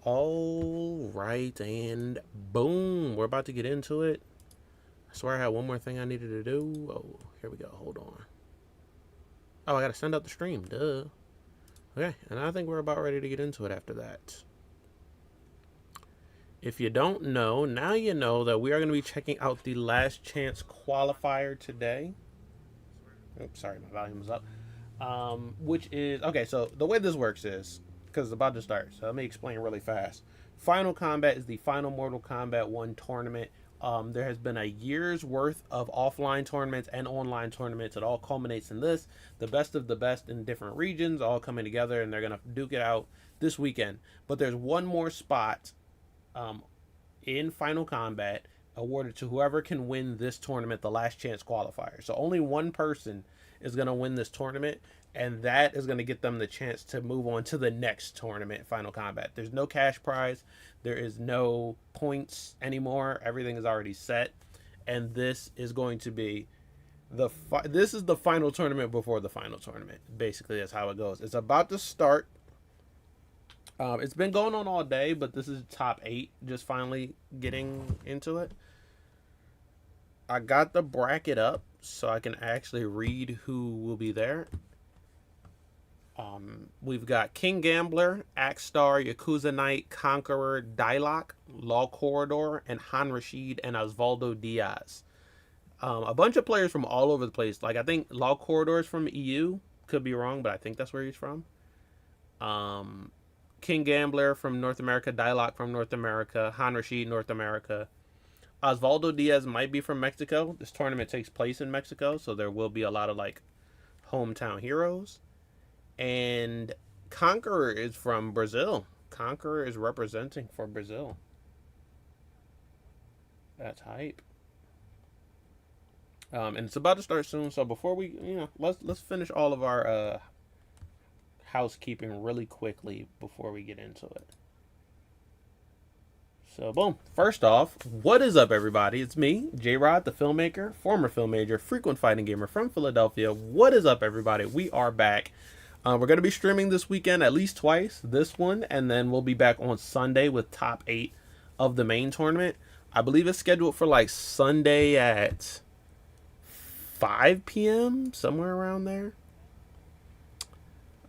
All right, and boom, we're about to get into it. I swear I had one more thing I needed to do. Oh, here we go. Hold on. Oh, I gotta send out the stream. Duh. Okay, and I think we're about ready to get into it after that. If you don't know, now you know that we are going to be checking out the last chance qualifier today. Oops, sorry, my volume is up. Which is okay. So the way this works is because it's about to start. So let me explain really fast. Final Kombat is the final Mortal Kombat 1 tournament. There has been a year's worth of offline tournaments and online tournaments. It all culminates in this. The best of the best in different regions all coming together, and they're going to duke it out this weekend. But there's one more spot in Final Kombat awarded to whoever can win this tournament, the last chance qualifier. So only one person is going to win this tournament, and that is going to get them the chance to move on to the next tournament, Final Kombat. There's no cash prize. There is no points anymore. Everything is already set, and this is going to be this is the final tournament before the final tournament. Basically, that's how it goes. It's about to start. It's been going on all day, but this is top 8. Just finally getting into it. I got the bracket up so I can actually read who will be there. We've got King Gambler, Axstar, Yakuza Knight, Conqueror, Dialog, Law Corridor, and Han Rashid and Osvaldo Diaz. A bunch of players from all over the place. Like, I think Law Corridor is from EU. Could be wrong, but I think that's where he's from. King Gambler from North America, Dialog from North America, Han Rashid, North America. Osvaldo Diaz might be from Mexico. This tournament takes place in Mexico, so there will be a lot of like hometown heroes. And Conqueror is from Brazil. Conqueror is representing for Brazil. That's hype. And it's about to start soon, so before we, let's finish all of our housekeeping really quickly before we get into it. So boom. First off, what is up, everybody? It's me, J-Rod, the filmmaker, former film major, frequent fighting gamer from Philadelphia. What is up, everybody? We are back. We're going to be streaming this weekend at least twice, this one, and then we'll be back on Sunday with top 8 of the main tournament. I believe it's scheduled for like Sunday at 5 p.m., somewhere around there.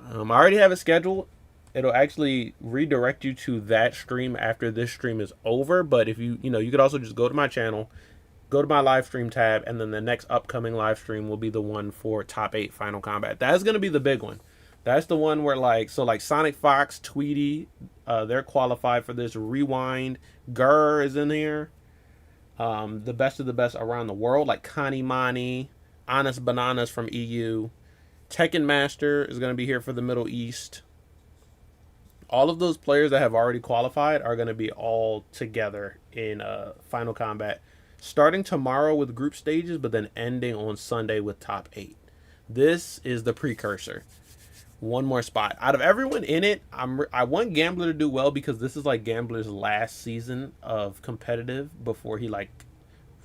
I already have it scheduled. It'll actually redirect you to that stream after this stream is over. But if you could also just go to my channel, go to my live stream tab, and then the next upcoming live stream will be the one for top 8 Final Kombat. That's going to be the big one. That's the one where like Sonic Fox, Tweety, they're qualified for this. Rewind, Gurr is in here. The best of the best around the world, like Connie Mani, Honest Bananas from EU. Tekken Master is going to be here for the Middle East. All of those players that have already qualified are going to be all together in Final Kombat, starting tomorrow with group stages, but then ending on Sunday with top 8. This is the precursor. One more spot. Out of everyone in it, I want Gambler to do well because this is like Gambler's last season of competitive before he like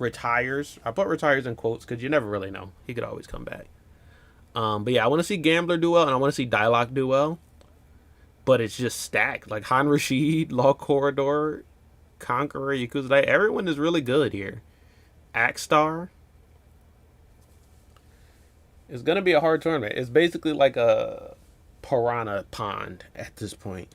retires. I put retires in quotes because you never really know. He could always come back. But yeah, I want to see Gambler do well, and I want to see Dialog do well. But it's just stacked. Like Han Rashid, Law Corridor, Conqueror, Yakuza Knight. Everyone is really good here. Axstar. It's going to be a hard tournament. It's basically like a piranha pond at this point.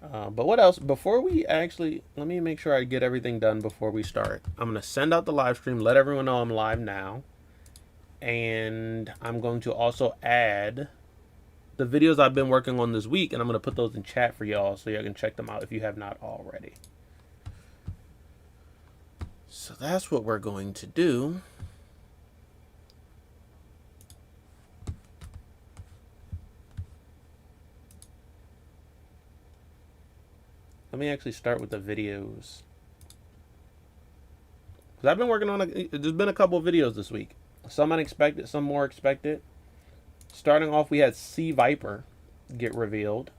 But what else? Before we actually... Let me make sure I get everything done before we start. I'm going to send out the live stream. Let everyone know I'm live now. And I'm going to also add the videos I've been working on this week, and I'm going to put those in chat for y'all so y'all can check them out if you have not already. So that's what we're going to do. Let me actually start with the videos. Because I've been working on, there's been a couple of videos this week. Some unexpected, some more expected. Starting off, we had C Viper get revealed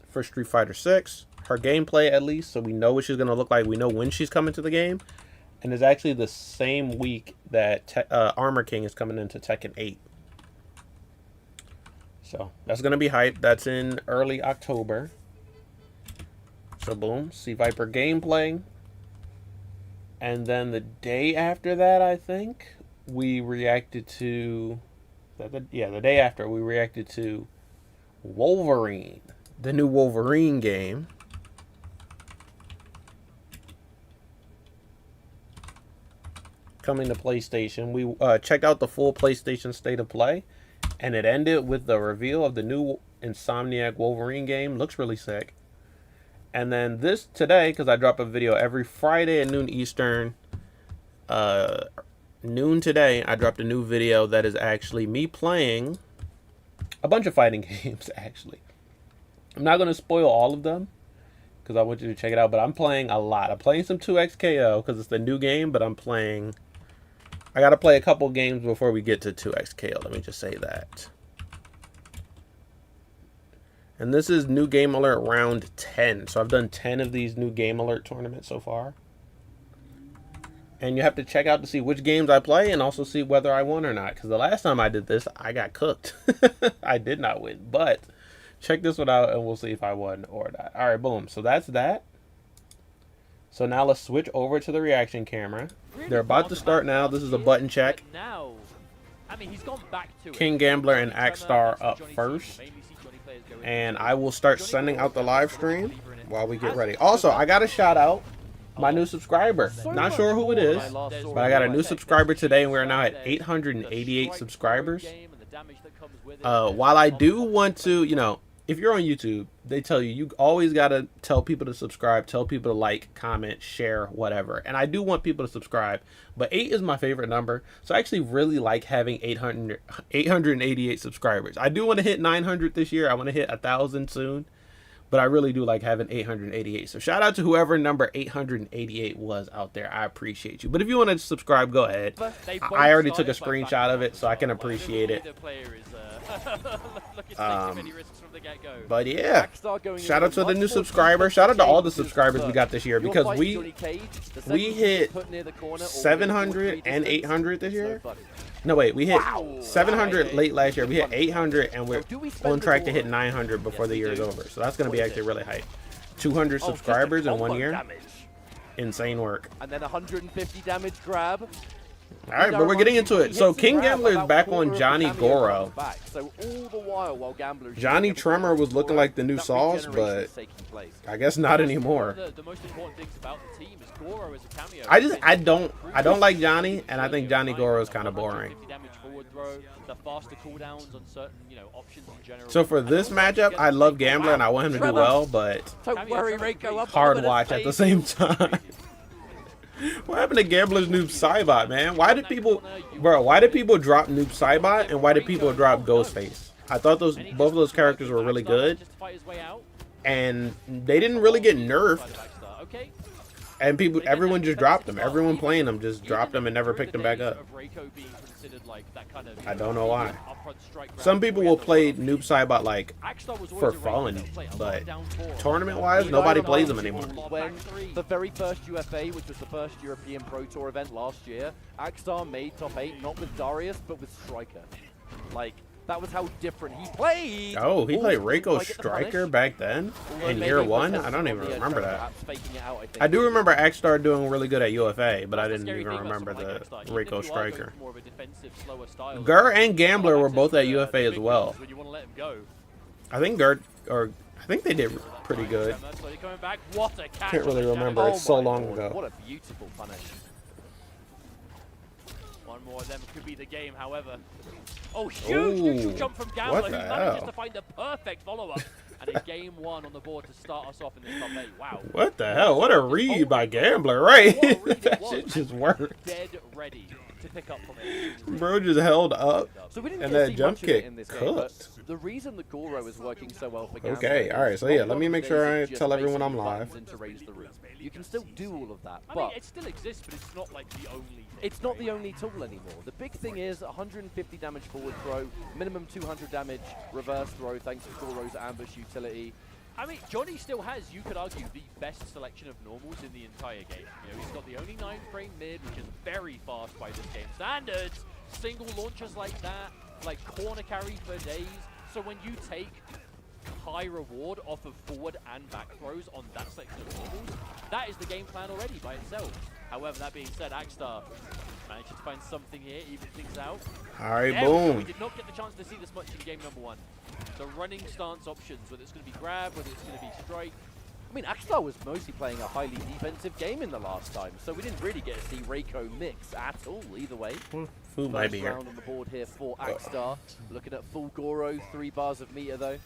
for Street Fighter 6. Her gameplay, at least, so we know what she's going to look like. We know when she's coming to the game. And it's actually the same week that Armor King is coming into Tekken 8. So, that's going to be hype. That's in early October. So boom, see Viper gameplay. And then the day after that, I think, we reacted to... Yeah, the day after, we reacted to Wolverine. The new Wolverine game. Coming to PlayStation. We checked out the full PlayStation State of Play. And it ended with the reveal of the new Insomniac Wolverine game. Looks really sick. And then this today, because I drop a video every Friday at noon Eastern, noon today, I dropped a new video that is actually me playing a bunch of fighting games, actually. I'm not going to spoil all of them, because I want you to check it out, but I'm playing a lot. I'm playing some 2XKO, because it's the new game, but I'm playing... I got to play a couple games before we get to 2XKO, let me just say that. And this is New Game Alert round 10. So I've done 10 of these New Game Alert tournaments so far. And you have to check out to see which games I play and also see whether I won or not. Because the last time I did this, I got cooked. I did not win. But check this one out and we'll see if I won or not. All right, boom. So that's that. So now let's switch over to the reaction camera. They're about to start now. This is a button check. King Gambler and Axstar up first. And I will start sending out the live stream while we get ready. Also, I got to shout out my new subscriber. Not sure who it is, but I got a new subscriber today, and we're now at 888 subscribers. While I do want to, you know, if you're on YouTube, they tell you always got to tell people to subscribe, tell people to like, comment, share, whatever. And I do want people to subscribe, but 8 is my favorite number. So I actually really like having 888 subscribers. I do want to hit 900 this year. I want to hit 1,000 soon, but I really do like having 888. So shout out to whoever number 888 was out there. I appreciate you. But if you want to subscribe, go ahead. I already took a screenshot of it, so I can appreciate it. But yeah, shout out to the new subscriber. Shout out to all the subscribers we got this year, because we hit 700 and 800 this year. No, wait, we hit 700 late last year. We hit 800, and we're on track to hit 900 before the year is over. So that's going to be actually really hype. 200 subscribers in 1 year. Insane work. And then 150 damage grab. All right, but we're getting into it. So King Gambler is back on Johnny Goro. Johnny Tremor was looking like the new Sauce, but I guess not anymore. I don't like Johnny, and I think Johnny Goro is kind of boring. So for this matchup, I love Gambler and I want him to do well, but hard watch at the same time. What happened to Gambler's Noob Saibot, man? Why did people drop Noob Saibot, and why did people drop Ghostface? I thought both of those characters were really good, and they didn't really get nerfed. And everyone just dropped them. Everyone playing them just dropped them and never picked them back up. I don't know why. Some people will play Noob Saibot like for fun, but tournament-wise, nobody plays them anymore. When the very first UFA, which was the first European Pro Tour event last year, Axstar made top 8 not with Darius but with Striker. Like, that was how different he played. Oh, he played Reiko Striker back then? In year 1? I don't even remember that. I do remember Axstar doing really good at UFA, but I didn't even remember the Reiko Striker. Gur and Gambler were both at UFA as well. I think they did pretty good. Can't really remember. It's so long ago. What a beautiful punish. One more of them could be the game, however. Oh, huge neutral jump from Gambler, who manages to find the perfect follow-up. And a game 1 on the board to start us off in this top 8. Wow. What the hell? What a read by Gambler, right? That shit just worked. Dead ready to pick up from it. Bro just held up, so we didn't and that jump kick in this cooked. Game, the reason the Goro is working so well for Gambler, okay, alright, so yeah, let me make sure I tell everyone I'm live. You can still do all of that, I but mean, it still exists, but it's not like the only thing. It's not the only tool anymore. The big thing is 150 damage forward throw, minimum 200 damage reverse throw thanks to Goro's ambush utility. I mean, Johnny still has, you could argue, the best selection of normals in the entire game. You know, he's got the only 9-frame mid, which is very fast by this game standards. Single launchers like that, like corner carry for days. So when you take high reward off of forward and back throws on that section of normals, that is the game plan already by itself. However, that being said, Axstar managed to find something here, even things out. All right, There we go. boom. We did not get the chance to see this much in game number 1. The running stance options, whether it's going to be grab, whether it's going to be strike. I mean, Axstar was mostly playing a highly defensive game in the last time, so we didn't really get to see Reiko mix at all, either way. Food might be First here. round on the board here for Axstar. Looking at full Goro, 3 bars of meter though.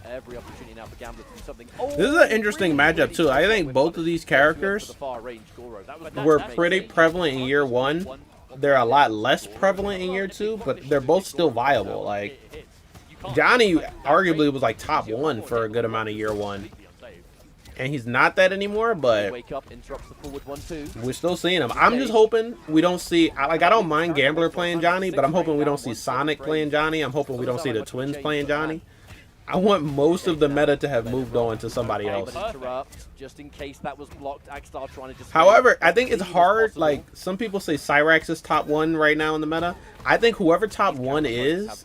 Every opportunity now for Gambler to do something. Oh, This is an interesting matchup too. I think both of these characters were pretty prevalent in year 1. They're a lot less prevalent in year 2, but they're both still viable. Like Johnny arguably was like top 1 for a good amount of year 1. And he's not that anymore, but we're still seeing him. I'm just hoping we don't see, I don't mind Gambler playing Johnny, but I'm hoping we don't see Sonic playing Johnny. I'm hoping we don't see the twins playing Johnny. I want most of the meta to have moved on to somebody else. Just in case that was blocked, Axstar trying to just However, I think it's hard. Like, some people say Cyrax is top 1 right now in the meta. I think whoever top 1 is,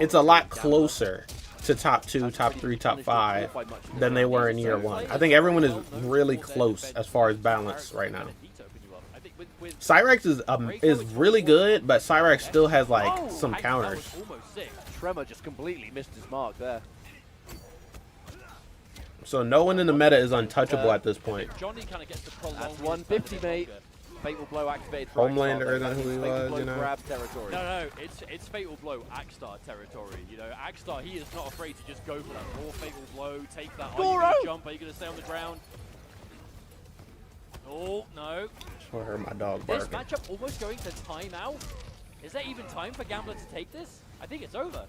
it's a lot closer to top 2, top 3, top 5 than they were in year 1. I think everyone is really close as far as balance right now. Cyrax is really good, but Cyrax still has like some counters. Tremor just completely missed his mark there. So no one in the meta is untouchable at this point. Johnny kind of gets to prolong. That's 150, mate. Fatal Blow activated. Homelander isn't who he was, you know. Grab territory. No, it's Fatal Blow Axstar territory. You know, Axstar, he is not afraid to just go for that raw Fatal Blow, take that. Are you going to jump? Are you going to stay on the ground? Oh, no. I heard my dog This barking. matchup almost going to timeout. Is there even time for Gambler to take this? I think it's over.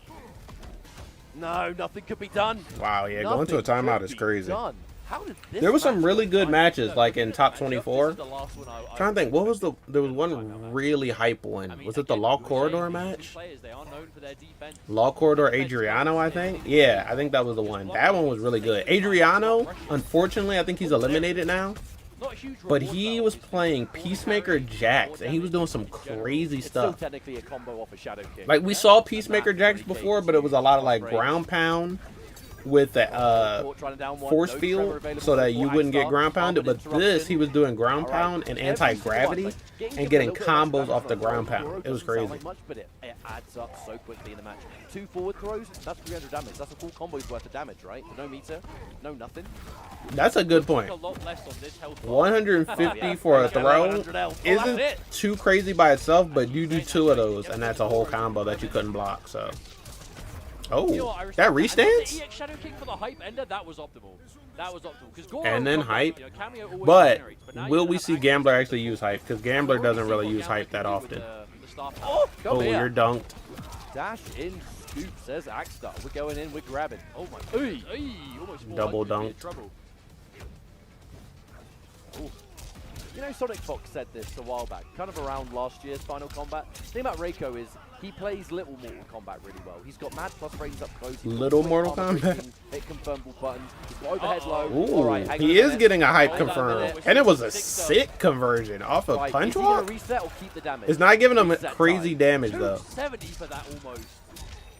No, nothing could be done. Wow, yeah, going to a timeout is crazy. How did this There was some really good matches, No, like in top 24. This is the last one I Trying to think, what was there was one really hype one. I mean, Was it the again, Law Rouge, Corridor these match? players, they are known for their defense. Law Corridor Adriano, I think. Yeah, I think that was the one. That one was really good. Adriano, unfortunately, I think he's eliminated now. Not a huge But reward, he though. was playing Peacemaker Jax, and he was doing some crazy It's still stuff. technically a combo off a Shadow Kick. Like, we saw Peacemaker Jax before, but it was a lot of, like, ground pound with the force field so that you wouldn't get ground pounded. But this, he was doing ground pound and anti-gravity and getting combos off the ground pound. It was crazy. But it adds up so quickly in the match. 2 forward throws, that's 300 damage. That's a full combo's worth of damage, right? No meter, no nothing. That's a good point. A lot less on this health bar. 150 for a throw 100 health. isn't too crazy by itself, but you do 2 of those, and that's a whole combo that you couldn't block. So, You know what, I oh, respect that And then restance, the EX Shadow Kick for the hype ender, that was optimal. That was optimal. 'Cause Goro and then comes out, hype. you know, Cameo always But generates, now will you we have see access Gambler to actually use hype? Because Gambler doesn't really use hype that often. the star power. Oh, come Oh, here. you're dunked. Dash in scoop, says Axstar. We're going in, we're grabbing. Oh my god. Almost more Double likely to be in dunk. trouble. Ooh. You know, Sonic Fox said this a while back, kind of around last year's Final Kombat. The thing about Reiko is he plays little Mortal Kombat really well. He's got mad plus frames up close. He's got Little quick Mortal armor Kombat? breaking, hit confirmable buttons. He's got overhead low. Ooh, All right, hang on he a is minute. getting a hype Hold on a confirmed, minute. and it was a sick conversion off of Right, punch is he gonna walk. reset or keep the damage? It's not giving him Reset crazy time. damage though. 270 for that almost.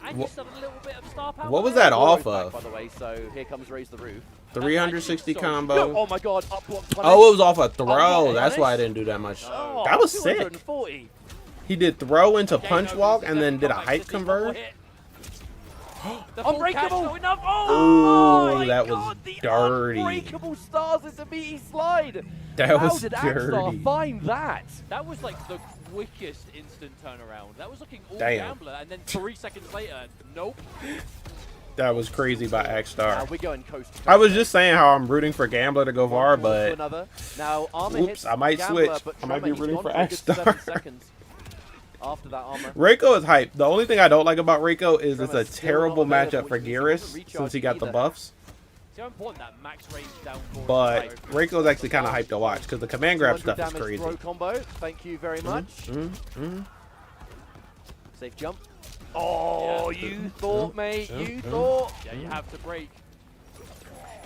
And Wha- you still have a little bit of star power. What was there. that off Goro's of? back, by the way, so here comes Raise the Roof. 360 No, combo. oh my god, up block punish. Oh, it was off a throw. Oh, That's why I punish? didn't do that much. Oh, That was sick. 240. He did throw into Game punch over, walk this and is then did a Combat hype City, one convert. more hit. The full catch, Unbreakable. not enough. Oh, Ooh, my that was god, the dirty. Unbreakable stars into meaty slide. That How was did dirty. Axstar find that? that was like the quickest instant turnaround. That was looking all Damn. Gambler, and then 3 seconds later, nope. That was crazy by Axstar. We're going coast to coast. I was just saying how I'm rooting for Gambler to go far, One to but another. Now, armor Oops, hits I might Gambler, switch. but I might be Tremor, he's rooting gone for a good Axstar. 7 seconds after that armor. Reiko is hype. The only thing I don't like about Reiko is it's a Tremor's still terrible not matchup available, for which means he wasn't Geras recharged since he got the either. buffs. See how important that max range down forward But is. Reiko's actually kind of hype to watch because the command grab 200 stuff is damage crazy. throw combo. Thank you very much. Safe jump. Oh, Yeah. you thought, mate. You thought. Yeah, you have to break.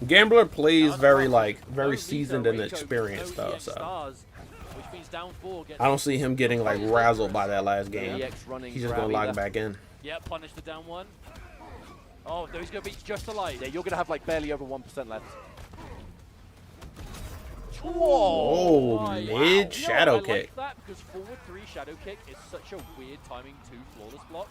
Gambler plays very No very Vita, seasoned and Reiko, experienced no though, EX so stars, which means down 4 gets I don't see him getting like razzled by that last game. EX running He's just grab gonna log either. back in. Yeah, punish the down 1. Oh, no, he's going to be just alive. Yeah, you're going to have like barely over 1% left. Whoa, my- mid shadow I kick. like that because forward 3 shadow kick is such a weird timing to flawless block,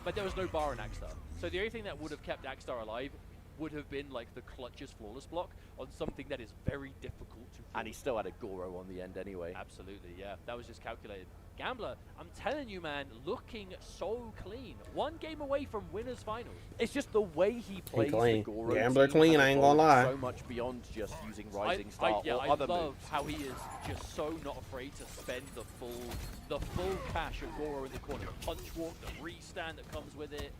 but there was no bar in Axstar. So the only thing that would have kept Axstar alive would have been like the clutchest flawless block on something that is very difficult to And he still had a Goro on the end anyway. Absolutely, yeah. That was just calculated. Gambler, I'm telling you, man, looking so clean. 1 game away from winners finals. It's just the way he plays clean. the Goro Gambler team clean, has I ain't gonna evolved lie. so much beyond just using Rising Star yeah, or I other love moves. how he is just so not afraid to spend the full cash of Goro in the corner. The punch walk, the restand that comes with it,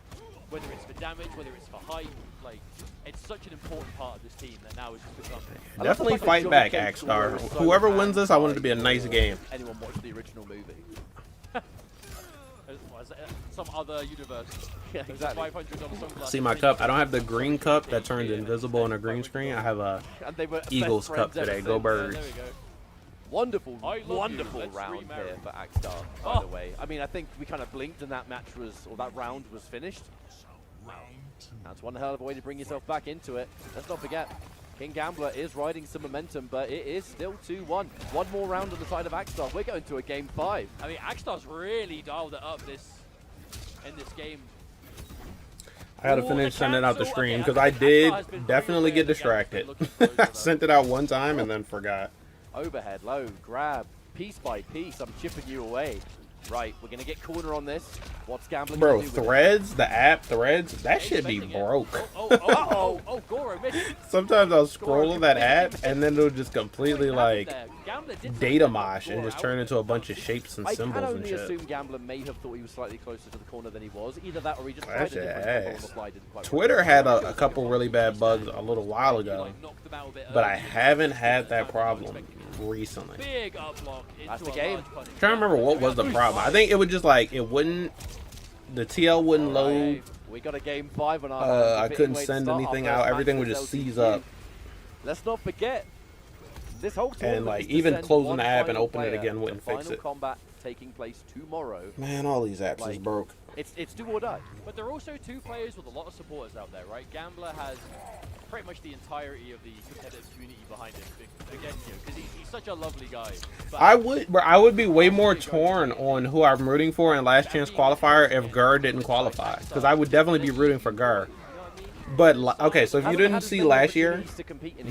whether it's for damage, whether it's for height. Like, it's such an important part of this team that now has just become. Definitely fight back, Axstar. Whoever wins this, I want it to be a nice game. Anyone watched the original movie? Some other universe. Yeah, exactly. $500 sunglasses. See my cup? I don't have the green cup that turns invisible on a green screen. I have a And they were Eagles best cup friends ever today. Go since. Birds. There we go. Wonderful, I love wonderful you. Let's round remarry. here for Axstar, by Oh. the way. I mean, I think we kind of blinked and that match was, or that round was finished. That's one hell of a way to bring yourself back into it. Let's not forget, King Gambler is riding some momentum, but it is still 2-1. One more round on the side of Axstar. We're going to a game 5. I mean, Axstar's really dialed it up in this game. I gotta Ooh, finish the sending out the cancel. stream Okay, because I I think did Axstar has been definitely very get fair against distracted. looking for I those, sent it out one time and then forgot. Overhead, low, grab, piece by piece. I'm chipping you away. Right, we're going to get corner on this. What's Gambler Bro, going to do with it? Threads, the app, Threads, that should be Expecting it. broke. Oh, Goro missed. Sometimes I'll scroll on that app and then it'll just completely like data mosh and just turn into a bunch of shapes and I can symbols and only shit. assume Gambler may have thought he was slightly closer to the corner than he was. Either that or he just That tried a shit different combo on ass. the fly, didn't quite work. Twitter had a couple really bad bugs a little while ago, but I haven't had that problem recently. Big up block That's into the a game. large punish. I'm trying to remember what was the problem. I think it would just like it wouldn't, the TL wouldn't load. We got a game 5 on our hands. A I fitting couldn't way to send start our anything first out. match Everything would with just seize LCQ. up. Let's not forget, this whole And tournament like is to even send closing one the app and final opening it player again to wouldn't fix Final it. Kombat taking place tomorrow. Man, all these apps is Like, broke. It's do or die. But there are also 2 players with a lot of supporters out there, right? Gambler has pretty much the entirety of the competitive community behind him. Again, because he's such a lovely guy. But I would be way more torn on who I'm rooting for in Last Chance Qualifier if Gur didn't qualify, because I would definitely be rooting for Gur. But okay, so if you didn't see last year,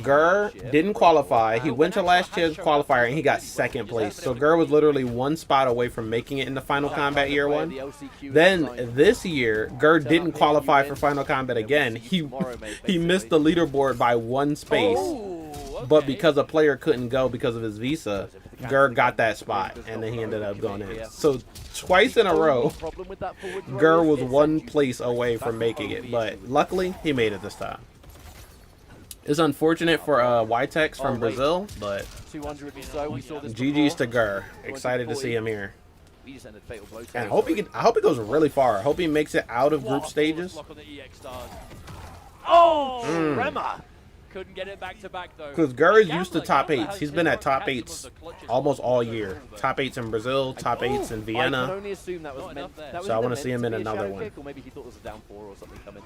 Gur didn't qualify. He went to Last Chance Qualifier and he got 2nd place. So Gur was literally 1 spot away from making it in the Final Kombat year 1. Then this year, Gur didn't qualify for Final Kombat again. He missed the leaderboard by 1 space. But because a player couldn't go because of his visa, Gur got that spot, and then he ended up going in. So twice in a row, Gur was 1 place away from making it, but luckily he made it this time. It's unfortunate for Ytex from Brazil, but 200 or so. We saw this GG's to before. Gur. Excited to see him here. We just ended fatal blow to And him. I hope he goes really far. I hope he makes it out of group stages. Oh, Rema. couldn't get it back to back though. Because Gur is used to top 8s. He's been at top 8s almost all year. Top 8s in Brazil, top 8s in I can Vienna. only assume that was Not meant. enough there. That was So I either wanna meant see him to in be a another shadow one. kick, or maybe he thought there was a down 4 or something coming.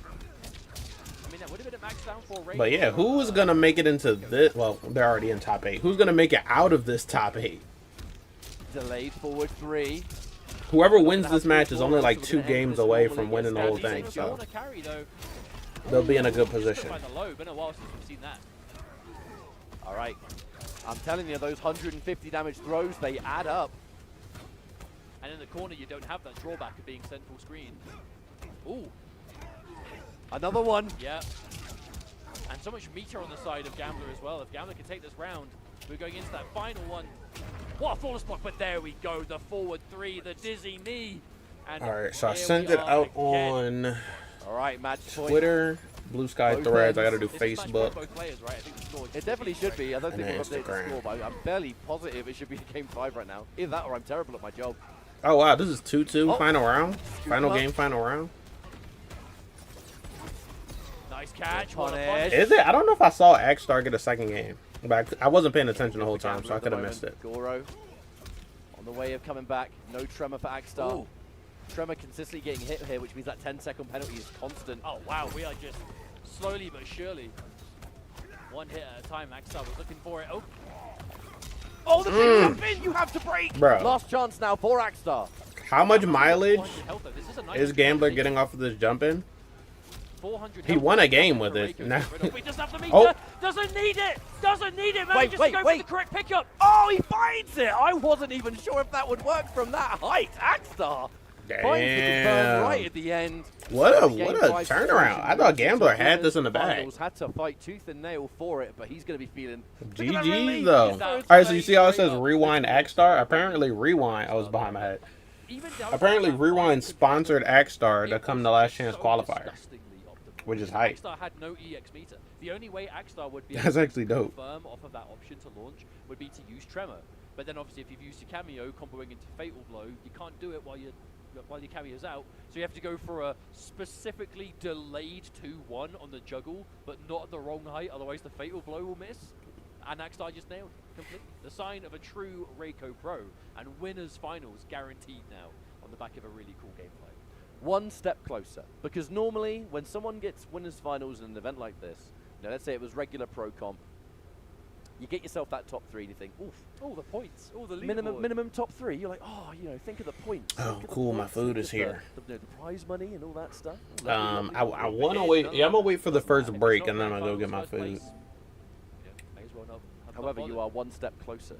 I mean, that would have been a max down for Ray. But yeah, who is going to make it into this? Well, they're already in top 8. Who's going to make it out of this top 8? Delayed forward 3. Whoever wins this match is only like 2 games away from winning the whole thing. So they'll be in a good position. Been a while since we've seen that. All right. I'm telling you, those 150 damage throws, they add up. And in the corner, you don't have that drawback of being central screen. Ooh, Another one. yeah. And so much meter on the side of Gambler as well. If Gambler can take this round, we're going into that final one. What a flawless block, but there we go. The forward 3, the dizzy knee. And All right, so I here sent we it are out again. on All right, match point. Twitter, Blue Sky Both Threads. I got to ends. do This is match point Facebook. both players, right? I think the score It definitely should be. I don't think And we've updated the Instagram. score, but I'm fairly positive it should be game 5 right now. Either that or I'm terrible at my job. Oh, wow. This is 2-2 Oh. final round. Final up. game, final round. Nice catch. What a Punish. punish. Is it? I don't know if I saw Axstar get a 2nd game. But I wasn't paying attention the whole time, Gambler so I at the could have moment. missed it. Goro on the way of coming back. No tremor for Axstar. Ooh. Tremor consistently getting hit here, which means that 10-second penalty is constant. Oh wow, we are just slowly but surely, one hit at a time. Axstar was looking for it. Oh, Oh, the big jump in! You have to break! Bro. Last chance now for Axstar. How much mileage 400 health, though. This is a nice is Gambler lead. getting off of this jump in? 400 He health. won a game with it. Reiko Now- gets rid of. He doesn't have the meter. Oh. Doesn't need it. Doesn't need it, man. Wait, Just wait, go wait. for the correct pickup. Oh, he finds it! I wasn't even sure if that would work from that height. Axstar finds the confirm right at the end. What a Game five turnaround. I thought Gambler had this in the bag. Finals, had to fight tooth and nail for it, but he's going to be feeling GG though. All right, so you see how it says Rewind Axstar? Apparently Rewind. I was behind my head. Even down Apparently to that Rewind fight, sponsored Axstar to it come was the last chance so qualifier, disgustingly optimal. which is hype. Axstar had no EX meter. The only way Axstar would be That's able actually to dope. confirm off of that option to launch would be to use Tremor. But then obviously if you've used your cameo comboing into Fatal Blow, you can't do it while your cameo's out. So you have to go for a specifically delayed 2-1 on the juggle, but not at the wrong height, otherwise the Fatal Blow will miss. And Axstar just nailed completely. The sign of a true Reiko pro, and winners finals guaranteed now on the back of a really cool gameplay. one step closer. Because normally, when someone gets winners finals in an event like this, you know, let's say it was regular Pro Komp, you get yourself that top 3 and you think, oof, Oh, the points. Oh, the minimum top 3. You're like, oh, you know, think of the points. Oh, think of the cool, my points, food think is of the- here. The prize money and all that stuff. I want to wait. Yeah, I'm gonna wait for the first break and then I'll go get my food, However, you are one step closer.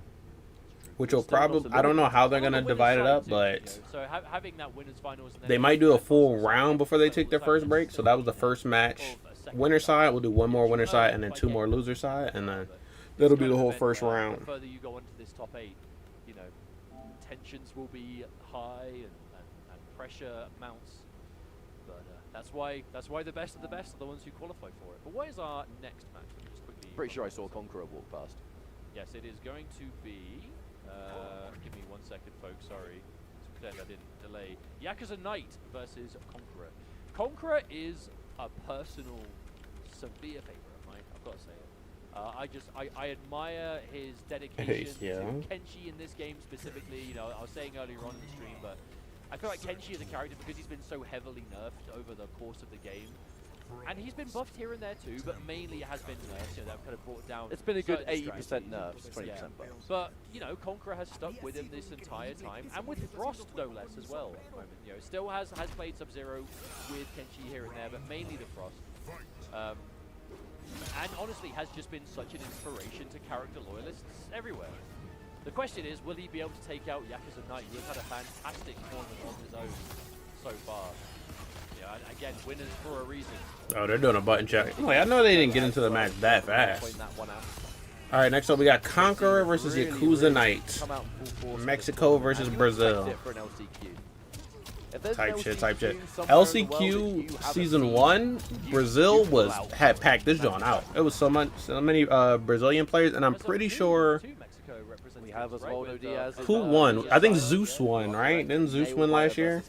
which will probably. I don't know how they're gonna divide it up, but so having that winners finals, and then they might do a full round before they take their first break. So that was the first match. Winner side, we'll do one more winner side and then 2 more loser side, and then that'll be the whole first round. The further you go into this top 8, you know, tensions will be high and pressure mounts. But that's why the best of the best are the ones who qualify for it. But what is our next match? Let me just quickly. Pretty sure I saw Conqueror walk past. Yes, it is going to be. Give me 1 second, folks. Sorry, it's pretend I didn't delay. Yakuza Knight versus Conqueror. Conqueror is a personal, severe favorite of mine. I've got to say it. I admire his dedication Yeah. to Kenshi in this game specifically. You know, I was saying earlier on in the stream, but I feel like Kenshi is a character because he's been so heavily nerfed over the course of the game. And he's been buffed here and there too, but mainly it has been nerfs, you know, that have kind of brought down. It's been a good certain 80% strategies. nerfs, 20% Yeah. buffs. But, you know, Conqueror has stuck with him this entire time, and with Frost no less as well at the moment. You know, still has played Sub-Zero with Kenshi here and there, but mainly the Frost. And honestly has just been such an inspiration to character loyalists everywhere. The question is, will he be able to take out Yakuza Knight, who has had a fantastic tournament on his own so far? Yeah, and again, winners for a reason. Oh, they're doing a button check. Wait, I know they didn't get into the match that fast. Point that one out. All right, next up we got Conqueror versus Really, Yakuza really Knight. come out in full force Mexico for this versus tournament, and you Brazil. expect it for an LCQ. If there's Type an shit. somewhere in the world that LCQ you haven't season seen, 1, Brazil pull was out. had packed this joint out. It was so many Brazilian players, and I'm pretty sure We have Osvaldo Diaz. who won. I think Zeus won, right? Didn't Zeus win last year?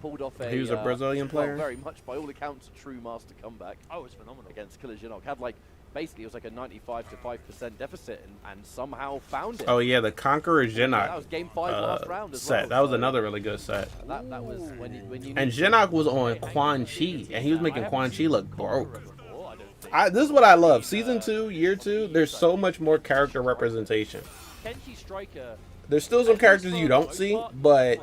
Pulled off He was a Brazilian player? Well, very much, by all accounts, a true master comeback Oh, it's phenomenal. against Killer Jinok. Had like, basically, it was like a 95 to 5% deficit, and somehow found it. Oh yeah, the Conqueror That was Jinok game 5 last round as set. well. That was so another really good set. That was when you And need- Jinok was on Quan Chi, and he was making Quan Chi look broke. Before, I don't think. This is what I love. Season 2, year 2, there's so much more character representation. Kenshi Striker. There's still some characters you don't see, but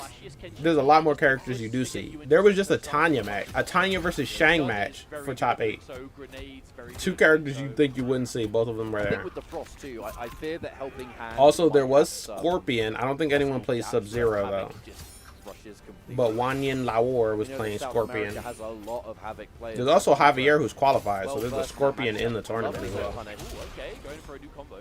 there's a lot more characters you do see. There was just a Tanya match, a Tanya versus Shang match for top 8. So grenades, very 2 good. characters you think you wouldn't see, both of them were I think there. with the Frost too, I fear that helping hand. Also, there might was have, Scorpion. I don't think anyone plays Sub-Zero though. just crushes completely. But Wanyan Laor was You know that playing South Scorpion. America has a lot of Havoc players. There's also Javier who's qualified, so Well there's a versed Scorpion matchup. in the tournament Lovely as well. punish. Ooh, okay, going for a new combo.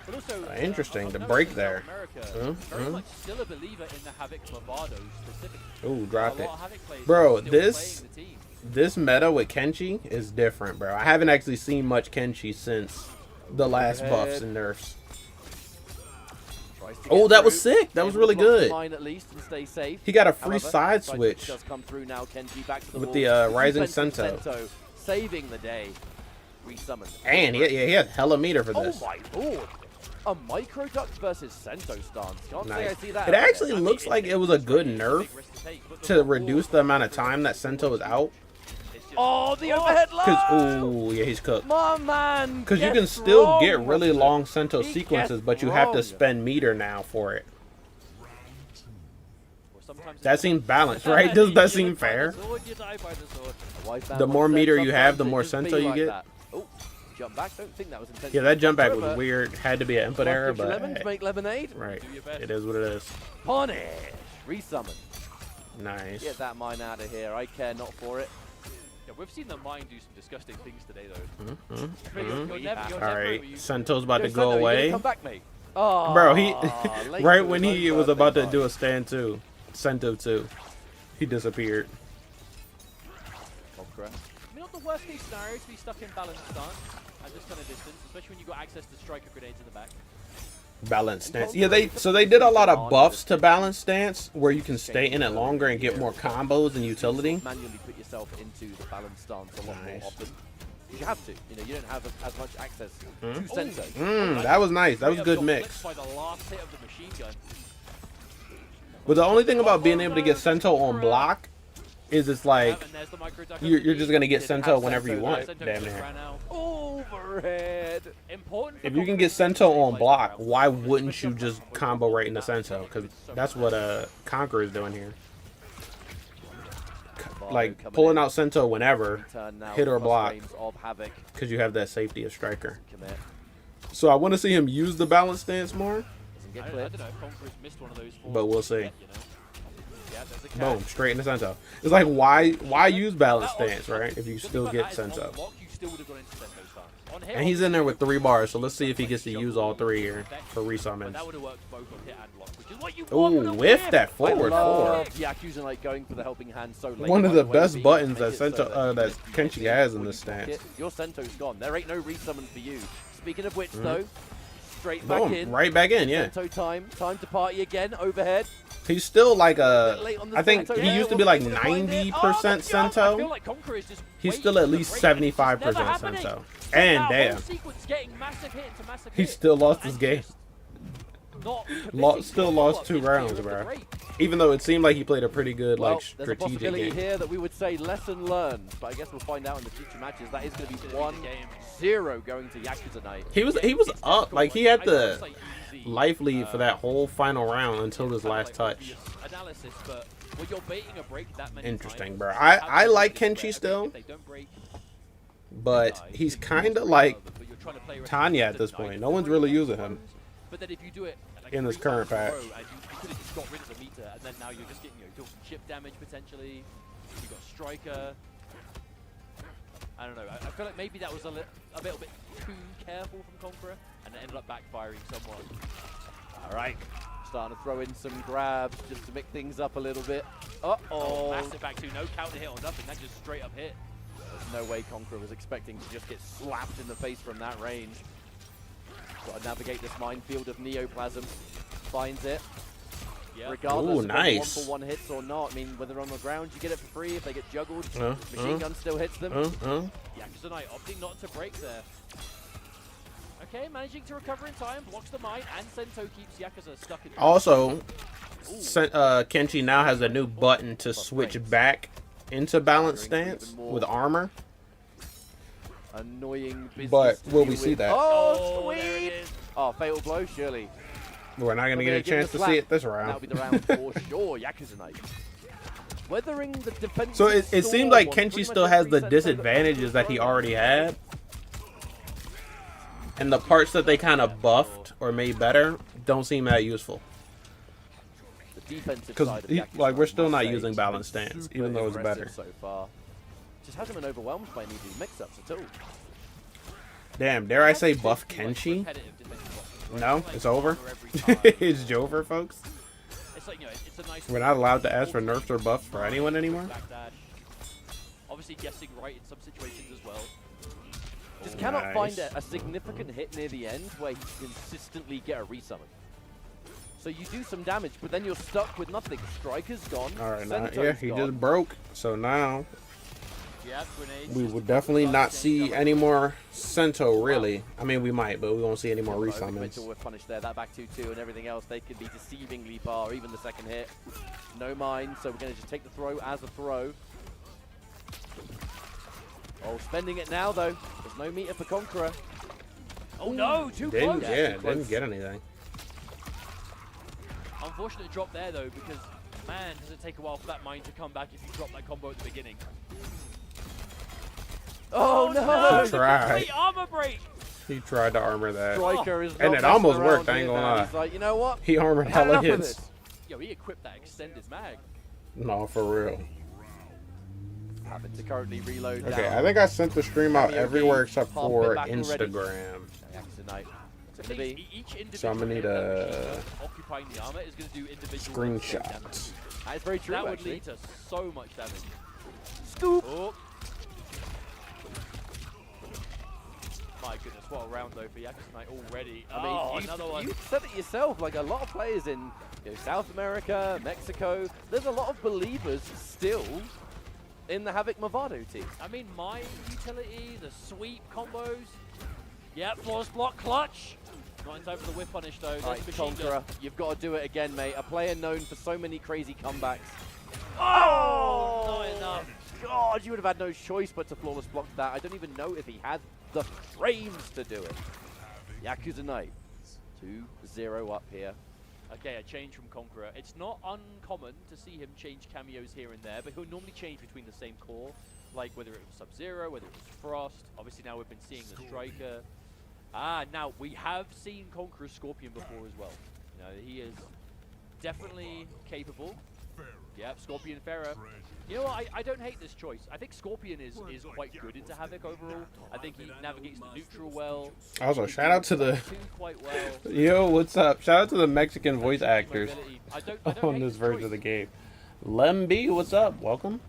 But also, Interesting, I've the noticed break in there. South America, very Mhm. much still a believer in the Havoc Movado specifically. Ooh, dropped A it. lot of Havoc players Bro, are still this playing the team. this meta with Kenshi is different, bro. I haven't actually seen much Kenshi since the last buffs and nerfs. Tries to Oh, get that was through. sick. That was Able to really block the good. line at least and stay safe. He got a free However, side side switch does come through now. Kenji back to the with wall. the Rising Defensive Sento. saving the day. Resummoned. And he had hella meter for Oh this. my lord! A micro duck versus Sento stance. Can't say I Nice. see that. It actually looks like it was a good nerf to reduce the amount of time that Sento is out. Oh, the overhead low! Because, ooh, yeah, he's cooked. My man! Because you can still wrong, get really Russell. long Sento He sequences, guessed but you have to wrong. spend meter now for it. Sometimes That seems balanced, right? Does that seem fair? The more meter you have, the more Sento you get. Oh, jump back. Don't think that was intentional. Yeah, that jump back was Over. weird. Had to be an input error, If your but lemons hey, make lemonade. right. Do your best. It is what it is. Punish. Resummon. Nice. Get that mine out of here. I care not for it. Yeah, we've seen the mine do some disgusting things today, though. Mhm. You're All never right, you- Sento's about to Yo, go Sento, you gonna away. Come back, mate. Oh, Bro, he late right to when his he own was about to birthday do a stand too, Sento too, he disappeared. party. I mean, not the worst case scenario to be stuck in balance stance at this kind of distance, especially when you've got access to striker grenades in the back. Balance stance. Yeah, they did a lot of buffs to balance stance where you can stay in it longer and get more combos and utility. Manually put yourself into the balance stance a lot more Nice. often. You have to. You know, you don't have as much access to Sento. That was nice. That was a Straight good up got mix. flipped by the last hit of the machine gun. But the only thing about being able to get Sento on block is it's like And there's the micro duck you're just gonna get Didn't Sento have whenever you Sento, want. Sento Damn just near. ran out. Overhead. Important for If you can Conqueror get to Sento stay on placed block, around. why wouldn't Especially you on just ground, combo right into that Sento? Because so that's much. what Conqueror is doing here. Barlow Like coming pulling in. out Sento whenever, Turn now, hit or plus block. frames of Havoc. because you have that safety of striker. Commit. So I want to see him use the balance stance more. Doesn't I get don't clipped. know if Conqueror's missed one of those four. But we'll see. Yet, you know? Yeah, there's a catch. Boom, straight into Sento. It's like why use balance stance, right? If you still get Sento. And he's in there with 3 bars, so let's see if he gets to use all 3 here for resummons. That would have worked both on hit and block, which is what you Ooh, want with a whiff that I forward 4. love Yakuza like going for the helping hand so late. One of by the way, best being buttons able that to make it so Sento that you Kenshi get has it in or this you block stance. it. Your Sento's gone. There ain't no resummon for you. Speaking of which, though, straight back Boom, in. right back in, yeah. Sento time to party again. Overhead. He's still like Late on the I think Sento. he Yeah, used to be wasn't like able to find it. 90% I feel Sento. like Conqueror is just He's waiting still at for the least break, and it's just 75% never happening. Sento. So And that damn, whole sequence getting massive hit into massive he hit, still lost and his game. just not Still committing lost to 2 a follow-up rounds, into bro. the break. Even though it seemed like he played a pretty good Well, like there's a strategic possibility game. here that we would say lesson learned, but I guess we'll find out in the future matches. That is going to be It's gonna be the game. 1-0 going to Yakuza Night. He was It's up, like he difficult. had I know the it's, like, easy, life lead for that whole final round until his kind of, last like, touch. obvious analysis, but when you're baiting a break that many Interesting, times, bro. you I have to like be aware, Kenshi okay, still, if they don't break, but die. he's If you kind of lose, like but you're trying to play Tanya at responsive this tonight. point. No one's really using him. But then if you do it like In this 3 current times in a patch. row, and you could have just got rid of the meter, and then now you're just getting your chip damage potentially. You got striker. I don't know. I feel like maybe that was a little bit too careful from Conqueror, and it ended up backfiring somewhat. All right. Starting to throw in some grabs just to mix things up a little bit. Oh, Uh-oh. massive back two, no counter hit or nothing. That just straight up hit. There's no way Conqueror was expecting to just get slapped in the face from that range. Got to navigate this minefield of Neoplasm. Finds it. Yeah. Regardless Ooh, of nice. whether 1-for-1 hits or not. I mean, whether on the ground you get it for free. If they get juggled, Uh, machine uh. gun still hits them. Yakuza Knight opting not to break there. Okay, managing to recover in time, blocks the mine, and Sento keeps Yakuza stuck in. Also, Kenshi now has a new button to switch back into balance stance with armor. Annoying business. But to will deal we see with. that? Oh, there it sweet! is. Oh, fatal blow, surely. We're not gonna But get they're a giving chance the to slap. see it this That'll round. be the round for sure, Yakuza Knight. Weathering the defense. So it seems like Kenshi still has the disadvantages that he already had. And the parts that they kind of buffed or made better don't seem that useful. The defensive Because side of like Yakuza, we're still I not must say, using has balance been stance, super even though it's impressive better. so far. Just hasn't been overwhelmed by any of these mix-ups at all. Damn, dare I say buff Kenshi? No, it's over. It's Jover, folks. It's like, you know, it's a nice. We're not allowed to ask for nerfs or buffs for anyone anymore. Backdash. Obviously guessing right in some situations as well. Just cannot find Nice. a significant hit near the end where he can consistently get a resummon. So you do some damage, but then you're stuck with nothing. Striker's gone. All right, now, Sento's yeah, he gone. just broke. So now Yep, grenades. We would definitely not see any more Sento, really. I mean, we might, but we won't see any more resummons. We're punished there. That back 2-2 and everything else, they can be deceivingly far, even the second hit. No mind, so we're going to just take the throw as a throw. Oh, spending it now, though. There's no meter for Conqueror. Oh, no, too Didn't, close. yeah, didn't get anything. Unfortunate drop there, though, because, man, does it take a while for that mine to come back if you drop that combo at the beginning. Oh, no! He tried. Complete armor break. He tried to armor that. Striker is And not it almost messing worked, around I ain't here gonna now. lie. He's like, you know what? He armored Had hella enough of hits. this. Yo, he equipped that extended mag. No, for real. Having to currently reload Okay, down. I think I sent the stream out Cameo everywhere game, except pump for it back already. Instagram. Tonight. It's The gonna thing be is, each individual So I'm gonna need hit that a machine gun occupying the armor is going to do individual damage. Screenshot. that is very true. That would actually. lead to so much damage. Scoop. Oh. My goodness, what a round though for Yakuza Knight already. I mean, Oh, you, another one. you said it yourself. Like a lot of players in South America, Mexico. There's a lot of believers still in the Havoc Movado team. I mean, my utility, the sweep combos. Yep, flawless block, clutch. Not in time for the whip punish though. Right, That's machine Conqueror, gun. you've got to do it again, mate. A player known for so many crazy comebacks. Oh, not enough. God, you would have had no choice but to flawless block that. I don't even know if he had the frames to do it. Yakuza Knight, 2-0 up here. Okay, a change from Conqueror. It's not uncommon to see him change cameos here and there, but he'll normally change between the same core, like whether it was Sub-Zero, whether it was Frost. Obviously now we've been seeing the Striker. Now we have seen Conqueror Scorpion before as well. You know, he is definitely capable. Yep, Scorpion Pharaoh. You know what, I don't hate this choice. I think Scorpion is quite good into Havoc overall. I think he navigates the neutral well. Also, shout out to the Two quite well. yo, what's up? Shout out to the Mexican voice actors I don't on hate this version choice. of the game. Lemby, what's up? Welcome.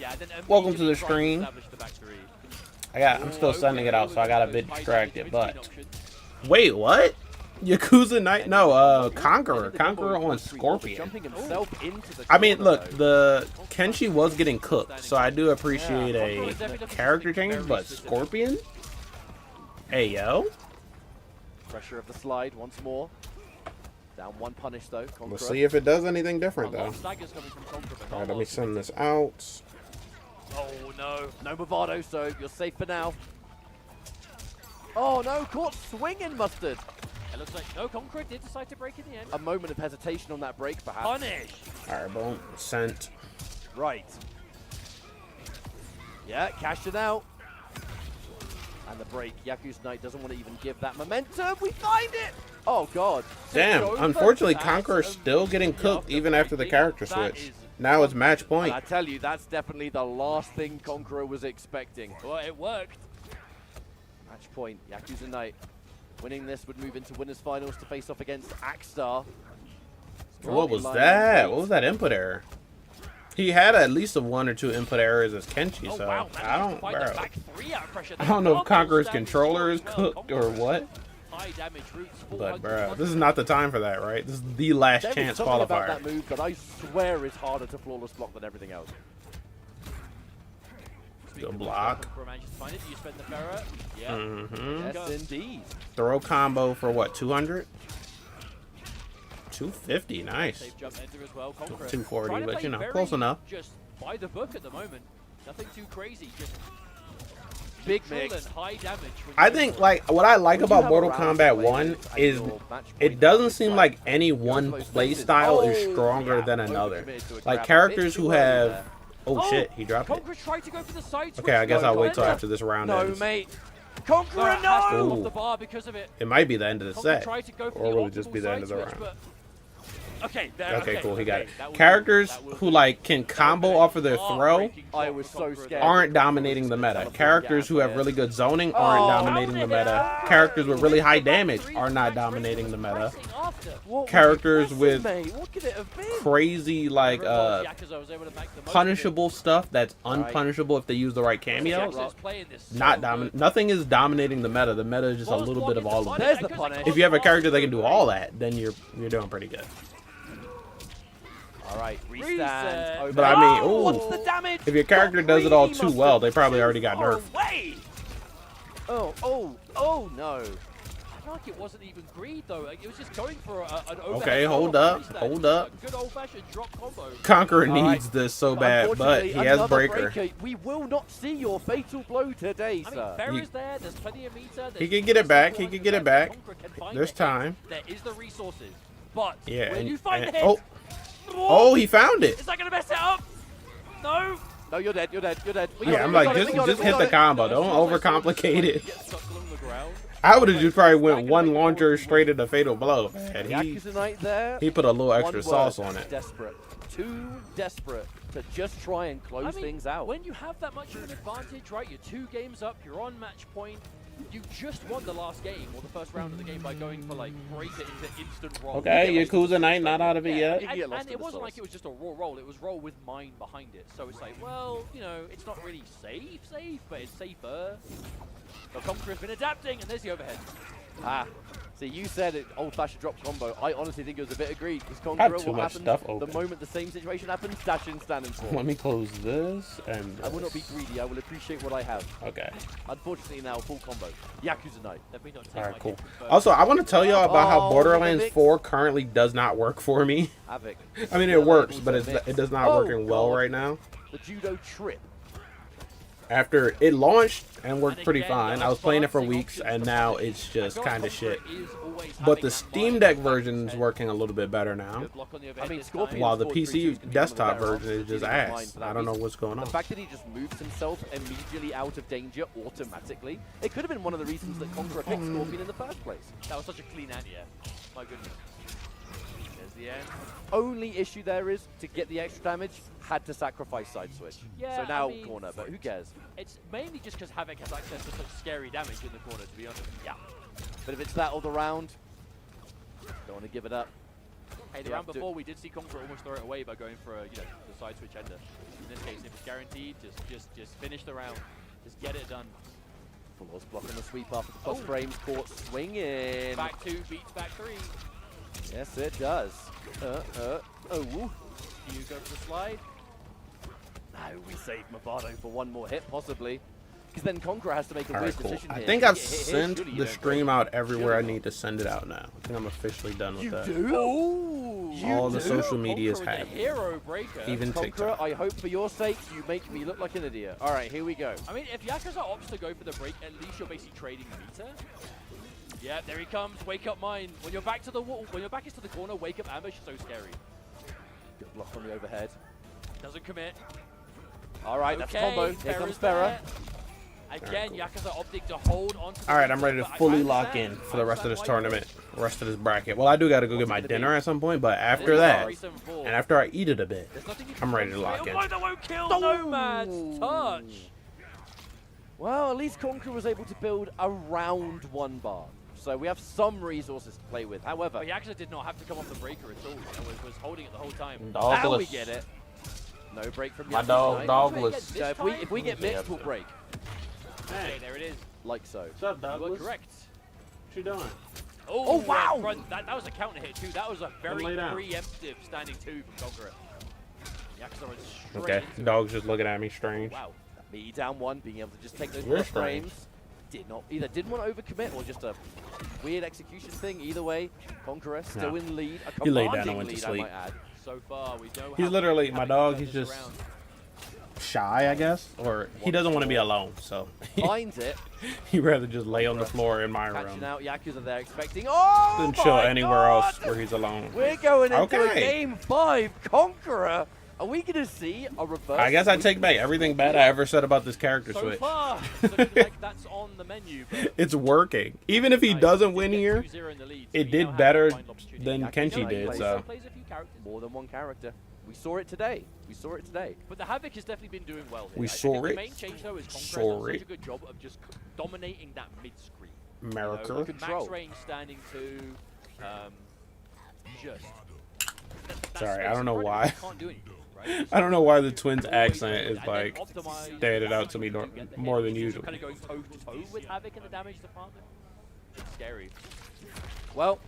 Yeah, then Welcome to the immediately trying stream. establish the back three. I'm still sending it out, so I got a bit High distracted. damage But between options. wait, what? Yakuza Knight? No, Conqueror. Conqueror on Scorpion. Jumping himself into the I mean, corner, look, though. the Kenshi was getting cooked, so I do appreciate a character change, but Scorpion? Hey, yo. Pressure of the slide once more. Down one punish though. We'll Conqueror. see if it does anything A different, lot though. of staggers coming from Conqueror, but All right, not let me lots. send this out. Oh no. No Movado, so you're safe for now. Oh no, caught swinging Mustard. It looks like no, Conqueror did decide to break in the end. A moment of hesitation on that break, perhaps. Punish. All right, boom. Sent. Right. Yeah, cashed it out. And the break. Yakuza Knight doesn't want to even give that momentum. We find it! Oh, God. Damn, Go for unfortunately, that Conqueror's still getting cooked even after the breaking. character That switch. is- Now it's match point. And I tell you, that's definitely the last thing Conqueror was expecting. Well, it worked. Match point. Yakuza Knight winning this would move into winners finals to face off against Axstar. What was Storyline that? great. What was that input error? He had at least a 1 or 2 input errors as Kenshi, Oh so wow, I don't, find the bro. back three out of pressure. I don't know if Double Conqueror's damage controller is as well. cooked or Conqueror, what, high damage roots, but 400 bro, plus. this is not the time for that, right? This is the last There was chance something about qualifier. that move that I swear is harder to flawless block than everything else. Speaking of block. Conqueror manages to find it. Do you spend the Pharaoh? Yeah. Mm-hmm. Yes, indeed. Throw combo for what, 200? 250, nice. Safe jump enter as well. Conqueror 240, trying to but play you know, very close enough. Just by the book at the moment. Nothing too crazy. Just Big neutral mix. and high damage. when I you go think, for it. like, what I like When you about have Mortal a round Kombat away 1 and is your match it point doesn't is seem like like any one close play spaces. style is Oh, stronger yeah, than another. overcommitted to a Like, grab. characters Bit who too early have... there. Oh, shit, he dropped it. Conqueror tried to go for the side switch. Okay, I guess No, I'll wait till Conqueror. after this round No, ends. mate. Conqueror, No! Has to no! come off Ooh. the bar because of it. It might be the end of the Conqueror set. tried to go for Or the will it just optimal be the end of side the switch, round? but- Okay, there, Okay, cool, he got it. that will Characters do, that will who, do. like, can combo off of their throw Heartbreaking I shot was from so Conqueror scared. there. aren't dominating the meta. Characters who have really good zoning aren't Oh, dominating the meta. Characters with really high damage are not dominating the meta. What was Characters it with mate? What could it have been? Crazy, like, punishable stuff that's unpunishable if they use the right cameos. Not nothing is dominating the meta. The meta is just a little bit of all of it. There's the punish. If you have a character that can do all that, then you're doing pretty good. All right, restand. Reset. Over. But I mean, Oh, ooh. what's the damage? If your character does it all too Really well, they must probably have already got too far nerfed. away. Oh no. I feel like it wasn't even greed though. Like, it was just going for an overhead. Okay, hold drop up, reset. hold up. A good old-fashioned drop combo. Conqueror All right. needs this so bad, but he Unfortunately, has another breaker. We will not see your fatal blow today, I mean, sir. Fair is there. There's plenty of meter. He can get it back. He can get it back. There's time. There is the resources, but Yeah. when you find the hit, oh, oh, he found it. is that gonna mess it up? No. No, you're dead. You're dead. You're dead. We Yeah, got I'm it, we like, got it, we got just it, hit we the got it. combo. Don't overcomplicate it. Get stuck along the ground. I would have just probably went one launcher straight into fatal blow. And Yakuza Knight there. he put a little extra One sauce word, on it. Desperate. Too desperate to just try and close I mean, things out. when you have that much of an advantage, right? You're 2 games up. You're on match point. You just won the last game or the first round of the game by going for like break it into instant roll. Okay, Yakuza Knight not out of it yet. You get lost And in it the wasn't like sauce. it was just a raw roll. It was roll with mine behind it. So it's like, well, you know, it's not really safe, but it's safer. The Conqueror has been adapting, and there's the overhead. Ah, see, you said it old-fashioned drop combo. I honestly think it was a bit of greed. This Got Conqueror, too what much happens stuff the open. moment the same situation happens, dash in, stand and fall. Let me close this and. I will not be greedy. I will appreciate what I have. Okay. Unfortunately, now full combo. Yakuza Knight. Let me not take All my right, cool. hit first. Also, I want to tell y'all about how Oh, Borderlands Vic. 4 currently does not work for me. Havoc. I mean, Still it works, able but to it's, mix. it does not Oh, working well God. right now. The judo trip. After it launched and worked And pretty again, fine, there I was playing it for balancing weeks, options and for now Conqueror. it's just I feel kind of like shit. Conqueror is always But having the that Steam mind Deck back version's head. working a little bit better now. Good block on the I overhead mean, this Scorpion. time. While the Forward 3-2 PC can become desktop a better version is option just for dealing with ass. mine for I that don't know reason. what's going on. The fact that he just moves himself immediately out of danger automatically, it could have been one of the reasons that Conqueror picked Scorpion in the first place. That was such a clean anti-air. My goodness. There's the end. Only issue there is, to get the extra damage, had to sacrifice side switch. Yeah, So now I mean, corner, but who cares? It's mainly just because Havoc has access to such scary damage in the corner, to be honest. Yeah. But if it's that all the round, don't want to give it up. Hey, the You round have to- before we did see Conqueror almost throw it away by going for the side switch ender. In this case, if it's guaranteed, just finish the round. Just get it done. Flawless block on the sweep after the plus Oh. frames, caught swinging. Back 2 beats back 3. Yes, it does. Oh, woo. You go for the slide. No, we saved Movado for one more hit, possibly. Because then Conqueror has to make a All weird right, cool. decision I here. think If I've you get hit here, sent surely you the don't stream break. out everywhere I Surely need to send it out now. I think I'm officially done with You that. do? Oh, All the social Conqueror medias with a have it. hero breaker. Even Conqueror, TikTok. I hope for your sake you make me look like an idiot. All right, here we go. I mean, if Yakuza opts to go for the break, at least you're basically trading meter. Yeah, there he comes. Wake up mine. When your back to the wall, when your back is to the corner, wake up ambush. So scary. Good block on the overhead. Doesn't commit. All right, that's Okay, combo. Here Farrah's comes Farah. there. Again, cool. Yakuza opting to hold on to the All right, I'm meter, ready to but I fully lock understand. in for the rest of this I understand why you tournament, rest of this bracket. Well, I do got to go get my What's it gonna dinner be? at some point, but This after is that, 374. and after I eat it a bit, There's nothing you I'm can ready do to lock in. Oh, that won't kill. Nomad's touch. Well, at least Conqueror was able to build around one bar. So we have some resources to play with. However, But Yakuza did not have to come off the breaker at all. And was holding it the whole time. now we Dogless. get it. No break from My Yakuza dog, Knight. dogless. So if we get mixed, we'll break. Okay, there it is. Like so. What's up, You were correct. What you doing? Oh, wow! right front. That was a counter hit too. That was a very lay down. preemptive standing 2 from Conqueror. Yakuza went straight Okay, into it. dog's just looking at me strange. Wow. Me down one, being able to just take those You're plus strange. frames. Didn't want to overcommit or just a weird execution thing. Either way, Conqueror still No. in lead. A He laid down commanding and went to lead, I sleep. might add. So far, we know He's how literally, my having dog, turned he's this just around. shy, I guess, or he doesn't want to be alone, so Finds it. he'd rather just lay on the floor in my Catching room out Yakuza there, expecting. Oh! than chill my anywhere God! else where he's alone. We're going into a Okay. game 5 Conqueror. Are we going to see a reverse? I guess I take back everything bad I ever said about this character So switch. far, looking like that's on the menu. But It's working. Even if he nice. doesn't Did win get here, 2-0 in the lead, so it we did now have better a final opportunity. than Yakuza Kenshi Knight did, plays so. Plays a few characters. More than one character. We saw it today. We saw it today. But the Havoc has definitely been doing well here. We I saw think it. The main change though is Conqueror has Saw done such it. a good job of just dominating that mid-screen. America. Max Control. range standing to, just. that Sorry, I space don't know in front of why. you, you can't do anything, right? I don't know why the twins' Always accent good, is and then like optimize standing out to me to get the more hit. than He's usual. Kind of going toe to toe with Havoc in the damage department. It's scary. Well,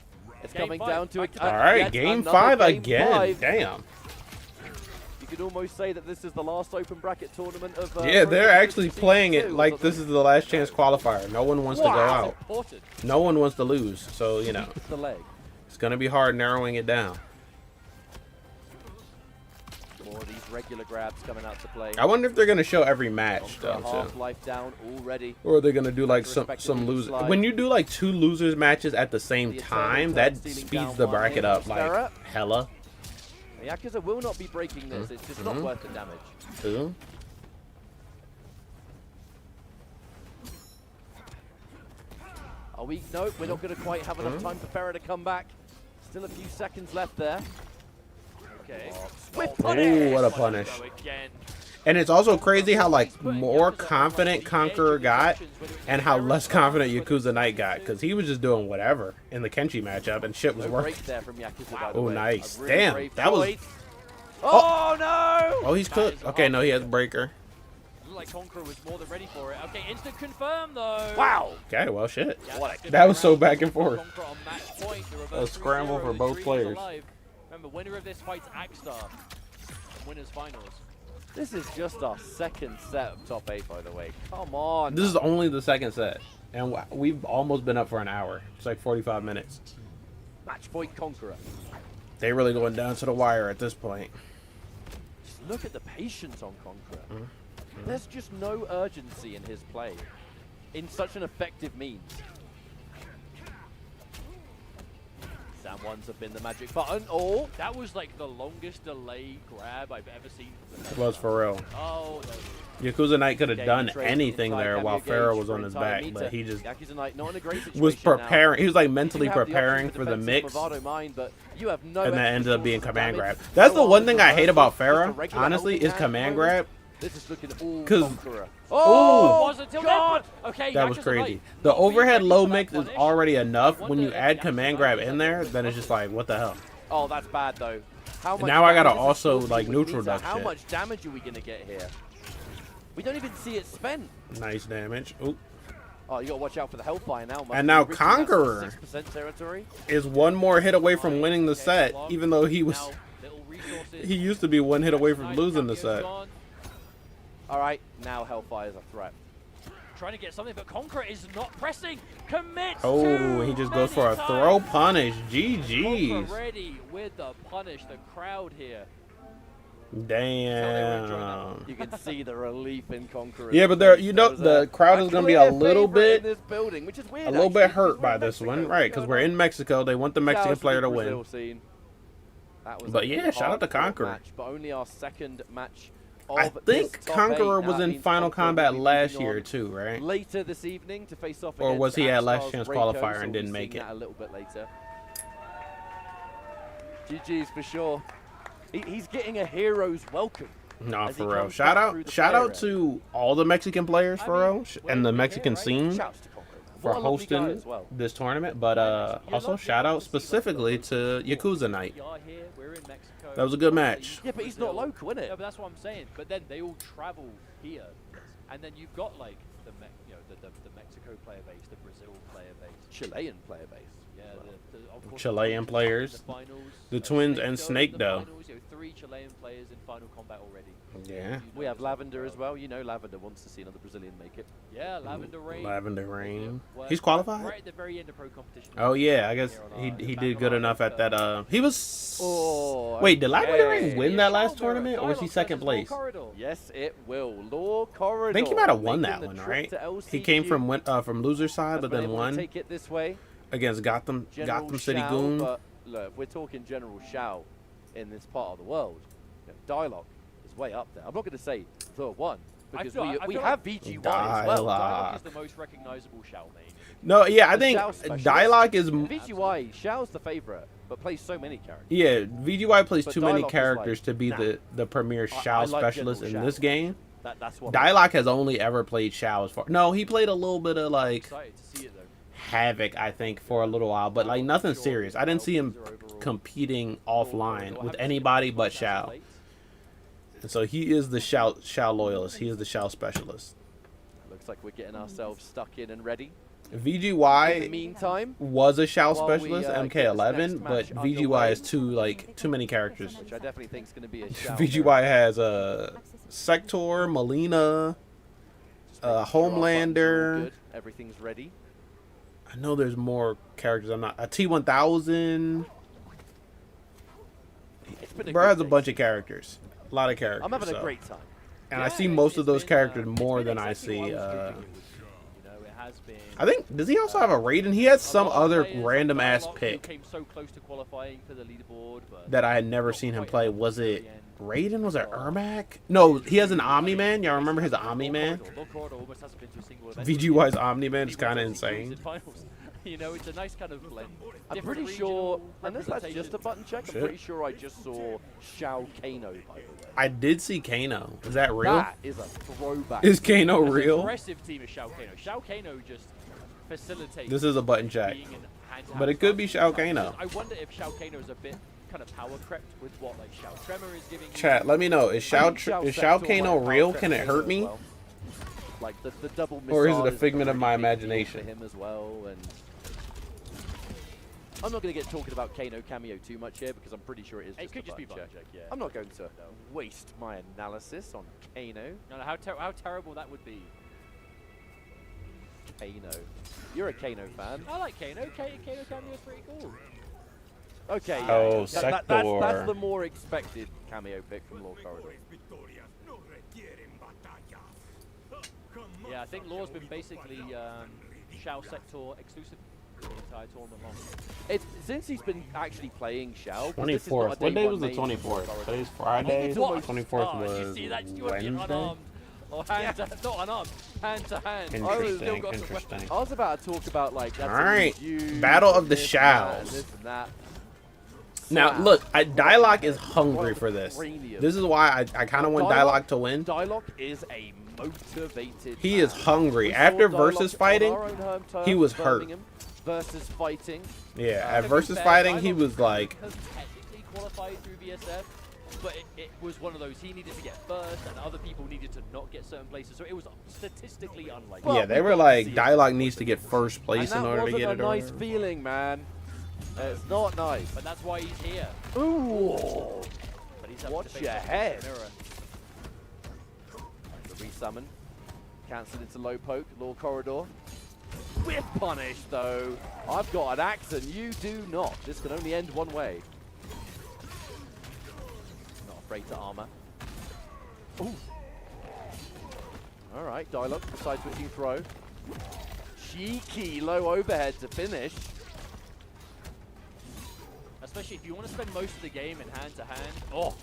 it's Game coming five. down to Back to a back. All right, yet game another 5 game again. 5. Damn. could almost say that this is the last open bracket tournament of. Yeah, Pro they're Komp actually Season playing 2, it like wasn't this is the last chance qualifier. No one wants to go Wow. out. Important. No one wants to lose. So, you know, it? The leg. it's going to be hard narrowing it down. More of these regular grabs coming out to play. I wonder if they're going to show every match, though, Half too. life down already. Or are they going to do, like, some Respectively losers? slide. When you do, like, 2 losers matches at the same The time, Eternal that stealing speeds down the one bracket here up, from like, Sarah. hella. Yakuza will not be breaking this. It's just not worth the damage. Ooh. Are we? No, we're not going to quite have enough time for Farah to come back. Still a few seconds left there. Okay. With Ooh, what a punish. Go again. And it's also crazy how, like, more confident Conqueror got and how less confident Yakuza Knight got. Because he was just doing whatever in the Kenshi matchup and shit was No working. break there from Yakuza, by the Oh, way. nice. A really Damn, brave that was... choice. Oh, no! Oh, he's cooked. Okay, no, he has Breaker. Looked like Conqueror was more than ready for it. Okay, instant confirm though. Wow! Okay, well, shit. Yeah, What a- good That was so round back and for forth. Conqueror on match point. The A reverse scramble 3-0, for the both dream is players. alive. Remember, winner of this fight's Axstar. Winners finals. This is just our second set of top 8, by the way. Come on. This is only the second set. And we've almost been up for an hour. It's like 45 minutes. Match point Conqueror. They really going down to the wire at this point. Just look at the patience on Conqueror. There's just no urgency in his play. In such an effective means. Sam ones have been the magic button. Oh! That was like the longest delay grab I've ever seen from the It was for real. Oh, Yakuza Knight could have Game done trade anything inside there Cameo while Gauge Pharaoh was for on his entire back, meter. but he just Yakuza Knight not in a great situation was now. preparing. He was like mentally You have the option preparing for the defensive mix, bravado mind, but you have no and that extra ended up sources being of command damage. grab. That's No the one armor thing I hate about reversal, just a Pharaoh, regular honestly, helping is hand command moment. grab. This is looking all 'Cause- Conqueror. Oh! was until God! then. Okay, That was Yakuza crazy. Knight. The Not being overhead ready low for that mix is punish. already enough. When you Wonder add if command Yakuza grab Knight in is there, like then it's just like, what the hell? Oh, that's bad though. How much Now I gotta damage is also, this like, building with neutral Nita? duck How shit. much damage are we gonna get here? We don't even see it spent. Nice damage. Oop. Oh, you gotta watch out for the Hellfire now. Must And be now reaching that Conqueror 6% territory. Is one more hit away from winning the set, even though he was... Now, little resources. He used to be one hit away from Nice, losing the Cameo's set. gone. All right, now Hellfire's a threat. Trying to get something, but Conqueror is not pressing. Commits. Oh, too he just goes for a many throw times. punish. Conqueror GG's. ready with the punish. The crowd here. Damn. You can see the relief in Conqueror. Yeah, but there, you know, the crowd is gonna be a little bit, in this building, which is weird, a little bit actually, hurt because we're by in this Mexico. one, right? Because What's we're going in Mexico. They want the on? Mexican Shout out player the to Brazil win. scene. That was But a yeah, shout out to hard-fought Conqueror. match, but only our second match. I Of think this top Conqueror eight. was That in means Final Conqueror will Combat be last moving year on too, right? later this evening to face off Or against was he at Last Axstar's Chance Reiko, Qualifier so and we'll didn't be make seeing it? that a little bit later. GG's for sure. He's getting a hero's welcome. Nah, as he for real. comes Shout back through out, the shout player out to all the Mexican players for real, and the Mexican scene Shouts to Conqueror. for What a lovely guy hosting as well. this tournament. But also shout out specifically to Yakuza Knight. We are here. We're in Mexico. That was a good match. Yeah, but he's not local, isn't No, it? but that's what I'm saying. But then they all travel here, and then you've got like the the Mexico player base, the Brazil player base, Chilean player base. yeah, of course Chilean the players, in the finals, the Twins and in Snake the Doe. finals, 3 Chilean players in Final Kombat already. Yeah. We have Lavender as well. You know Lavender wants to see another Brazilian make it. Yeah, Lavender Rain. Lavender Rain. Well, He's qualified? Right at the very end of pro competition. Oh yeah, I guess Here on he our did good Battleline, enough at that. He was. Oh, Wait, did Lavender Rain okay. win Yeah, that last Shalbert, tournament, or was he Dialogue second versus Law place? Corridor. Yes, it will. Law Corridor. I think he might have won making that the one, trip right? to He came LCQ. from loser side, Has but been then able to won Take it this way. against Gotham General City Shao, Goon. But look, if we're talking General Shao in this part of the world, Dialogue is way up there. I'm not going to say the one because I we feel have like VGY as well. Dialogue. Dialogue is the most recognizable Shao main. No, yeah, I The think Shao specialist. Dialogue is. VGY, Shao's the favorite, but plays so many characters. Yeah, VGY plays But too many Dialogue is characters like, to be nah. the premier I Shao like specialist General in Shao. this game. That's what. Dialogue has only ever played Shao as far. No, he played a little bit of like Excited to see it though. Havoc, I think, for a little while, but like nothing serious. I didn't see him competing offline with anybody but Shao. And so he is the Shao loyalist. He is the Shao specialist. Looks like we're getting ourselves stuck in and ready. In the VGY meantime, was a Shao while we, specialist, get this MK11, next but match VGY underway, is too many characters. which I definitely think is going to be a shout. VGY has Sector, Melina, Homelander. Good. Everything's ready. I know there's more characters. I'm not a T1000. It's been a Bro good has a day. bunch of characters, a lot of characters. I'm having a so. great time. And I Yeah, see most of those been, characters it's more been than I exactly see. what I was hoping it would be. You know, it has been. I think does he also have a Raiden? He has A some lot of other players, random like ass Dialogue, who pick came so close to qualifying for the leaderboard, but that I had never not seen him quite play. enough Was to it the end. Raiden? Was it Ermac? No, he has an Omni Man. Y'all remember his Omni Man? Lord Corridor almost hasn't been to a single event. VGY's Omni Man is He wins kind of all his games insane. in finals. You know, it's a nice kind of blend. I'm Different pretty sure, regional unless that's just a button check, I'm Shit. pretty sure I just saw Shao Kano, by the way. I did see Kano. Is that real? That is a throwback. Is Kano An real? aggressive team is Shao Kano. Shao Kano just facilitates. This is a button check. being in hand-to-hand But it could be fights. Shao Kano. I wonder if Shao Kano is a bit kind of power crept with what like Shao Tremor is giving. Chat, let me know. Is Shao Kano real? Can it hurt me? Well. Like the double Or is it a missile figment of really my big deal imagination? for him as well, and I'm not going to get talking about Kano cameo too much here because I'm pretty sure it is. It could just be button button check, yeah. I'm not going to waste my analysis on Kano. No, how terrible that would be. Kano, you're a Kano fan. I like Kano. Kano cameo is pretty cool. Okay. Yeah, Oh, that's Sector. the more expected cameo pick from Lord Corridor. Yeah, I think Law's been basically Shao Sector exclusive the entire tournament long. Since he's been actually playing Shao. 'cause this is not a 24th. What day one was the main for 24th? Corridor. Today's Friday. What? 24th Oh, you was see that? You want to get Wednesday. unarmed. Or hand to, not unarmed, hand to hand. Interesting, got some interesting. I was about to talk about like that's Alright, you, Battle of the this and that, and Shaos. this and that. Now, Slap. look, Dialogue is hungry for this. Cranium. This is why I kind of want Dialogue to win. Dialogue is a motivated. He man. is hungry. We saw After Dialogue versus on fighting, our own home turf, he was hurt. Birmingham Versus fighting. Yeah, To at be versus fair, fighting, he Dialogue was like, has technically qualified through VSF, but it was one of those he needed to get first, and other people needed to not get certain places. So it was statistically unlikely. Well, yeah, they we were got to like, see it. Dialogue needs to get first place And in that order to wasn't get a it nice over. feeling, man. It's not nice. But that's why he's here. Ooh. But he's having Watch to face your off head. against the mirror. The resummon. Cancelled into low poke. Lord Corridor. Whip punish, though. I've got an axe and you do not. This can only end one way. Not afraid to armor. Ooh. All right, Dialogue. Side switching throw. Cheeky low overhead to finish. Especially if you want to spend most of the game in hand to hand. Oh,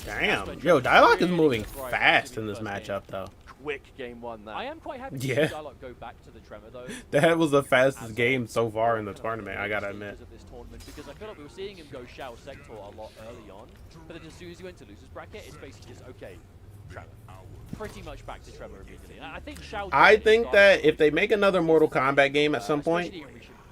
Damn. Yo, Dialogue is really moving good right fast to in the this first game. matchup, though. Quick game one, that. I am quite happy to Yeah. see Dialogue go back to the Tremor though. That was the fastest As game so far in the kind of tournament, I gotta admit. stages of this tournament, because I feel like we were seeing him go Shao Sector a lot early on, but then as soon as he went to losers bracket, it's basically just okay, Tremor. Pretty much back to Tremor immediately. And I think Shao. I think that if they make another Mortal Kombat game at some point,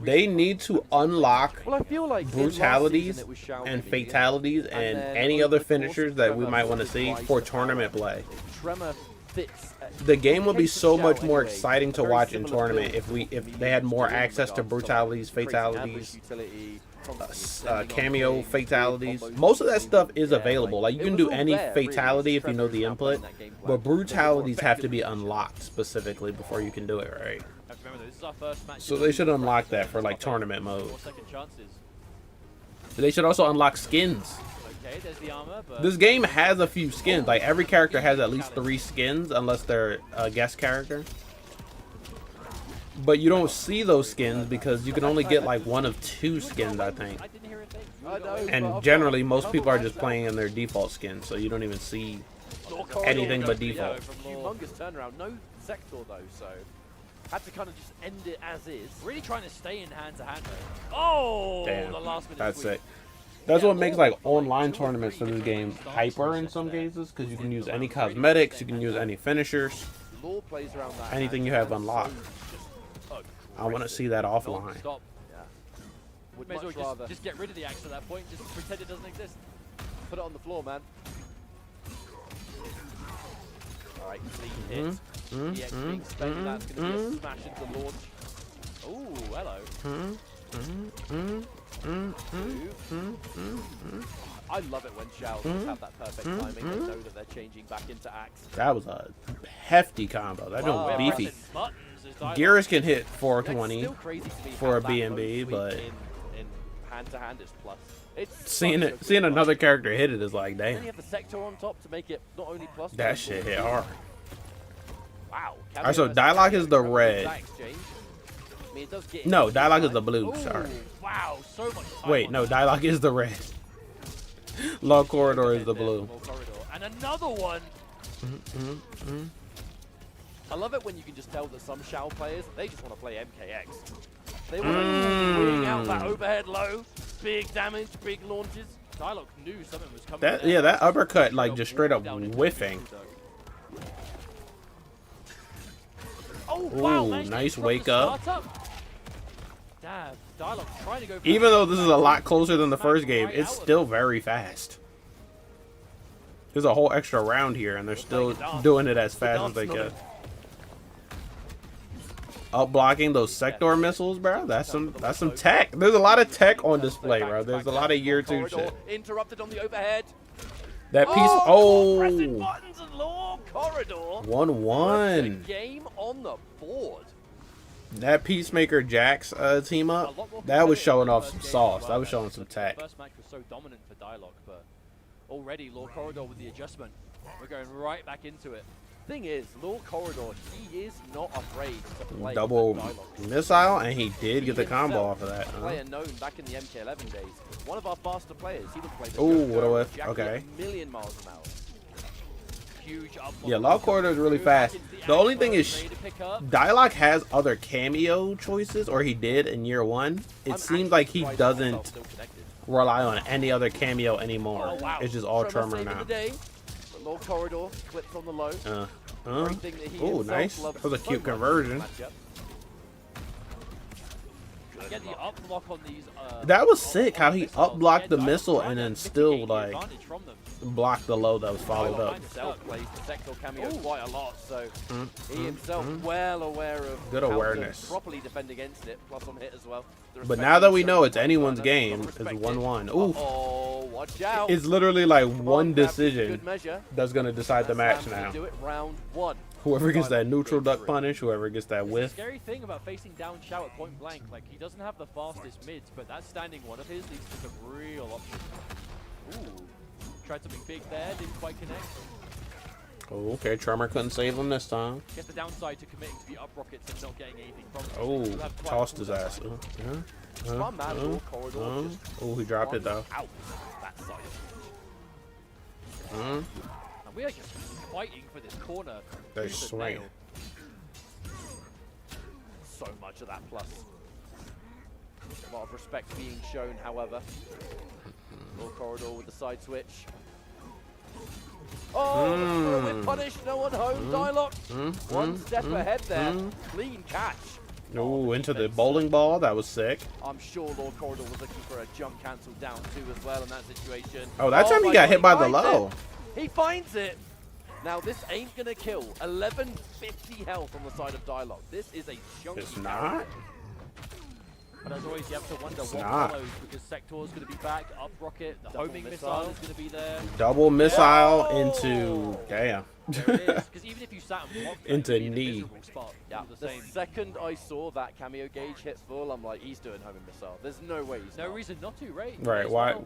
they need to unlock Well, I feel like in last brutalities season it was Shao and winning, fatalities and then any over other the course finishers of that we Tremor might want to sort of see rise for to tournament power. play. Tremor fits. The game would be case of so Shao much more anyway, exciting to very watch in similar tournament build if they had more in access to regards brutalities, like crazy fatalities, ambush utility, constantly sending on cameo things, fatalities. combos, Most of that stuff is yeah, available. Like you it can was do all any there, really. fatality if you know Tremor the is now playing input, that game plan but a little bit more brutalities have to be effectively. unlocked specifically before you can do it right. Remember, this is our first match. So they should unlock that for like tournament mode. 4 second chances. They should also unlock skins. Okay, there's the armor, but This game has a few skins. Like every character has at least 3 skins unless they're a guest character. But you don't see those skins because you can only get like 1 of 2 skins, I think. I didn't hear a thing. I know, And but generally, most people are just playing in their default skin, so you don't even see Lord Corridor anything but goes default. Humongous turnaround, no sector though, so had to kind of just end it as is. Really trying to stay in hand to hand. Oh, Damn, the last minute that's sweep. it. That's what makes like online tournaments for this game hyper in some cases, because you can use any cosmetics, you can use any finishers, Law plays around that. anything you have unlocked. I want to see that offline. Stop. Yeah. Would May as well much rather just get rid of the axe at that point. Just pretend it doesn't exist. put it on the floor, man. Alright, clean hit. EX being spent, that's going to be a smash into launch. Ooh, hello. I love it when Shao's have that perfect timing. They know that they're changing back into Axe. That was a hefty combo. That joint was beefy. Pressing buttons as Dialogue- Gears can hit It's 420. still crazy to me for how a that B&B, low but- sweep in hand-to-hand is plus. It's Seeing such it, a good seeing fight. another character hit it is like, Then you damn, have the sector on top to make it not only plus. but that also shit hit speed. hard. Wow. All right, so Dialogue is the red. I mean, it does get No, into Dialogue is time. the blue. Ooh, Sorry. wow, so much time Wait, on no, that. Dialogue is the red. Low corridor is the blue. Low corridor. And another one. I love it when you can just tell that some Shao players, they just want to play MKX. They want to bring out that overhead low, big damage, big launches. Dialogue knew something was coming. That there. yeah, that uppercut like just straight up Down into whiffing. Oh, wow, Ooh, managed to nice interrupt wake the up. startup. Damn, Dialogue trying to go for Even that though this is a lot closer than the smack first game, right it's out of still it. very fast. There's a whole extra round here, and they're still doing it as fast as they can. Up blocking those sector missiles, bro. That's some tech. There's a lot of tech on display, bro. There's a lot of year 2 shit. Interrupted on the overhead. That piece. Pressing Oh, buttons and law corridor. 1-1. Game on the board. That Peacemaker Jax team up. That was showing off some sauce. That was showing some tech. The first match was so dominant for Dialogue, but already Law Corridor with the adjustment. We're going right back into it. Thing is, Law Corridor, he is not afraid to play Double with Dialogue. missile, and he did get the He combo himself, off of that. a player known back in the MK11 days. One of our faster players. He would play the Ooh, Joker what a with whiff. Jackie Okay. at a million miles an hour. Huge up. Yeah, Law Corridor is really fast. The only thing is, Dialogue has other cameo choices, or he did in year 1. It I'm seems like actually he surprised doesn't myself still connected. rely on any other cameo anymore. Oh, wow. It's just all Tremor saving now. the day. The Law Corridor clips on the low. Very thing that he Oh, himself nice. loves That was a so cute much in conversion. this matchup. Get the up block on these. That was on- sick, on how he missiles. up blocked the Dialogue missile trying and to then mitigate still the like advantage from them. blocked the low that was followed up. Himself plays the sector cameo Ooh. quite a lot, so he himself well aware of Good how to awareness. properly defend against it, plus on hit as well. The But respect now that we he's know shown it's from anyone's Turner, game, gotta it's respect it. 1-1. Ooh, Oh, watch out! it's literally like Command one grab, decision good measure. that's gonna decide the match That's how now. we do it, round 1. Whoever gets that Dialogue neutral duck victory. punish, whoever gets that It's the whiff. scary thing about facing down Shao at point blank, like he doesn't have the fastest mids, but that standing one of his leads to some real options. Ooh, tried something big there, didn't quite connect. Oh, okay, Tremor couldn't save him this time. Guess the downside to committing to the up rockets and not getting anything from them. Oh, You have quite tossed a his cool ass. downside. My man, Law Corridor just Oh, he dropped it though. runs out that side. And we are just fighting for this corner. They're tooth and swinging. nail. So much of that plus. A lot of respect being shown, however. Law Corridor with the side switch. Oh, with punish, no one home, Dialogue. One step ahead there. Clean catch. Oh, into the bowling ball. That was sick. I'm sure Law Corridor was looking for a jump cancel down too as well in that situation. Oh, that time he my got God, hit by the finds low. it. He finds it. Now this ain't gonna kill. 1150 health on the side of Dialogue. This is a chunky It's carry. not. But as always, you have to wonder what not. follows because Sector's going to be back, up rocket, the Double homing missile. missile is going to be there. Double missile Oh! into damn. There it is. Because even if you sat and blocked that, Into you'd be in a knee. miserable spot. Yeah, Do the the same. second I saw that cameo gauge hit full, I'm like, he's doing homing missile. There's no way he's No not. reason not to, right? Right? Might as Why? well.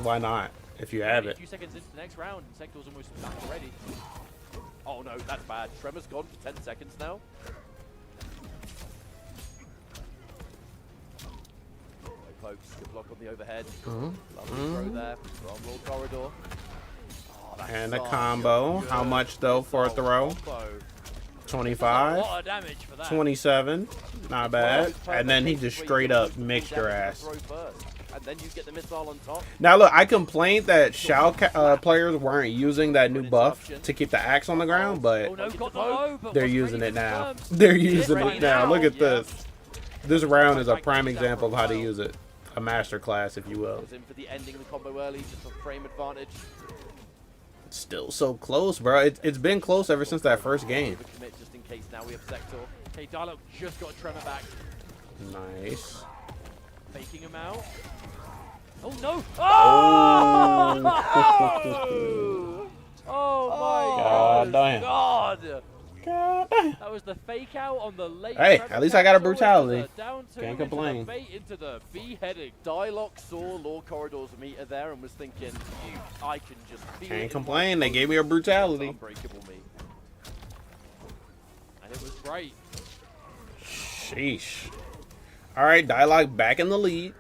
Why not? If you have A it. few seconds into the next round, and Sector's almost back already. Oh no, that's bad. Tremor's gone for 10 seconds now. No pokes, good block on the overhead. Lovely throw there from Law Corridor. Oh, that's And a such combo. How good much though for a missile throw? combo. A 25, lot of damage for that. 27. Not bad. And then he just straight up Where you mixed get your the ass. throw first, and then you get the missile on top. Now look, I complained that Shao players weren't using that new buff to keep the axe on the ground, Oh but no, got the low, but they're was using ready it for now. terms. They're using Ready it now. Look at yeah. this. This round is a prime example of how to use it. A master class, if you will. Goes in for the ending of the combo early, just for frame advantage. Still so close, bro. It's been close ever since that first game. Commit just in case now we have Sector. Okay, Dialogue just got Tremor back. Nice. Faking him out. Oh no! Oh! Oh my God damn. God! God damn. That was the fake out on the late. Hey, Trevor at least I got a Cancel brutality. into the down two, Can't into the complain. bait, into the beheading. Dialogue saw Lord Corridor's meter there and was thinking, I can just feel it Can't in complain. my They gave me a bones. brutality. Unbreakable me. And it was great. Sheesh. All right, Dialogue back in the lead.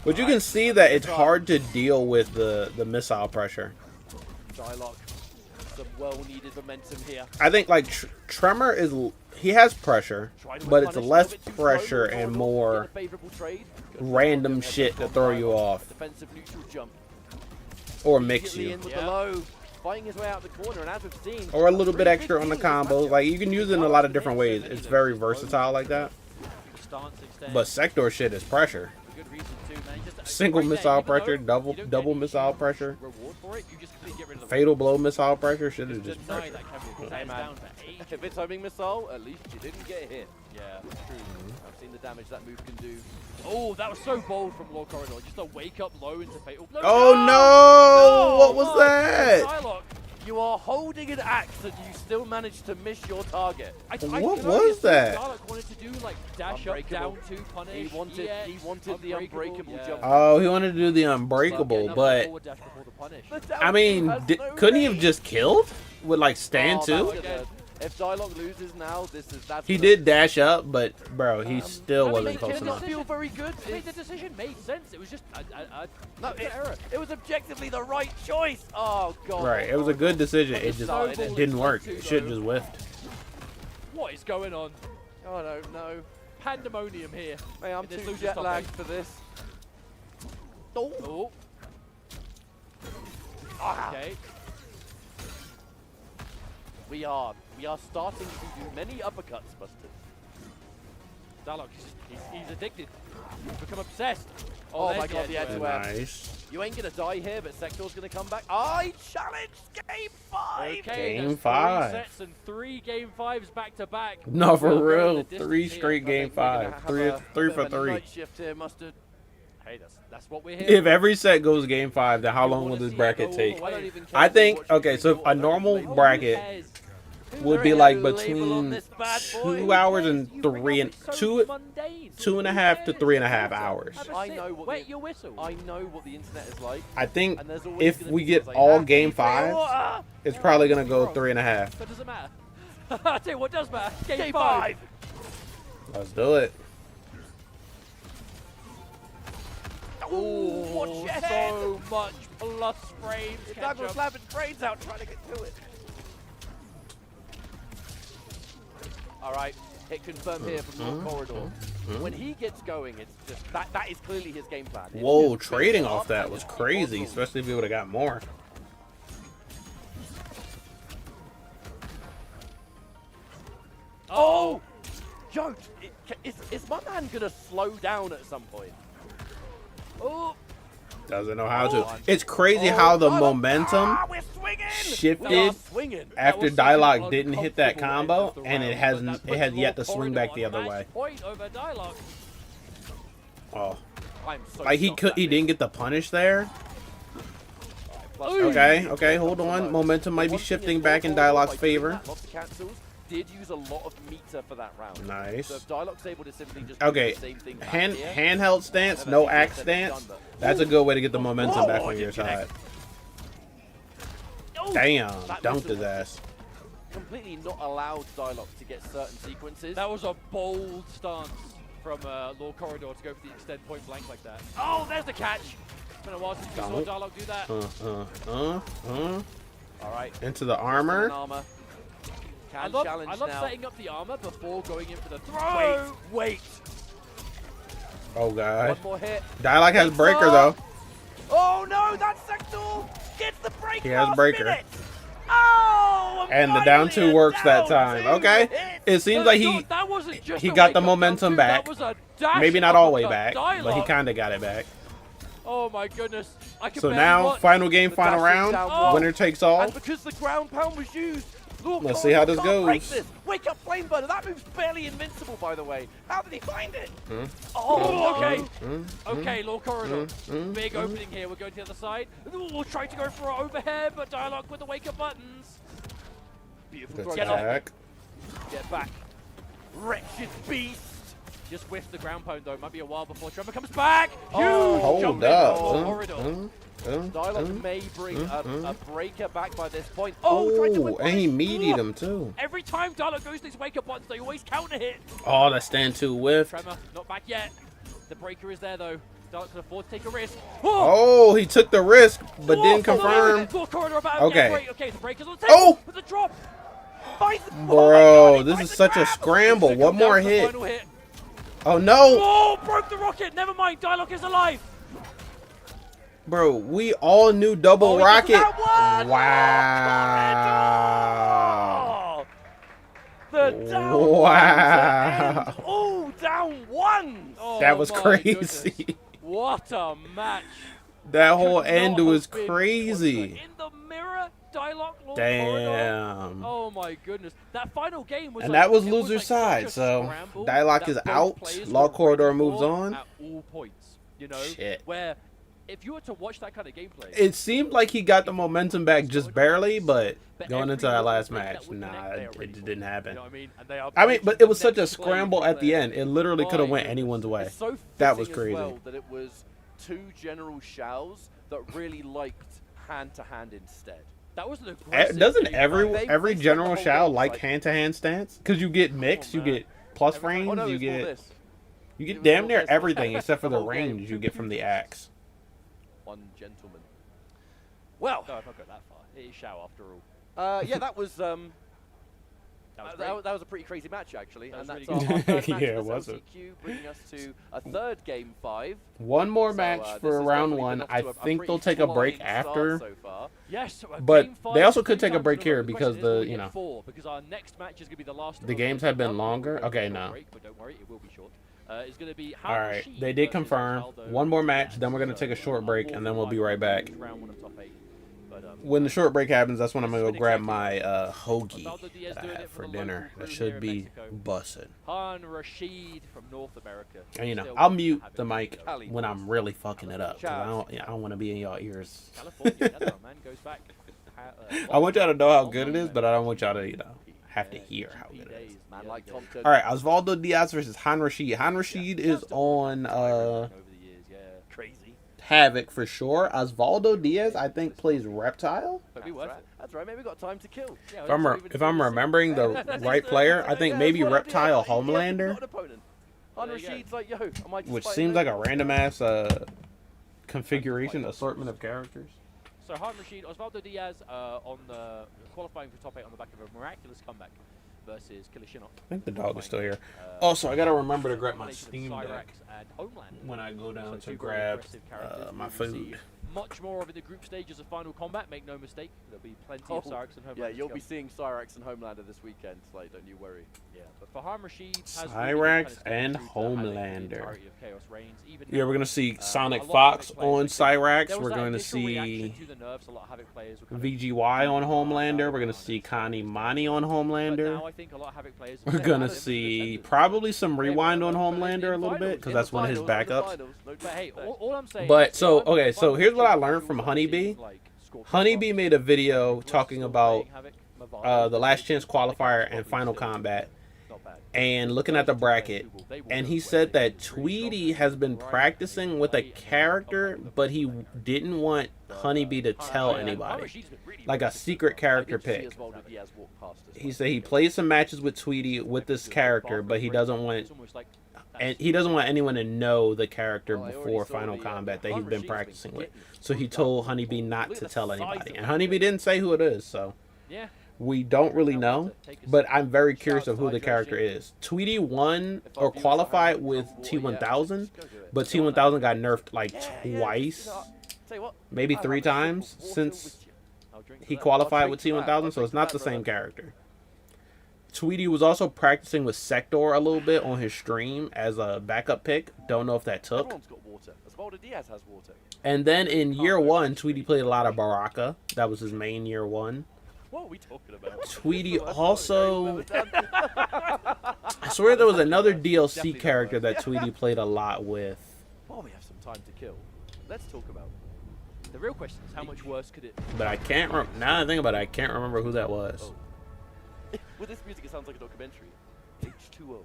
But you can see that it's hard to deal with the missile pressure. Dialogue, some well-needed momentum here. I think like Tremor is he has pressure, Try to but it's punish a less little bit too slow. pressure Lord and Corridor more get a favorable trade. random Good shit to from throw you Dialogue. off Defensive neutral jump. or mix Immediately you. in with Yeah. the low, fighting his way out the corner, and as we've seen, Or a little bit pretty extra big on the deal in this combos. matchup. Like you can use it in a lot of different ways. It's very versatile like that. Stance extend. But sector shit is pressure. For good reason too, man. Just a Single great day, missile even though pressure, you double don't double get missile any huge pressure, reward for it. You just completely get rid of the fatal blow missile pressure. Shit is just deny pressure. that camera because Hey, that is man. down to 8. If it's homing missile, at least you didn't get hit. Yeah, true. I've seen the damage that move can do. Oh, that was so bold from Lord Corridor. Just a wake up low into fatal blow. Oh no! What was that? Dialogue. You are holding an axe and you still manage to miss your target. What can was only assume that? Dialogue wanted to do like dash up, Unbreakable. down two, punish. He wanted the unbreakable yeah. jump. Oh, he wanted to do the Getting unbreakable, up but forward dash before the punish. The down I mean, two has no couldn't he have range. just killed with like stand Oh, too? that's gonna- If Dialogue loses now, that's He gonna- did dash up, but bro, he still I mean, wasn't it close did didn't not enough. feel very good. I mean, the decision made sense. It was just No, an error. it was objectively the right choice. Oh god. Right, it was a good decision. It just Snowball didn't work. too, Shit though. just whiffed. What is going on? Oh no. Pandemonium here. Hey, I'm in this too loser jet stopping. lagged for this. Oh. Oh. Ah. Okay. We are starting to do many uppercuts, Buster. Dialogue, he's addicted. He's become obsessed. Oh there's my god, the edge edge wear. Nice. You ain't gonna die here, but Sector's gonna come back. I challenge game 5. Okay, Game that's 5. 3 sets and 3 game 5s back to back. No, for We'll go real. the distance 3 here. straight I game think we're gonna 5. have Three a three bit for of a 3. night shift here, Mustard. Hey, that's what we're here. If every set goes game 5, then how You long wanna will this see it bracket go all take? the I don't way. even care I if think, you're watching okay, so me, a normal I don't bracket cares? would be There like ain't a label on between this bad boy. 2 hours and You bring 3 up and it's 2 so mundane. 2.5 to Who 3.5 cares? hours. Have a I sit, know what wet the- your whistle. I know what the internet is like. I think And there's always if gonna we be get things like, all "Ah, game keep it in 5s, order." it's probably going to go Wrong. 3.5. But does it matter? I tell you what does matter. Game, Game 5. 5. Let's do it. Ooh, watch your head. So much plus frames. Doug was Ketchup. slapping his brains out trying to get to it. All right, hit confirmed here from Lord Corridor. When he gets going, it's just that is clearly his game plan. It's Whoa, just trading build off up that and was just keep crazy, on especially if he would have got more. Oh! Yo, is my man gonna slow down at some point? Oh! Doesn't know how to. It's crazy how the momentum we're swinging! We are shifted swinging. after was such Dialogue an didn't hit that uncomfortable combo, end of the and it round, hasn't. but It that has puts yet to Lord swing Corridor back the on other match way. Point over Dialogue. Oh, I'm so like he shocked could. at He this. didn't get the punish there. Plus, Okay, okay, hold on. Momentum might be shifting back in Dialogue's favor. Lots of cancels. Did use a lot of meter for that round. Nice. So if Dialogue's able to simply just Okay, do the same thing back here, handheld stance, no axe stance. That's a good way to get the momentum back on your side. Damn, That dunked whistle his was ass. completely not allowed Dialogue to get certain sequences. That was a bold stance from Lord Corridor to go for the extend point blank like that. Oh, there's the catch. It's been a while since we saw Don't. Dialogue do that. All right. Into the An armor. armor. I Can love challenge now. setting up the armor before going in for the throw. Wait. Oh god. One more hit. Dialogue has breaker though. Oh no, that Sector gets the break. He has last breaker. minute. Oh, And the down finally 2 works that down time. 2 Okay. hits. It seems like That wasn't just he a got the wake-up momentum down two, back. That was a dash maybe not all the way uppercut. back, but he Dialogue. kind of got it back. Oh my goodness. I can So barely now, watch. final game, The final dash is round. down one. Winner takes all. And because the ground pound was used, Let's see how this goes. This. Wake up, Flame Burner. That move's barely invincible, by the way. How did he find it? Oh, okay. Okay, Law Corridor. Big opening here. We're going to the other side. We'll try to go for it overhead, but Dialogue with the wake up buttons. Beautiful Good throw. attack. Get back. Wretched beast. Just whiffed the ground pound though. Might be a while before Trevor comes back. Oh, hold jump up. in. Corridor. Dialogue may bring a breaker back by this point. Oh, tried to whip and he punish. meatied him too. Every time Dialogue goes to these wake up buttons, they always counter hit. Oh, that stand two whiff. Tremor, not back yet. The breaker is there though. Dialogue can afford to take a risk. Oh, he took the risk, but didn't confirm. Corridor about Okay. Okay, the breaker's on the table. Oh! With the drop. Bro, this is such a scramble. One more hit. Oh no! Oh, broke the rocket. Never mind. Dialogue is alive. Bro, we all knew double rocket. Wow. The down Wow. Oh, down one. Oh, That was my crazy. goodness. What a match. That whole Could end not was have been crazy. in the mirror. Dialogue. Law Corridor. Damn. Oh my goodness. That final game was And like, that was it loser's such side, a so scramble Dialogue that is both out, players Law were Corridor ready moves for on. at all points, you know, Shit. where if you were to watch that kind of gameplay, It seemed like he got the momentum back just barely, but going every into that last movement match, that would nah, connect, they are it ready for didn't You happen. know what I mean? And they are I mean, but it was such a next play scramble at the there. end. It literally could have My went anyone's way. It's so That was fitting as crazy. well that it was two general Shaos that really liked hand-to-hand instead. That was an aggressive Doesn't game. every They every spent general the whole Shao game, like like- hand-to-hand stance? Because you get mix, you man. get plus Every time- range, Oh no, you it's all get this. you It get was damn all near this. everything except for The the whole game. range you get from the axe. One gentleman. Well, No, I've not got that far. It is Shao after all. yeah, that was That was great. that was a pretty crazy match actually, That and was that's really our good. third match Yeah, of it this was it. LCQ, bringing us to a third game 5. One more So, match this for has round definitely one. been off I to a think pretty they'll take a break flying start after. so far. Yes, But game they also 5, could take a 3 break times in a row. here The because question is, will the- we you get know, 4? Because our next match is going to be the last. The of games the have been round. longer? We'll go Okay, for a no. break, but don't worry, it will be short. It's going to be All right, they did confirm. One more match, then we're gonna take a short break, and then we'll be right back. Round 1 of top 8. But, When the short break happens, that's when I'm gonna go It's been grab exciting. my hoagie Ronaldo Diaz that I doing have it for for the dinner. local That crew should here in be Mexico. busted. Han Rashid from North America. And you know, Still I'll wants to mute have the it. mic Cali. when I'm really fucking it up. 'Cause I Ciao. don't want to be in y'all ears. California, that's our man goes back. I want y'all to know how good it is, but I don't want y'all to, have to hear how good it is. Man like Tom All right, Osvaldo Diaz versus Han Rashid. Han Rashid is on over the years, yeah. crazy. Havoc for sure. Osvaldo Diaz, I think, plays Reptile. But be worth it. That's right. Maybe we got time to kill. Yeah, If I'm remembering the right player, I think maybe Reptile Homelander, Han Rashid's like, yo, I might just which fight seems him like a over. random ass configuration assortment of characters. So Han Rashid, Osvaldo Diaz on the qualifying for top 8 on the back of a miraculous comeback versus Killishinot. I think the dog is still here. Also, I gotta remember to grab my Steam Cyrax Deck and Homeland. when I go down So to two very grab aggressive characters. my We will see food. Much more of in the group stages of Final Kombat. Make no mistake, there'll be plenty Oh, of Cyrax and Homeland. Yeah, to you'll come. be seeing Cyrax and Homelander this weekend, so don't you worry. Yeah, but for Han Rashid, has really Cyrax been kind of and staying true to Havoc the Homelander. entirety of Chaos Reigns, even Yeah, now. we're gonna see A Sonic lot of Fox Havoc players on that came- Cyrax. there was We're that going to initial reaction see to the nerfs. A lot of Havoc players were kind of VGY on Homelander. We're gonna see Connie Mani on But Homelander. now I think a lot of Havoc players We're gonna see probably some rewind on Homelander a little bit because that's one of his backups. But hey, all I'm saying. But is so if I'm- okay, if so I'm here's what I watching learned from people Honeybee. seeing, like, Scorpion Honeybee Fox, made a video we're talking still about playing Havoc, Mavado, the Last Chance Scorpion, qualifier Scorpion and Final still Combat, not bad. and looking at the bracket. And he said that Tweety has been practicing with a character, but he didn't want Honeybee to tell anybody. Like a secret character pick. He said he played some matches with Tweety with this character, but he doesn't want anyone to know the character before Final Combat that he's been practicing with. So he told Honeybee not to tell anybody. And Honeybee didn't say who it is, so Yeah. we don't really know. But I'm very curious of who the character is. Tweety won or qualified with T1000, but T1000 got nerfed like twice, maybe 3 times since he qualified with T1000, so it's not the same character. Tweety was also practicing with Sector a little bit on his stream as a backup pick. Don't know if that took. Everyone's got water. Osvaldo Diaz has water. And then in year 1, Tweety played a lot of Baraka. That was his main year 1. What are we talking about? Tweety also. I swear there was another DLC character that Tweety played a lot with. While we have some time to kill, let's talk about. The real question is, how much worse could it? But I can't. Now that I think about it, I can't remember who that was. Oh. With this music, it sounds like a documentary. H2O.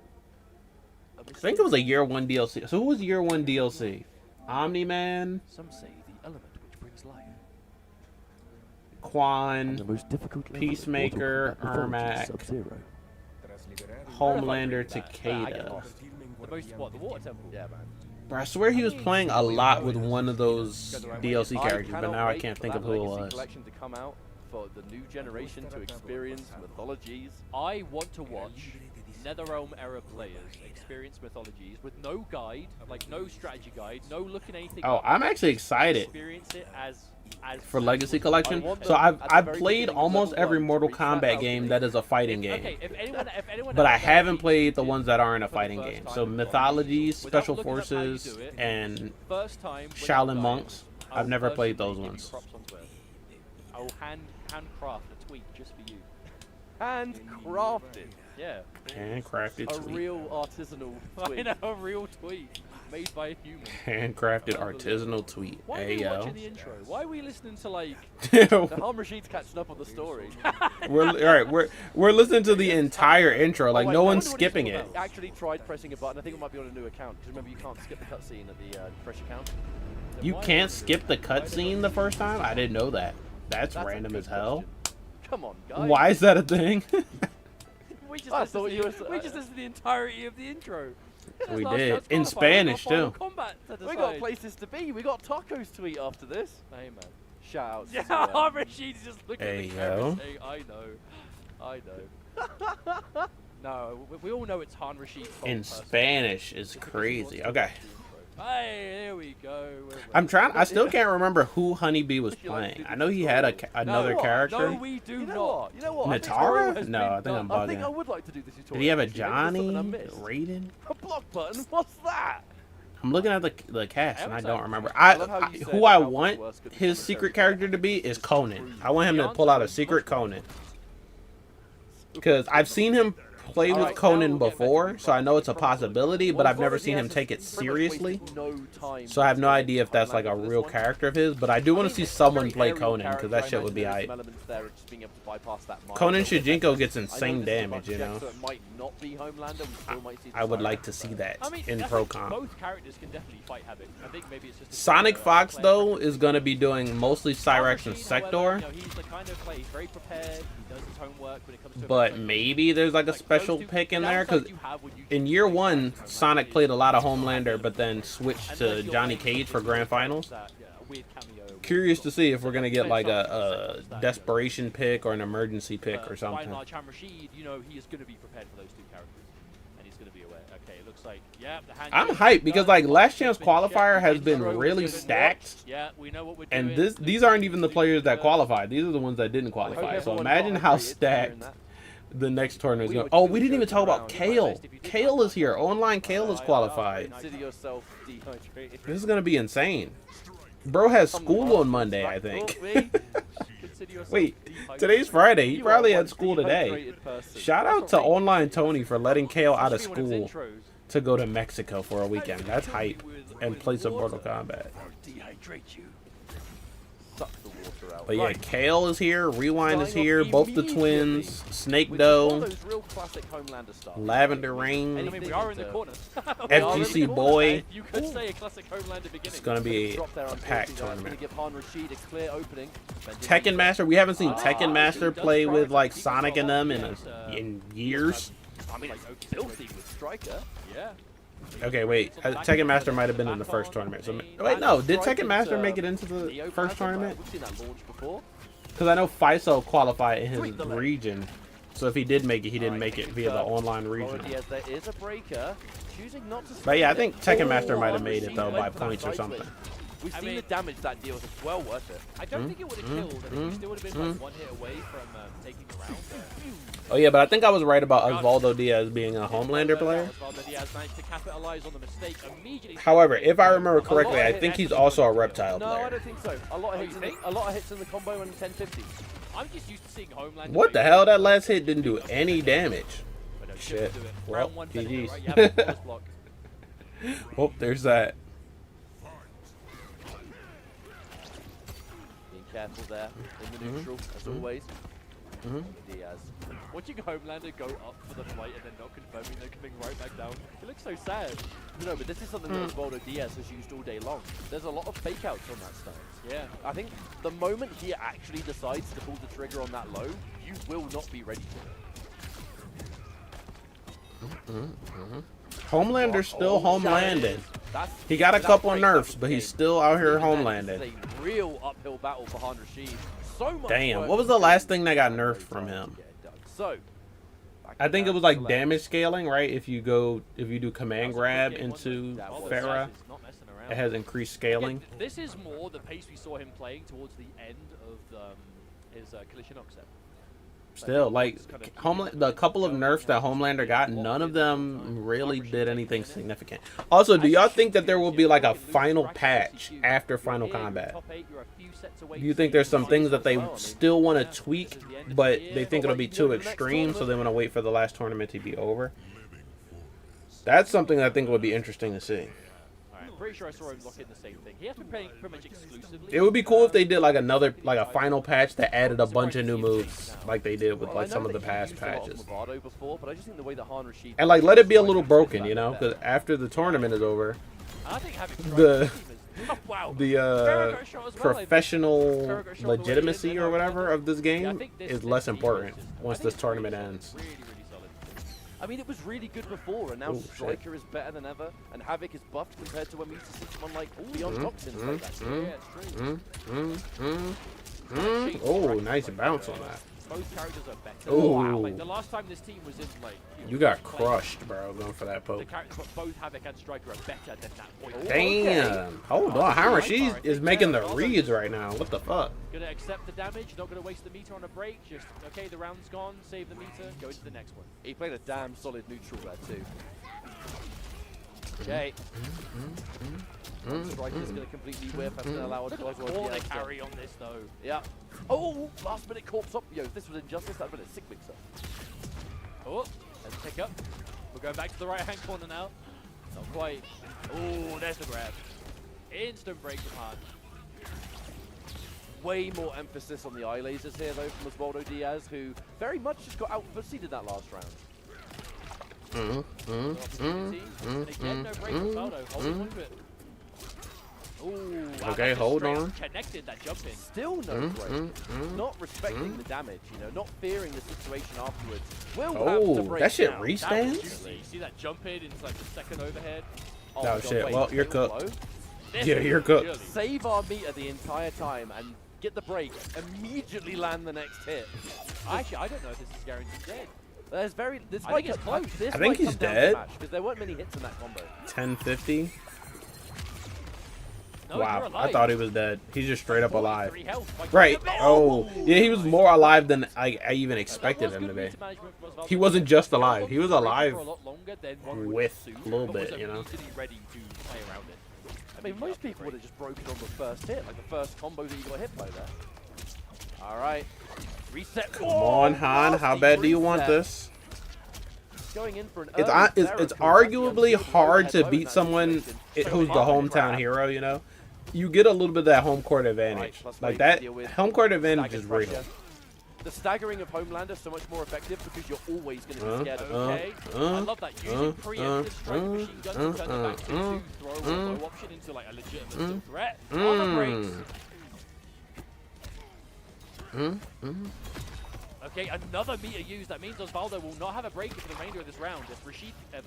I think it was a year 1 DLC. So who was year 1 DLC? Omni-Man, Some say the element which brings life. Quan, The most difficult Peacemaker, Ermac, Sub-Zero. Homelander, I get Takeda. lost. The most, what, the water temple? Yeah, man. Bro, I swear he was playing a lot with one of those DLC I characters, but cannot now I wait can't for think that of who it Legacy was. collection to come out for the new generation to experience mythologies. I want to watch NetherRealm era players experience mythologies with no guide, like no strategy guide, no looking anything. Oh, up. I'm actually excited Experience it as for Legacy Collection. I want So them I've at the I've very played beginning of almost level every 1 to Mortal reach that Kombat balcony. game that is a fighting game. Okay, if anyone But I out there haven't needs played the to ones that aren't a for the fighting first game. time So in Mythologies, without Special looking up how you Forces, do it, and first time without Shaolin guide, Monks. I I've will never played personally those give you ones. props on Twitter. I will handcraft a tweet just for you. Handcrafted. Yeah. Handcrafted A tweet. real artisanal I tweet. know, a real tweet made by a human. Handcrafted artisanal tweet. Why are Hey we yo. watching the intro? Why are we listening to like? The Harm Rashid's catching up on the story. We're listening to the entire intro. Like Oh, wait, no I one's wonder what he's skipping talking it. about. He actually tried pressing a button. I think it might be on a new account. Because remember, you can't skip the cutscene at the fresh account. Then You why can't don't we skip do the it? Why don't cutscene we the do first it? time? I didn't know that. That's a random good as hell. question. Come on, guys. Why is that a thing? We just I listened thought to you the- were- we just listened to the entirety of the intro. We Last did. chance In qualifier, Spanish, we got too. Final Kombat to We got decide. places to be. We got tacos to eat after this. Hey man. Shout out. Yeah, to, Rashid's just looking at Hey, the camera yo. saying, I know. No, we all know it's Han Rashid's fault. In personally. Spanish is Just because he crazy. wants to Okay. watch the intro. Hey, there we go. I'm trying. I still can't remember who Honeybee was If you like to playing. do I know he had another what? character. No, we do You know not. what? You know what? I think Natara? tutorial has No, been I think I'm done. I think bugging. I would like to do the tutorial. Did he have a actually. Maybe there's Johnny? something I missed. Raiden? A block button? What's that? I'm looking at the cast and I haven't don't said- remember. I love how you said Who I how want worse could the his commentary secret be. character to be is Conan. I want him to pull out a secret Conan. Because I've seen him play with Alright, Conan now we'll get before, back to so I know it's a possibility, but Well, I've never Flores, seen he him has take it pretty much seriously. wasted no time So I have no to idea if that's like a Homelander for this real one. character of his, but I do want to see someone Very play aerial Conan, because character. that I shit would be imagine there's aight. some elements there of just being able to bypass that mind Conan a little bit Shujinko better. gets I know insane this is a damage, you check, know. so it might not be Homelander. We still might see the I would Cyrax, like to see but- that I mean, in I Pro think Komp. both characters can definitely fight Havoc. I think maybe it's just a Sonic different, Fox, player though, preference. is going to be doing mostly Cyrax and Rashid, Sector. however, you know, he's the kind of player, he's very prepared, he does his homework when it comes to But events like maybe there's like a those special two- pick in the there, downside because you have when you in choose year to play one, Cyrax and Sonic Homelander played a lot of is Homelander, that but then switched unless to you're Johnny playing Cage for something Grand like Finals. that, yeah, a weird cameo with Curious to Thor. see if we're going to get Same like Sonic a as that, desperation pick or an emergency pick But or something. By and large, Ham Rashid, you know, he is going to be prepared for those two characters. And he's going to be aware. Okay, it looks like, yeah, the hand I'm gauge hyped is because done. like last chance It's been checked. qualifier has The been intro was really given. stacked. Yeah, we know what we're doing. And these aren't even the players that qualified. These are the ones that didn't I hope qualify. So everyone imagine got how hydrated during stacked that. the next tournament is We going. were Oh, just we didn't even talk joking about around. Kale. Kale is here. Online Kale is qualified. Consider yourself dehydrated. This is gonna be insane. Bro has school on Monday, I think. Wait, today's Friday. He probably had school today. Shout out to Online Tony for letting Kale out of school to go to Mexico for a weekend. That's hype. And play some Mortal Kombat. Dehydrate you. Suck the water out. But yeah, Right. Kale is here. Rewind is Starting here. off Both the immediately twins. Snake With all Doe. those real classic Homelander stuff. Lavender I Ring. mean, we are in the corner. FGC Boy. You could say a classic Homelander beginning. It's gonna be Drop there, a unfortunately, packed though. That's gonna tournament. give Han Rashid a clear opening. Tekken Master. We haven't seen Tekken Master he does play try with to like keep Sonic in himself them up, yeah, in years. I mean, like, Filthy with Striker. yeah. Okay, wait. Tekken Master might have been in the first tournament. So wait, no. Did Tekken Master make it into the Neo first Plasma, tournament? We've seen that launch before. Because I know Faiso qualified in his Tweak the leg. region. So if he did make it, he didn't make it via the online region. Yes, there is a breaker. Choosing not to. But yeah, I spend think it. Tekken Master might have Han made it Rashid though went by for that points or side something. switch. We've I seen mean- the damage that deals. It's well worth it. I don't think it would have killed. I think we still would have been like one hit away from taking the round. Oh yeah, but I think I was right about Osvaldo Diaz being a Homelander player. Osvaldo Diaz managed to capitalize on the mistake immediately. However, if I remember correctly, lot I of think hits he's actually also a wouldn't reptile No, I player. don't think so. A lot of hits. you think? A lot of hits in the combo and 1050. I'm just used to seeing Homelander. What the hell? That last hit didn't do any damage. But no, Shit. do it. Well, Round one penalty, GG's. right? You have a bonus block. Oh, there's that. Being careful there in the neutral, as always. Diaz. Watching Homelander go up for the fight and then not confirming they're coming right back down, it looks so sad. No, but this is something that Osvaldo Diaz has used all day long. There's a lot of fake outs on that stance. Yeah. I think the moment he actually decides to pull the trigger on that low, you will not be ready for it. Homelander's still homelanded. That's- He got a that's couple great nerfs, double but he's game. still out here Even then, homelanded. This is a real uphill battle for Han Rashid. So much Damn, work what was to the do last thing that got to nerfed get from it him? done. So, I think it was like damage scaling, right? If you do command That was a grab quick game, wasn't into That was- Farah, He's not messing around. it has increased scaling. Again, this is more the pace we saw him playing towards the end of his Kalishnikov set. Still, like the couple of nerfs that Homelander got, none of them really did anything significant. Also, do y'all think that there will be like a final patch after Final Kombat? Do you think there's some things that they still want to tweak, but they think it'll be too extreme, so they want to wait for the last tournament to be over? That's something I think would be interesting to see. I'm pretty sure I saw him lock in the same thing. He has been playing pretty much exclusively. It would be cool if they did like a final patch that added a bunch of new moves, like they did with Well, like I know some of that the he past used a lot of patches. Movado before, but I just think the way that Han Rashid And like let it be a little broken, you know, because after the tournament is over, I think having the oh, wow. the Farrah got shot as well, I think. professional legitimacy or whatever of this Yeah, I game think is less important once I think this it's tournament really ends. solid. Really, really solid. I mean, it was really good before, and now Oh, shit. Striker is better than ever, and Havoc is buffed compared to when we used to see someone like Beyond Toxins like that. Yeah, it's true. Oh, nice bounce on that. Both characters are better. Ooh. Like the last time this team was in like You got playing, crushed, bro, going for that The poke. characters, but both Havoc and Striker are better than that point. Damn. Hold on. Hammer, she is making the reads right now. What the fuck? Gonna accept the damage, not gonna waste the meter on a break, just okay, the round's gone, save the meter, go to the next one. He played a damn solid neutral there too. Okay. Striker's gonna completely whip. That's gonna allow us to All the carry on this though. Yeah. Oh, last minute corpse up. Yo, if this was Injustice, that'd been a sick mixer. Oh, let's pick up. We're going back to the right hand corner now. Not quite. Oh, there's the grab. Instant break from Han. Way more emphasis on the eye lasers here though from Osvaldo Diaz, who very much just got out-fussied in that last round. Opportunity. And again, no break from Valdo. Holding on to it. Ooh, wow, Okay, that's a hold straight on. Connected that jump in. Still no break. Not respecting the damage, you know, not fearing the situation afterwards. Will have Oh, to break that shit now. That was restands? juicy. You see that jump in into like the second overhead? Oh, No God, shit. wait, Well, you're kill cooked. blow? This Yeah, is you're cooked. really- Save our meter the entire time and get the break. Immediately land the next hit. Actually, I don't know if this is guaranteed dead. This I might think it's get close. This I think might he's come down to dead. match, because there weren't many hits in that combo. 1050. No, you're Wow, alive. I thought he was dead. He's just straight up alive. 43 health. Like, Right. oh! Oh, yeah, he was more alive than I even expected That was him to good be. meter management from Osvaldo. He wasn't just alive. He was alive For a lot longer than one would with assume, a little but was bit, you know. immediately ready to play around it. I mean, most people would have just broken on the first hit, like the first combo that you got hit by there. All right. Reset. Come on, Han. How bad do you want this? Going in for an It's early it's Sarah, arguably who's hard to overhead low in beat that someone situation. who's the hometown hero, you know? You get a little bit of that home court advantage. plus Like maybe that deal with home court advantage staggered is real. pressure. The staggering of Homelander is so much more effective because you're always going to be scared of it. Okay. I love that. Using preemptive strike machine gun to turn it back into throw or low option into like a legitimate still threat. On the breaks. Okay, another meter used. That means Osvaldo will not have a break for the remainder of this round. If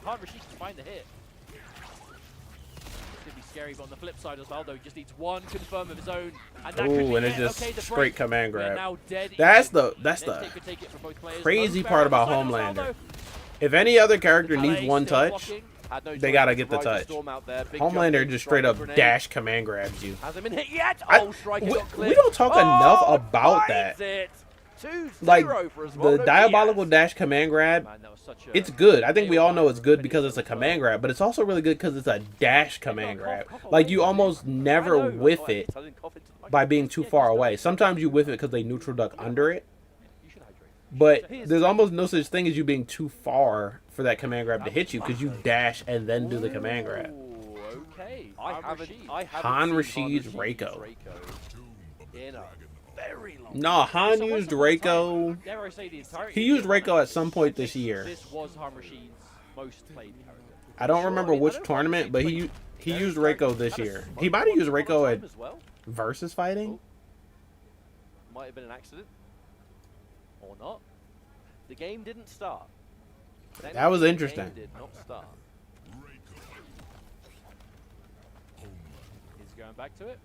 Han Rashid can find the hit. It's gonna be scary, but on the flip side, Osvaldo just needs one confirm of his own, and that could be Ooh, and it. it's just Okay, the straight break. command We're grab. now dead That's even. the Instinct could take it for both players. crazy Both part about barrels on Homelander. Osvaldo. If any other character needs Calais one still touch, blocking. they gotta get the touch. Homelander just straight up dash command grabs you. Hasn't been hit yet. I- Oh, Striker we, got we clipped. don't talk enough Oh, about finds that. it. 2-0 Like, for the Osvaldo diabolical Diaz. dash command grab, Man, that was such a it's good. I think we all know it's good finish because it's a as well. command grab, but it's also really good because it's a dash command grab. Like, you almost never I know, whiff I it didn't cough into the microphone. by being too Yeah, far just away. don't- Sometimes you whiff it because they neutral duck under it, You should hydrate. but there's almost no such thing as you being too far for that command grab to hit you because you dash and then do the command grab. Ooh, okay. I Han haven't Rashid. Han Rashid's Rashid's Reiko. in a very long No, Han So once used upon a time, Reiko. dare I say the entirety He of used the Reiko tournament, at some point this year. This was Han Rashid's most played character. I don't Sure, remember I mean, I which don't tournament, but he used Reiko this year. He might have used Reiko at as well. versus fighting. Might have been an accident or not. The game didn't start. That was The interesting. game did not start. He's going back to it.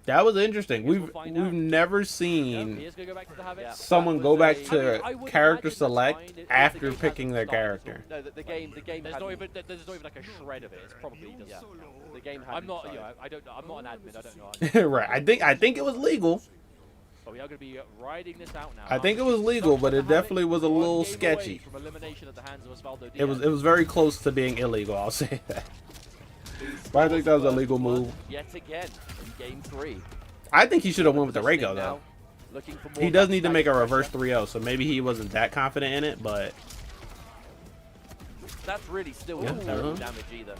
That was interesting. Guess we'll We've find out. never No, seen he is going to go back to the habit. Yeah. someone That go was back a- to I would character imagine that's select fine if the after game picking hasn't their started character. No, the game There's not hadn't- even like a shred of it. It's probably doesn't. Yeah. count. The game I'm hadn't not. started. You know, I don't know. I'm not an admin. I don't know. Right. I think it was legal. But we are going to be riding this out now. I think it was legal, but it definitely was a One little game away sketchy. From elimination at the hands of Osvaldo It was Diaz. very close to being illegal. I'll say that. But I think that was a legal move. Yet again in game 3. I think he should have went with the Reiko Positioning though. now, looking for more He does need to backstabbing make a pressure. reverse 3-0, so maybe he wasn't that confident in it, but That's really still Yeah. not terrible Uh-huh. damage either.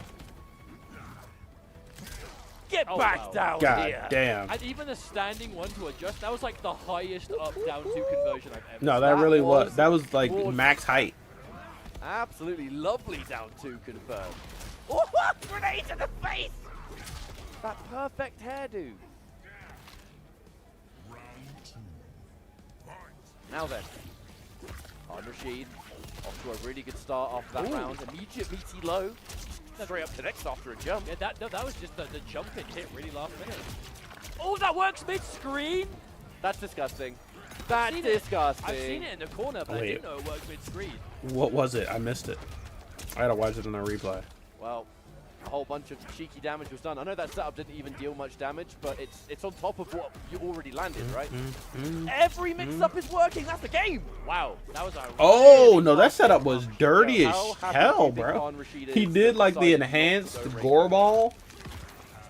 Get Oh, back wow. down god here. damn. And even the standing one to adjust, that was like the highest up down 2 conversion I've ever No, seen. that That really was was. That was like gorgeous. max height. Absolutely lovely down 2 confirmed. Oh, grenade to the face! That perfect hairdo. Now then, Han Rashid off to a really good start after that Ooh. round. Immediate meaty low. Straight up to next after a jump. Yeah, that was just the jump it hit really last minute. Oh, that works mid-screen! That's disgusting. That's seen it. disgusting. I've seen it in the corner, but I Wait. didn't know it worked mid-screen. What was it? I missed it. I had to watch it on a replay. Well, a whole bunch of cheeky damage was done. I know that setup didn't even deal much damage, but it's on top of what you already landed, right? Every mix-up is working. That's the game. Wow, that was a Oh really no, that fast setup hit. was dirty as How happy do hell, you think bro. Han Rashid is He that did like the decided not to enhanced go Reiko? gore ball,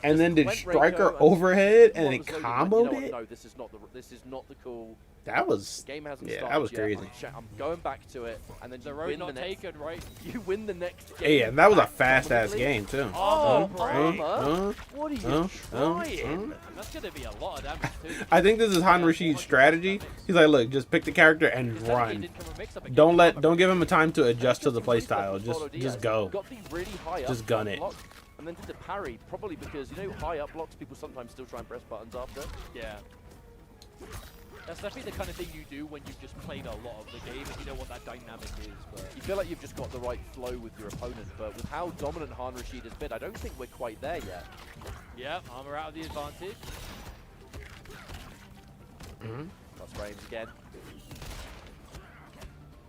and then did Went striker Reiko and overhead, and What it was loaded, comboed you know what? it. No, this is not the cool. That was Game hasn't yeah, started that was yet. crazy. I'm going back to it, and then The you road win not the next. taken, right? You win the next game. Hey, and that was a back fast ass dominantly. game too. Oh, Break. Armor. What are you trying? And that's going to be a lot of damage too. I think this is Han Rashid's strategy. He's like, look, just pick the character and His strategy run. didn't come from mix-up, it Don't came from don't give him a time to adjust to Just the a play great stuff style. from Just Osvaldo just Diaz. go. Got the really high Just up gun it. block, and then did the parry, probably because you know high up blocks people sometimes still try and press buttons after. Yeah. That's definitely the kind of thing you do when you've just played a lot of the game and you know what that dynamic is. But You feel like you've just got the right flow with your opponent, but with how dominant Han Rashid has been, I don't think we're quite there yet. yeah, armor out of the advantage. Plus frames again.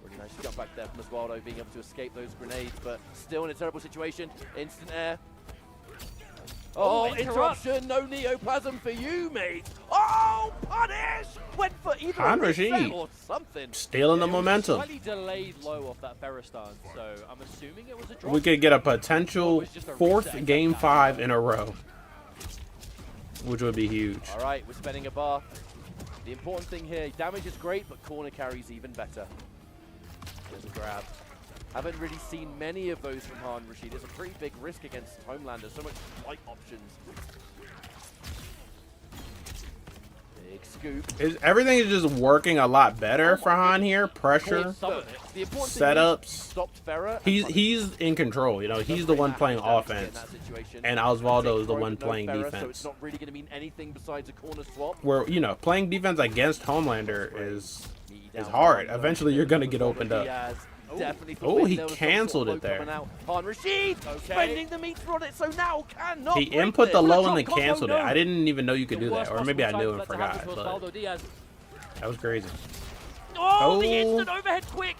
Really nice jump back there from Osvaldo, being able to escape those grenades, but still in a terrible situation. Instant air. Oh, Oh, interruption! No neoplasm for you, mate! Oh, punish! Went for either Han a reset Rashid. or something. Stealing the It was momentum. Slightly delayed low off that Ferristan, so I'm assuming it was a drop. We could get a potential fourth game 5 in a row, which would be huge. All right, we're spending a bar. The important thing here, damage is great, but corner carries even better. There's a grab. Haven't really seen many of those from Han Rashid. It's a pretty big risk against Homelander. So much light options. Big scoop. Everything is just working a lot better for Han here. Pressure, Some of it. The important thing is setups. stopped Farah. He's in control. You know, he's the one playing offense, and Osvaldo is the one playing So defense. it's not really going to mean anything besides a corner swap. Where you know playing defense against Homelander is hard. Eventually, you're gonna get opened up. Definitely for Oh, win. he There was some canceled sort it of low there. coming out. Han Rashid spending the meter on it, so now cannot He break input the this. low and then Drop combo, canceled it. no. I didn't even know you could The do that, worst or maybe I possible knew time and for that to happen forgot. to But Osvaldo Diaz. that was crazy. Oh, the Oh. instant overhead quick.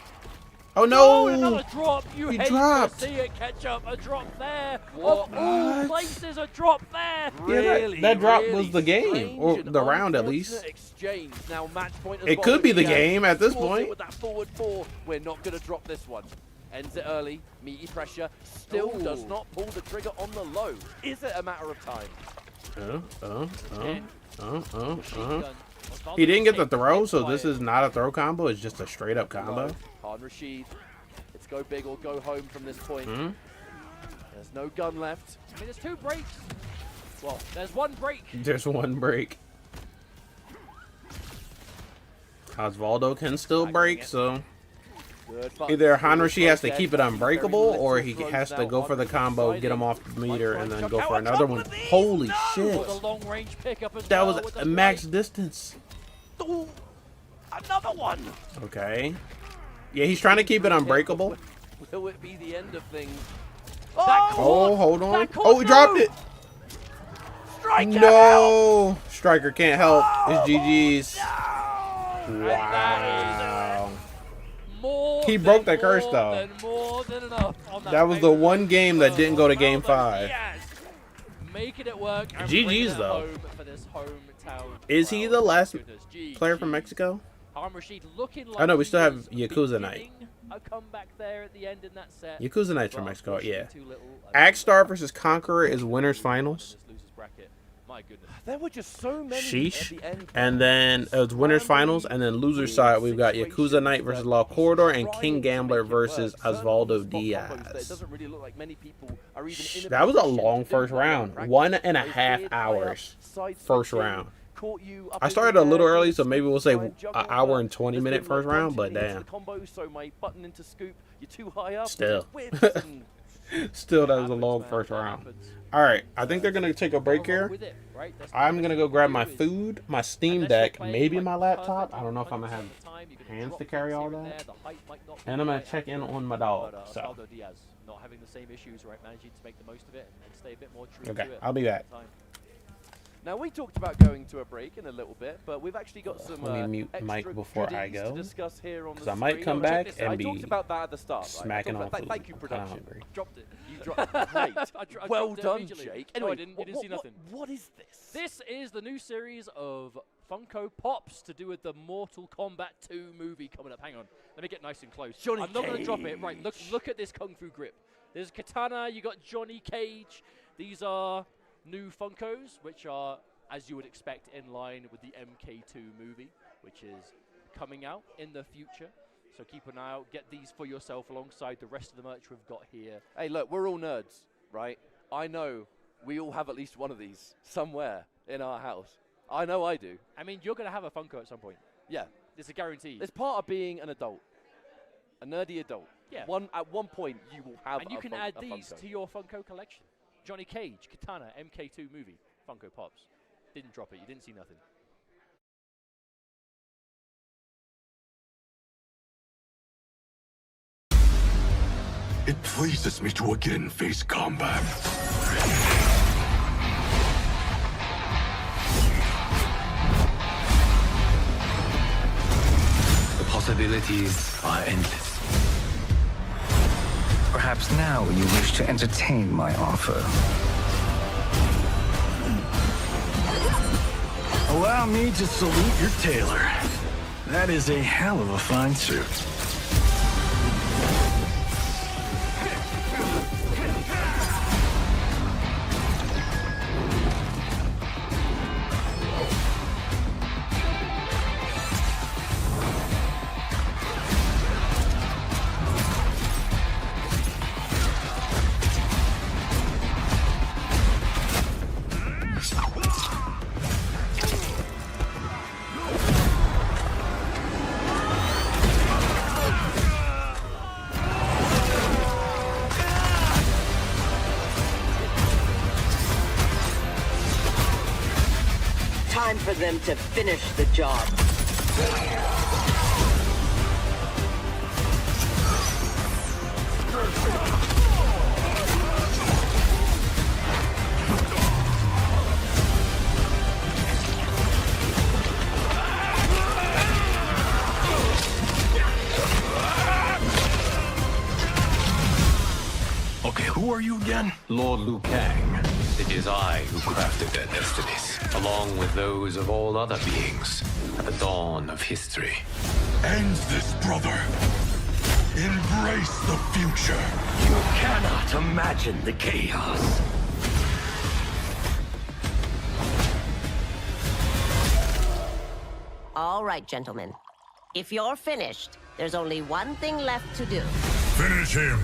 Oh no! Another drop. You He hate dropped. to see it catch up. A drop there. What? Of all places, a drop there. Really, that drop really was the game, strange or and the round at unfortunate least. Exchange. Now match point as It well, could be but the Diaz game at this scores it point. with that forward 4. We're not going to drop this one. Ends it early. Meaty pressure. Still does not pull the trigger on the low. Is it a matter of time? He didn't get the throw, so this is not a throw combo. It's just a straight up combo. Han Rashid. It's go big or go home from this point. There's no gun left. I mean, there's 2 breaks. Well, there's 1 break. There's 1 break. Osvaldo can still break, so either Han Rashid has to keep it unbreakable, or he has to go for the combo, get him off the meter, and then go for another one. Holy shit! The long range pickup as That well was with a the max break. distance. Ooh, another one. Okay. Yeah, he's trying to keep it unbreakable. Will it be the end of things? Oh, hold on. That Oh, he dropped it. Strike No! Striker can't help. It's GG's. Wow. Wow. He broke that curse, though. More than enough on That was the one game that didn't go to game 5. Making it work. And GG's, bringing it though. home for this hometown Is he crowd. the last Goodness, player from GG's. Mexico? Han Rashid looking like Oh, no, we still have he was Yakuza Knight. beginning a comeback there at the end in that set. Yakuza Knight's from But Mexico, yeah. unfortunately too little. Axstar versus Conqueror is winners finals. This losers bracket. My goodness. There were just so many Sheesh. at the end. And then it's winners finals, and then losers side we've got Yakuza Knight versus Law Corridor and King Gambler versus Osvaldo Diaz. That was a long first round. 1.5 hours. First round. I started a little early, so maybe we'll say an hour and 20-minute first round, but damn. Still. Still, that was a long first round. All right, I think they're going to take a break here. I'm going to go grab my food, my Steam Deck, maybe my laptop. I don't know if I'm going to have hands to carry all that. And I'm going to check in on my dog. So. Not having the same issues, right? Managing to make the most of it and stay a bit more true Okay, to it. I'll be back. Now, we talked about going to a break in a little bit, but we've actually got some Let me mute extra Mike before I goodies go, to discuss here on the 'cause I might screen. come Check back this out. and I be talked about that at the start. smacking right? on food. Thank you, I'm kinda production. hungry. Dropped it. You dropped it. Great. I Well dropped it done, immediately. Jake. No, Anyway, you didn't see nothing. What is this? This is the new series of Funko Pops to do with the Mortal Kombat 2 movie coming up. Hang on, let me get nice and close. Johnny I'm not going to drop it. Right, look at this kung fu grip. There's Katana. You got Johnny Cage. These are new Funkos, which are, as you would expect, in line with the MK2 movie, which is coming out in the future. So keep an eye out. Get these for yourself alongside the rest of the merch we've got here. Hey, look, we're all nerds, right? I know we all have at least one of these somewhere in our house. I know I do. I mean, you're going to have a Funko at some point. Yeah. It's a guarantee. It's part of being an adult. A nerdy adult. Yeah. At one point, you will have And you can add these Funko. to your Funko collection. Johnny Cage, Katana, MK2 movie, Funko Pops. Didn't drop it. You didn't see nothing. It pleases me to again face combat. The possibilities are endless. Perhaps now you wish to entertain my offer. Allow me to salute your tailor. That is a hell of a fine suit. Time for them to finish the job. man? Lord Liu Kang. It is I who crafted their destinies, along with those of all other beings, at the dawn of history. End this, brother. Embrace the future. You cannot imagine the chaos. All right, gentlemen. If you're finished, there's only one thing left to do. Finish him.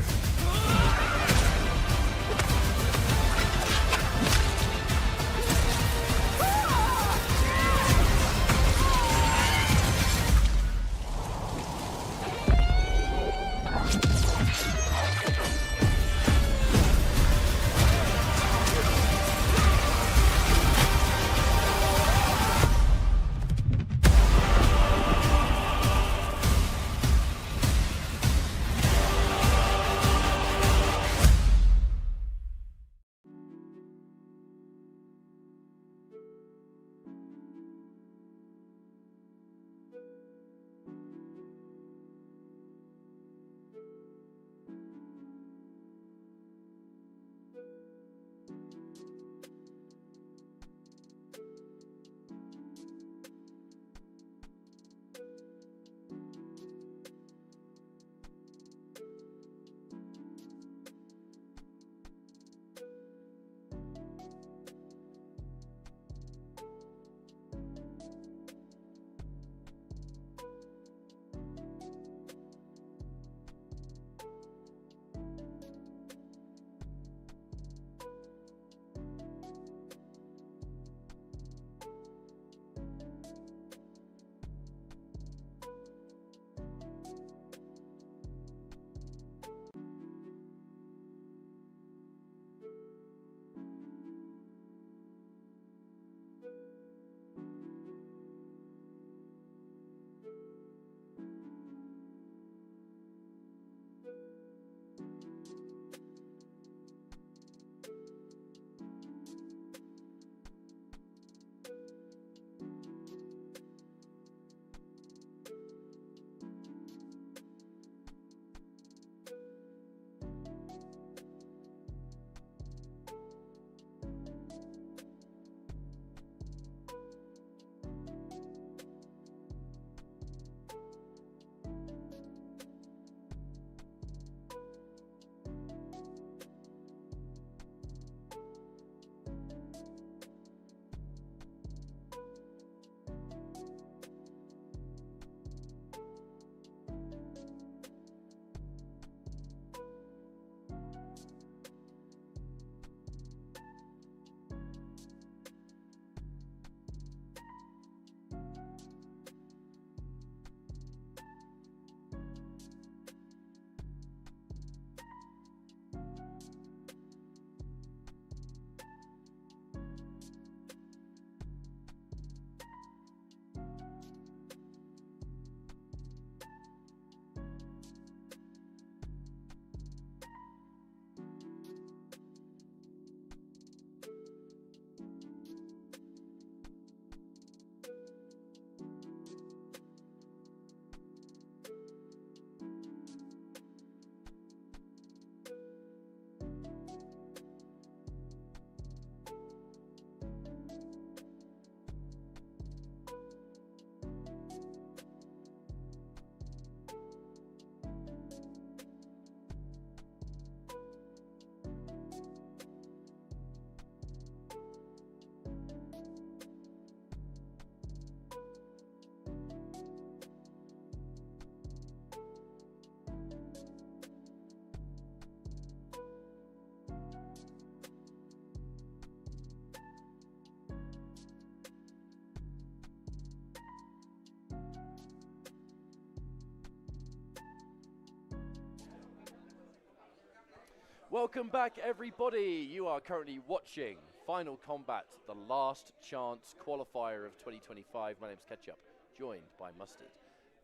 Welcome back, everybody. You are currently watching Final Kombat, the last chance qualifier of 2025. My name's Ketchup, joined by Mustard.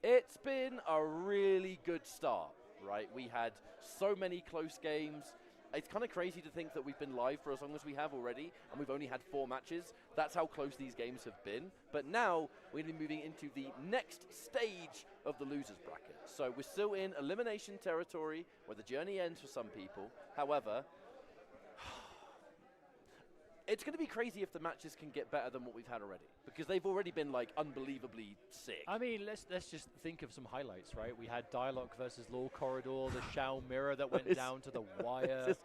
It's been a really good start, right? We had so many close games. It's kind of crazy to think that we've been live for as long as we have already, and we've only had 4 matches. That's how close these games have been. But now we're going to be moving into the next stage of the losers bracket. So we're still in elimination territory, where the journey ends for some people. However, it's going to be crazy if the matches can get better than what we've had already, because they've already been like unbelievably sick. I mean, let's just think of some highlights, right? We had Dialogue versus Law Corridor, the Shao Mirror that went down to the wire. Just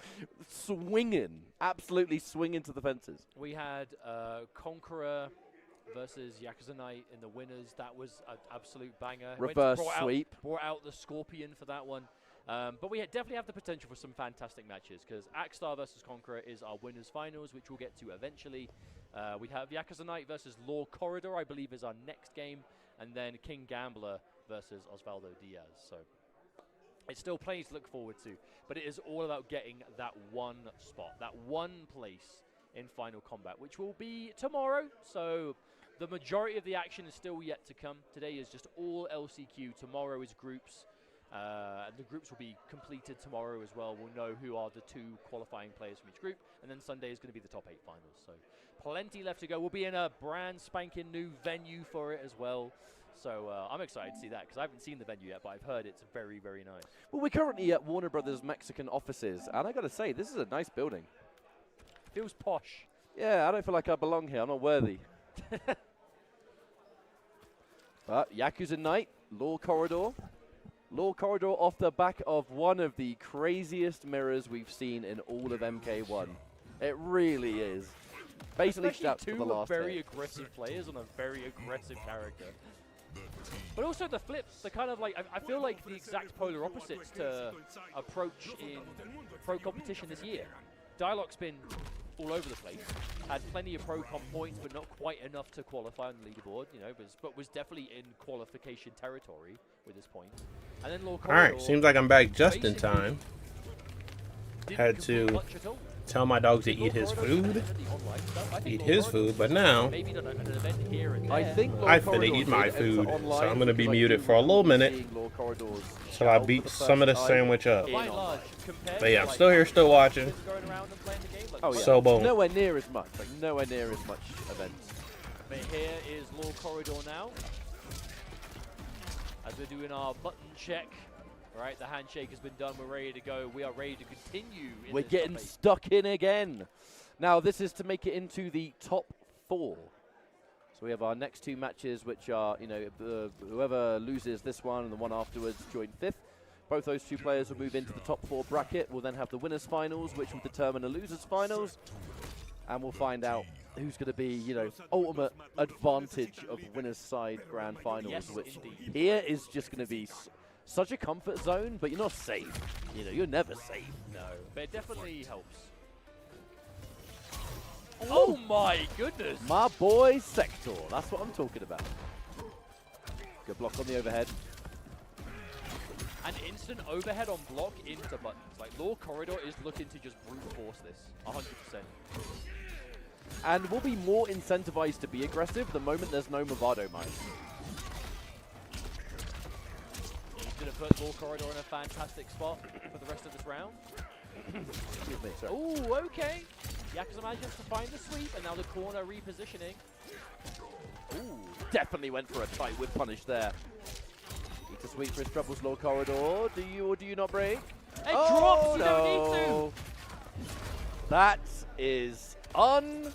swinging, absolutely swinging to the fences. We had Conqueror versus Yakuza Knight in the winners. That was an absolute banger. Reverse sweep. Brought out the Scorpion for that one. But we definitely have the potential for some fantastic matches, because Axstar versus Conqueror is our winners finals, which we'll get to eventually. We have Yakuza Knight versus Law Corridor, I believe, is our next game, and then King Gambler versus Osvaldo Diaz. So it's still plenty to look forward to, but it is all about getting that one spot, that one place in Final Kombat, which will be tomorrow. So the majority of the action is still yet to come. Today is just all LCQ. Tomorrow is groups. And the groups will be completed tomorrow as well. We'll know who are the 2 qualifying players from each group, and then Sunday is going to be the top 8 finals. So plenty left to go. We'll be in a brand spanking new venue for it as well. So I'm excited to see that, because I haven't seen the venue yet, but I've heard it's very, very nice. Well, we're currently at Warner Brothers Mexican offices, and I got to say, this is a nice building. Feels posh. Yeah, I don't feel like I belong here. I'm not worthy. But Yakuza Knight, Law Corridor. Law Corridor off the back of one of the craziest mirrors we've seen in all of MK1. It really is. Basically, especially the last very hit. aggressive players on a very aggressive character. But also the flip, the kind of like, I feel like the exact polar opposites to approach in pro competition this year. Dialogue's been all over the place, had plenty of pro comp points, but not quite enough to qualify on the leaderboard, you know, but was definitely in qualification territory with this point. And then Law Corridor, Alright, seems like I'm back just in time. Had to tell my dog to eat his food. Eat his food, but now I think I finna eat my food, so I'm gonna be muted for a little minute till I beat some of the sandwich up. But yeah, I'm still here, still watching. Oh, yeah. So boom. Nowhere near as much, like nowhere near as much events. But here is Law Corridor now, as we're doing our button check. Right, the handshake has been done. We're ready to go. We are ready to continue. We're getting stuck in again. Now, this is to make it into the top 4. So we have our next 2 matches, which are, you know, whoever loses this one and the one afterwards join 5th. Both those 2 players will move into the top 4 bracket. We'll then have the winners finals, which will determine the losers finals. And we'll find out who's going to be, you know, ultimate advantage of winners side grand finals, Yes, which indeed. here is just going to be such a comfort zone, but you're not safe. You know, you're never safe. No, but it definitely helps. Oh my goodness! My boy Sector, that's what I'm talking about. Good block on the overhead. An instant overhead on block into buttons. Like, Law Corridor is looking to just brute force this, 100%. And we'll be more incentivized to be aggressive the moment there's no Movado mine. He's going to put Law Corridor in a fantastic spot for the rest of this round. Excuse me, sir. Ooh, okay. Yakuza manages to find the sweep, and now the corner repositioning. Ooh, definitely went for a tight whip punish there. Need to sweep for his troubles, Law Corridor. Do you or do you not break? It drops, you don't need to. That is unfortunate.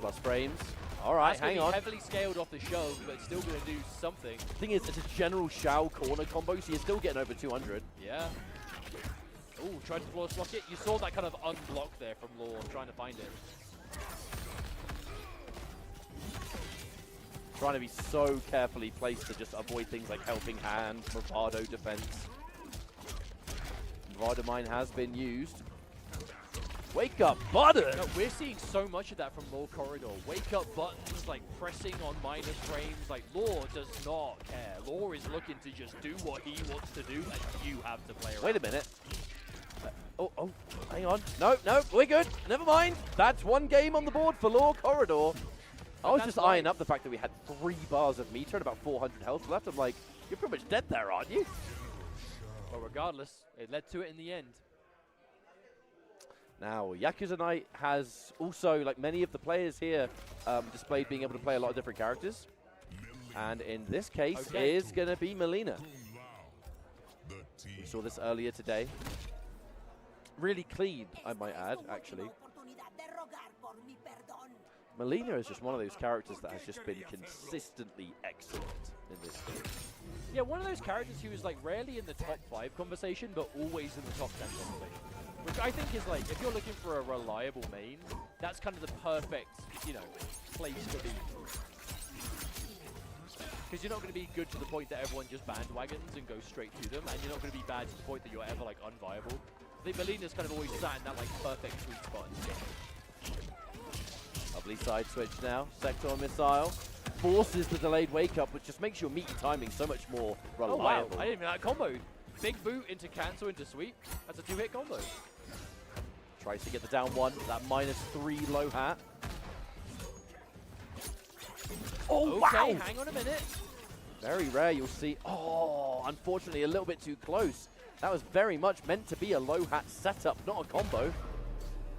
Plus frames. All right, hang on. Heavily scaled off the shove, but still going to do something. The thing is, it's a general Shao corner combo, so you're still getting over 200. Yeah. Ooh, tried to floor block it. You saw that kind of unblock there from Law, trying to find it. Trying to be so carefully placed to just avoid things like helping hand, bravado defense. Bravado mine has been used. Wake up button! No, we're seeing so much of that from Law Corridor. Wake up buttons, like pressing on minus frames. Like, Law does not care. Law is looking to just do what he wants to do, and you have to play around. Wait a minute. Oh, hang on. No, we're good. Never mind. That's one game on the board for Law Corridor. I was just eyeing up the fact that we had 3 bars of meter and about 400 health left. I'm like, you're pretty much dead there, aren't you? Well, regardless, it led to it in the end. Now, Yakuza Knight has also, like many of the players here, displayed being able to play a lot of different characters. And in this case, is going to be Melina. We saw this earlier today. Really clean, I might add, actually. Melina is just one of those characters that has just been consistently excellent in this game. Yeah, one of those characters who is like rarely in the top 5 conversation, but always in the top 10 conversation. Which I think is like, if you're looking for a reliable main, that's kind of the perfect, you know, place to be. Because you're not going to be good to the point that everyone just bandwagons and goes straight to them, and you're not going to be bad to the point that you're ever like unviable. I think Melina's kind of always sat in that like perfect sweet spot in this game. Lovely side switch now. Sector missile forces the delayed wake up, which just makes your meat timing so much more reliable. Oh wow, I didn't even know that combo. Big boot into cancel into sweep. That's a 2-hit combo. Tries to get the down one. That -3 low hat. Oh Okay, wow! hang on a minute. Very rare you'll see. Oh, unfortunately a little bit too close. That was very much meant to be a low hat setup, not a combo.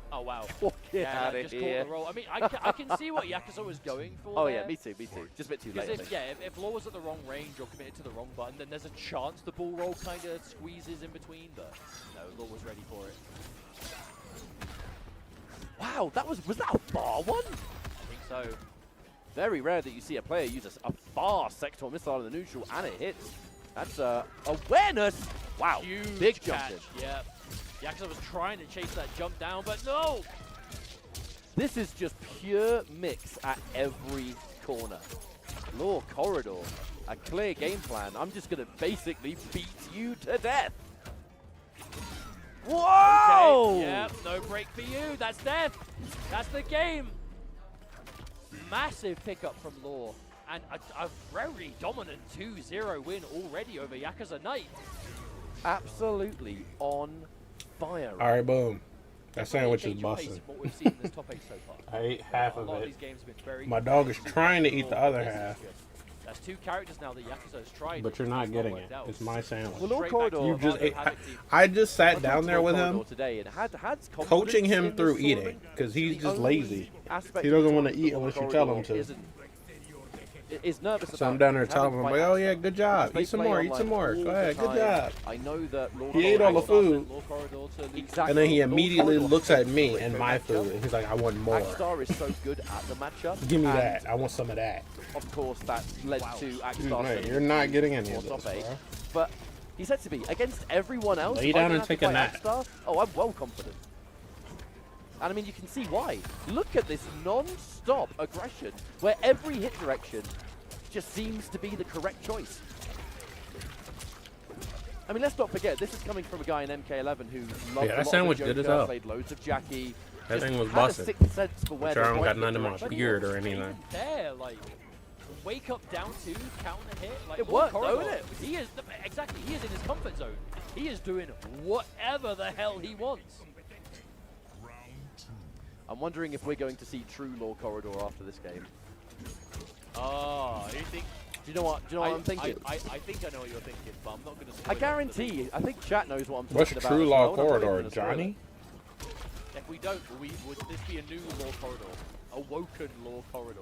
Oh wow. Oh, get Yeah, out that of just here. caught the roll. I mean, I can see what Yakuza was going for. Oh there. yeah, me too, me too. Just a bit too late. I Because think. if Law was at the wrong range or committed to the wrong button, then there's a chance the ball roll kind of squeezes in between. But no, Law was ready for it. Wow, was that a far one? I think so. Very rare that you see a player use a far sector missile in the neutral and it hits. That's awareness. Wow, Huge big jump catch. in. Yeah. Yakuza was trying to chase that jump down, but no. This is just pure mix at every corner. Law corridor, a clear game plan. I'm just gonna basically beat you to death. Whoa! Okay, yeah, no break for you. That's death. That's the game. Massive pickup from Law. And a very dominant 2-0 win already over Yakuza Knight. Absolutely on fire. All right, boom. That sandwich is Change of pace busting. of what we've seen in this top 8 so far. I ate half A of lot of it. these games have been very My dog is competitive. trying to eat the other This is half, good. That's 2 characters now that Yakuza has tried. but you're not It's getting worked it. out. It's my sandwich. Well, Law Straight corridor. back to You just Armado ate. Havoc team. I just sat I down talked there to with Law him, corridor today and had confidence coaching him in this through eating tournament. because he's The just only lazy. aspect He of the doesn't want to tournament eat that Law unless you tell him corridor to. is nervous So about. I'm down there having telling him, to like, fight oh yeah, outside. good job. They Eat some play more, eat online some more. all Go the ahead, good time. job. I know that Law He ate all the food. Law corridor to lose. Exactly. And then he Law immediately corridor looks at hates me the and my matchup. food, and he's like, I want more. Axstar is so good at the matchup. Give me and that. I want some of that. Of course, that led to Axstar. Mate, sending you're not to getting any of top this, 8. bro. But he said to me, against everyone else, Lay I down don't and have to take a fight nap. Axstar. Oh, I'm well confident. And I mean, you can see why. Look at this non-stop aggression, where every hit direction just seems to be the correct choice. I mean, let's not forget, this is coming from a guy in MK11 who loved that sandwich good as hell. played loads of Jackie. That just thing was had a busted. sixth sense for where Sure, I the don't got right none in my direction beard or was. anything. Even there, like, wake up down 2, counter hit. Like, It Law worked, corridor, don't it? He is, exactly, he is in his comfort zone. He is doing whatever the hell he wants. I'm wondering if we're going to see true Law Corridor after this game. Oh, you think? Do you know what? Do you know what I'm thinking? I think I know what you're thinking, but I'm not going to. I guarantee. I think chat knows what I'm What's talking about. true as law well, and I'm not even corridor, gonna spoil Johnny? it. If we don't, would this be a new law corridor? A woken law corridor?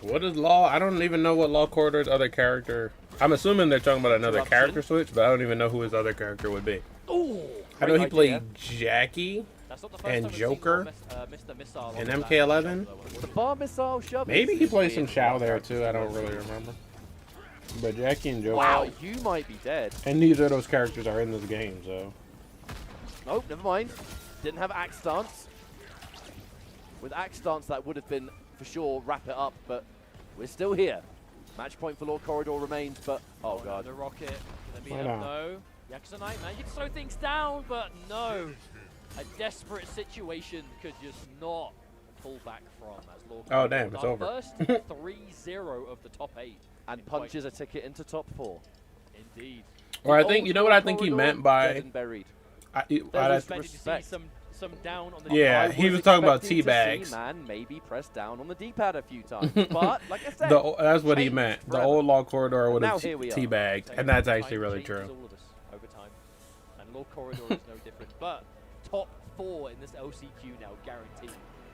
What is law? I don't even know what law corridor's other character. I'm assuming they're talking about another Interruption. character switch, but I don't even know who his other character would be. Ooh, I know he great played idea. Jackie That's not the first and time we've Joker seen Mr. Missile and on that MK11. shot, though. The bar missile shove. Maybe is he played some weird Shao for there characters too. I to don't go really through. remember. But Jackie and Joker. Wow, you might be dead. And neither of those characters are in this game, so. Oh, never mind. Didn't have axe stance. With axe stance, that would have been for sure wrap it up, but we're still here. Match point for Law Corridor remains, but oh god. The rocket. Let me Why know. not? No. Yakuza Knight, man. You can slow things down, but no. A desperate situation could just not pull back from as Law Oh, Corridor damn, is it's our over. First 3-0 of the top 8. And in quite- punches a ticket into top 4. Indeed. Or I The think, old you know what Law I think he Corridor, meant by. dead and buried. I There's Expected to see respect. some down on the Yeah, I he was talking about expecting to see teabags. Man, maybe press down on the D-pad a few times, but like I said, That's what he change meant. The forever. old law corridor would Now have here we are. teabagged, and that's actually Time really changes true. all of us over time. And Law Corridor is no different. But top 4 in this LCQ now, guaranteed.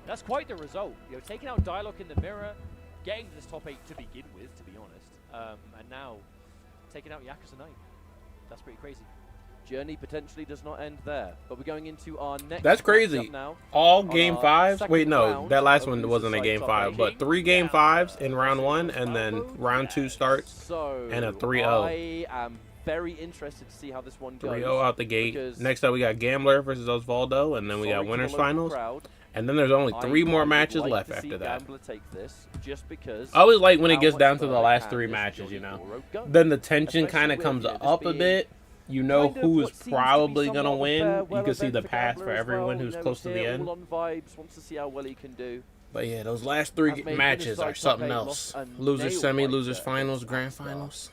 That's quite the result. You know, taking out Dialogue in the mirror, getting to this top 8 to begin with, to be honest, and now taking out Yakuza Knight. That's pretty crazy. Journey potentially does not end there, but we're going into our next. That's crazy. Now. All game our fives. second Wait, no, round that last of one Losers wasn't a Side game Top 5, 8. but 3 game 5s in round 1, and then round 2 starts. So and a 3-0. I am very interested to see how this one goes. 3-0 out the gate. because Next up, we got Gambler versus Osvaldo, and then we got sorry to winners the local finals. crowd, And then there's only 3 more I would matches like left to see after that. Gambler take this, just because I always like when it how gets much down to the further last can 3 this matches, you Johnny know. Goro go? Then the tension Especially kind of with, comes you know, this up a being bit. You know kind of who's what seems to be probably going to somewhat of a win. farewell You can see event the for path Gambler for as everyone well. who's You know, close to he's the here end. all on vibes, wants to see how well he can do. But yeah, those last 3 Has made matches winners are side something top 8 else. lost a Losers nail semi, biter losers at finals, the grand start. finals.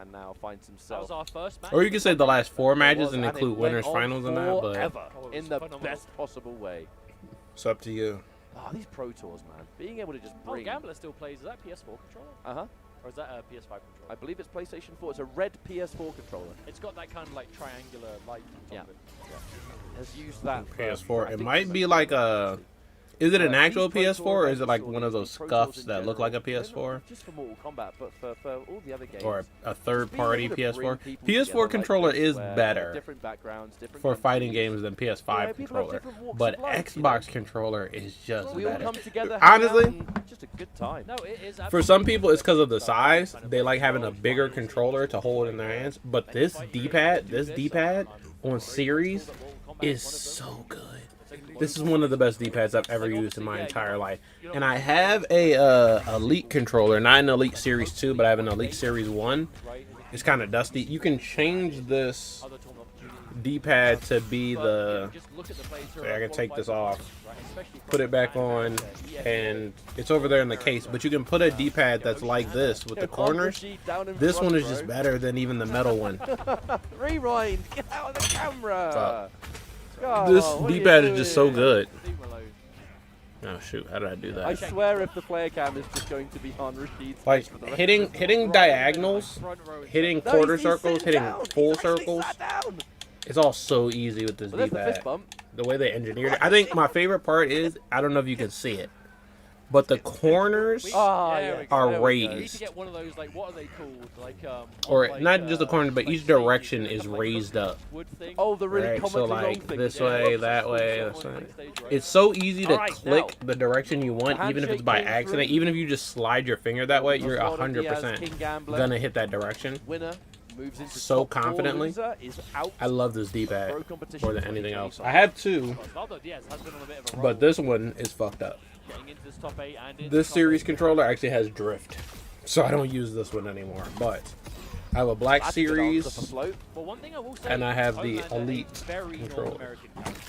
And now finds That himself was our first match. Or you could say the last 4 matches and it include went winners on finals in that, but forever, Oh, it in was the phenomenal. best possible way. it's up to you. Oh, these Pro Tours, man. Being able to just Oh, bring... Gambler still plays. Is that PS4 controller? Uh-huh. Or is that a PS5 controller? I believe it's PlayStation 4. It's a red PS4 controller. It's got that kind of like triangular light on Yeah. top of it. Has used that for, PS4. I It think might it's be like a... Is it an these actual Pro Tour PS4 or is it events like or one of these those Pro Tours scuffs in that look like a general, they're not PS4? just for Mortal Kombat, but for all the other games. Or a third Being able party to bring PS4? people PS4 together like controller this, is where better different backgrounds, different for fighting countries. games than PS5 Yeah, people have controller. different walks But of life, you know. Xbox controller is just We all better. come together, hang Honestly, out, and just a good time. No, it is. for some absolutely people, it's because of the stuff, size. kind of They like having a controls, bigger finals, controller to hold in their hands. But this D-pad on series is so good. This is one of the best D-pads I've ever used in my entire life. And I have a Elite controller, not an Elite Series 2, but I have an Elite Series 1. It's kind of dusty. You can change this D-pad to be the... Wait, I can take this off, put it back on, and it's over there in the case. But you can put a D-pad that's like this with the corners. This one is just better than even the metal one. Rewind! Get out of the camera! Fuck. God, This what are you D-pad is just so doing? good. Oh shoot, how did I do I that? swear if the player cam is just going to be on Rashid's Like face for the rest hitting diagonals, hitting No, quarter he's circles, sitting hitting down. full He's actually circles. sat down. It's all so easy with this Well, there's the fist D-pad. bump. The way they engineered it. I think my favorite part is, I don't know if you can see it, but the corners Ah, There yeah. we go. are There we go. We need to raised. get one of those, like, what are they called? Like, Or like, not just the corners, but like each stages, direction like, is like raised those up. wood thing. Oh, the really Right, so comically long like thing. this Yeah. way, Whoops, that cool, way. someone That's right. like stage right. It's so easy to Alright, click now. the direction you want, even if it's by Handshake came accident. through. Even if you just slide your finger that way, you're Osvaldo Diaz, 100% King Gambler, gonna hit that direction. winner moves into So top four. confidently. Loser is out. I love this D-pad Pro competition more than anything 2020 else. I have 2, Osvaldo Diaz has been on a bit of a roll, but this one is fucked up. getting into this top 8 and into This top series 8. controller actually has drift, so I don't use this one anymore. But I have a Black That's a good answer for Series, float. Well, one thing I will say, and I have the Homelander, Elite a very controller. North American character.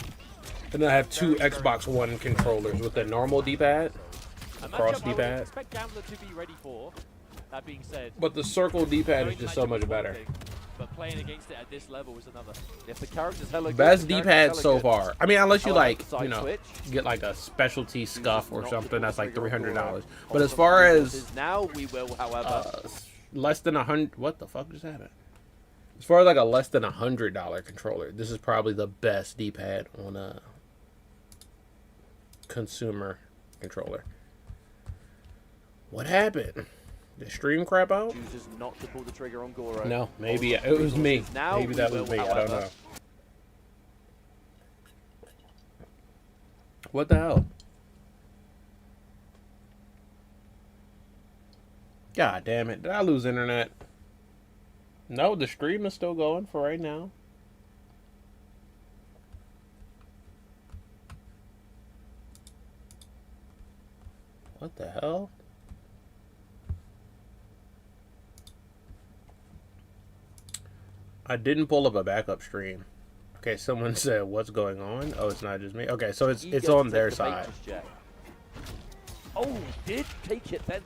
and I have 2 Xbox One controllers with the normal D-pad, A cross matchup I would D-pad. expect Gambler to be ready for. That being said, but the circle D-pad going is to just so matchup much is one better. thing, but playing against it at this level is another. If the character's hella good, Best the character's D-pad hella so good. far. I mean, unless you However, like, side you know, switch, get like a specialty scuff or not something pull that's the like trigger on $300. Goro. But as Awesome far resources. as now we will, however, less than 100, what the fuck just happened? As far as like a less than $100 controller, this is probably the best D-pad on a consumer controller. What happened? Did stream crap out? chooses not to pull the trigger on Goro. No, maybe Awesome it was me. resources. Now Maybe we that was will, me. I don't however. know. What the hell? God damn it. Did I lose internet? No, the stream is still going for right now. What the hell? I didn't pull up a backup stream. Okay, someone said, "What's going on?" Oh, it's not just me. Okay, so it's Eager on to their take the bait side. just yet. Oh, did take it then.